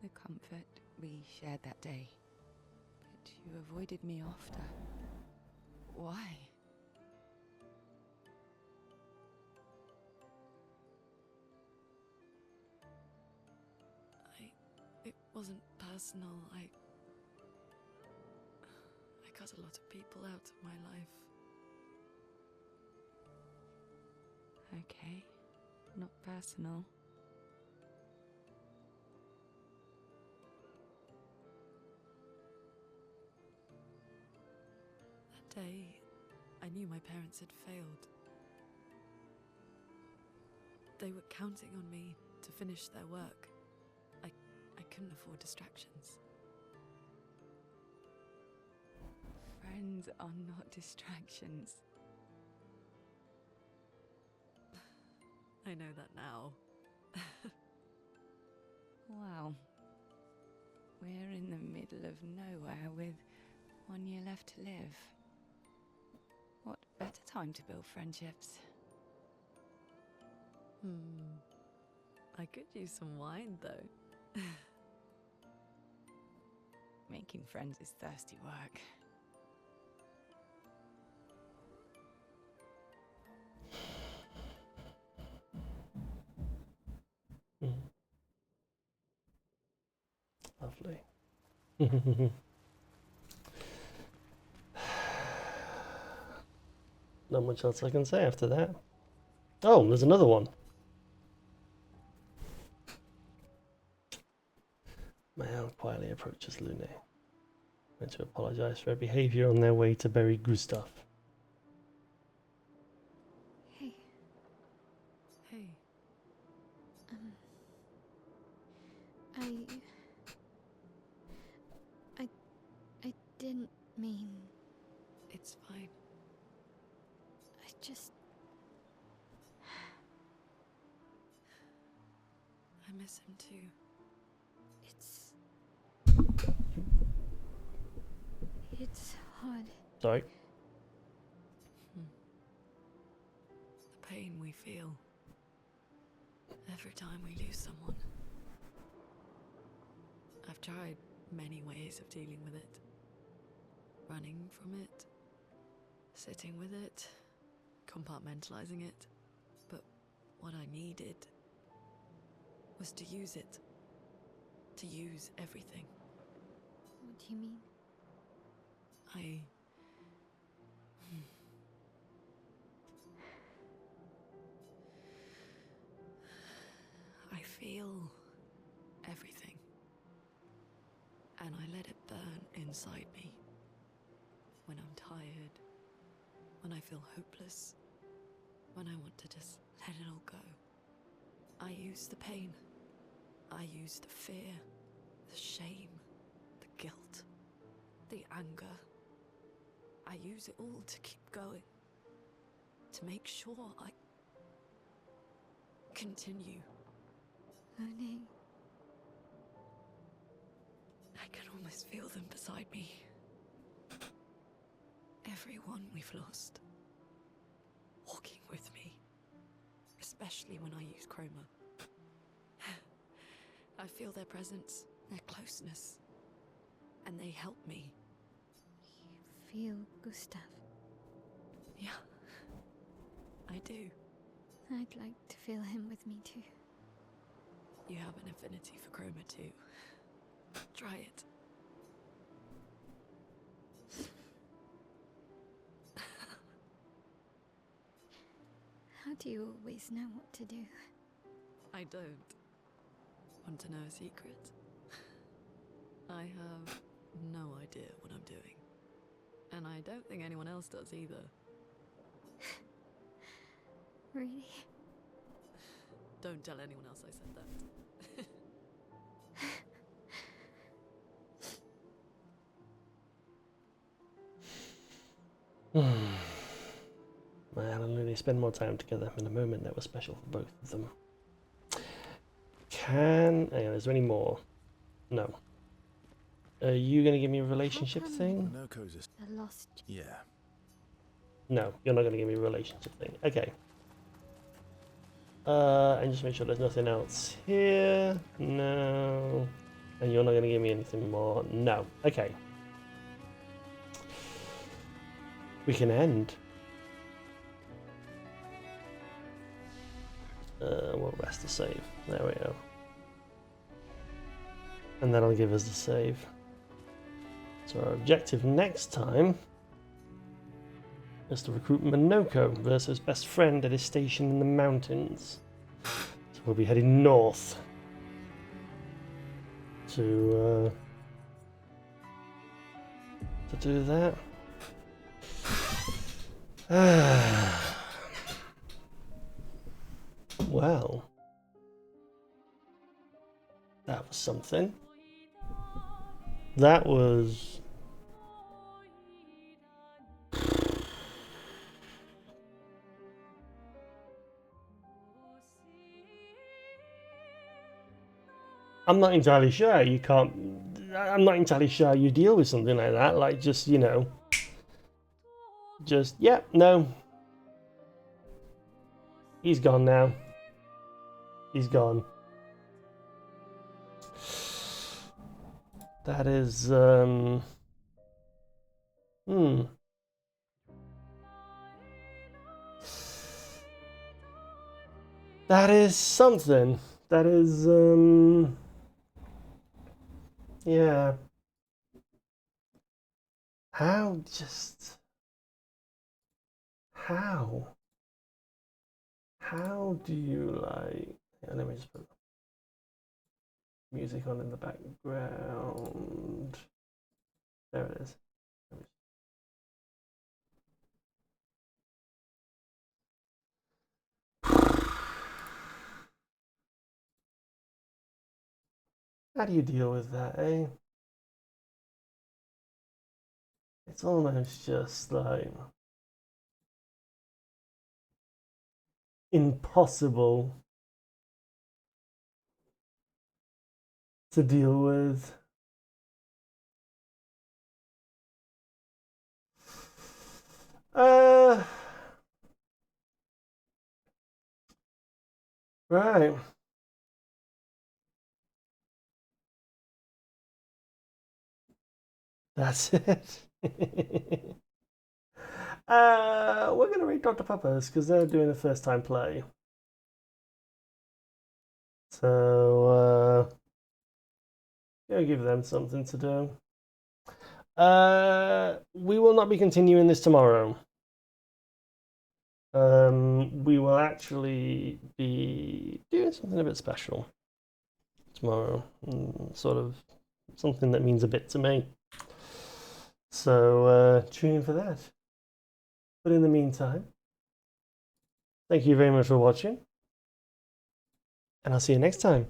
The comfort we shared that day. But you avoided me after. Why? It wasn't personal. I cut a lot of people out of my life. Okay, not personal. That day, I knew my parents had failed. They were counting on me to finish their work. I couldn't afford distractions. Friends are not distractions. I know that now. Wow. We're in the middle of nowhere with 1 year left to live. What better time to build friendships? I could use some wine, though. Making friends is thirsty work. Lovely. Not much else I can say after that. Oh, there's another one. Mael quietly approaches Lune, meant to apologize for her behavior on their way to bury Gustav. Hey, Hey, I didn't mean. it's fine. I just. I miss him too. It's hard. Sorry. The pain we feel every time we lose someone. I've tried many ways of dealing with it. Running from it, sitting with it, compartmentalizing it. But what I needed was to use it. To use everything. What do you mean? I feel everything. And I let it burn inside me. When I'm tired, when I feel hopeless, when I want to just let it all go. I use the pain. I use the fear, the shame, the guilt, the anger. I use it all to keep going. To make sure I continue. Lune. I can almost feel them beside me. Everyone we've lost. Walking with me. Especially when I use chroma. I feel their presence, their closeness. And they help me. You feel Gustav? Yeah, I do. I'd like to feel him with me too. You have an affinity for chroma too. Try it. How do you always know what to do? I don't. Want to know a secret? I have no idea what I'm doing. And I don't think anyone else does either. Really? Don't tell anyone else I said that. Mael and Lune spend more time together in a moment that was special for both of them. can... Hang on, is there any more? No. Are you going to give me a relationship come thing? No cozies. The lost. Yeah. No, you're not going to give me a relationship thing. Okay. And just make sure there's nothing else here. No. And you're not going to give me anything more. No. Okay. We can end. We'll rest the save. There we go. And that'll give us the save. So our objective next time is to recruit Minoko versus best friend at his station in the mountains. So we'll be heading north to do that. Well, that was something. That was... I'm not entirely sure you can't... I'm not entirely sure you deal with something like that. Like, just, you know... Just, yeah, no. He's gone now. He's gone. That is, That is something. That is, yeah. How just... How? How do you, like... Yeah, let me just put music on in the background. There it is. How do you deal with that, eh? It's almost just like impossible to deal with. Right. That's it. We're going to read Dr. Pepper's because they're doing a first time play. So, gonna give them something to do. We will not be continuing this tomorrow. We will actually be doing something a bit special tomorrow. Sort of something that means a bit to me. So, tune in for that. But in the meantime, thank you very much for watching. And I'll see you next time.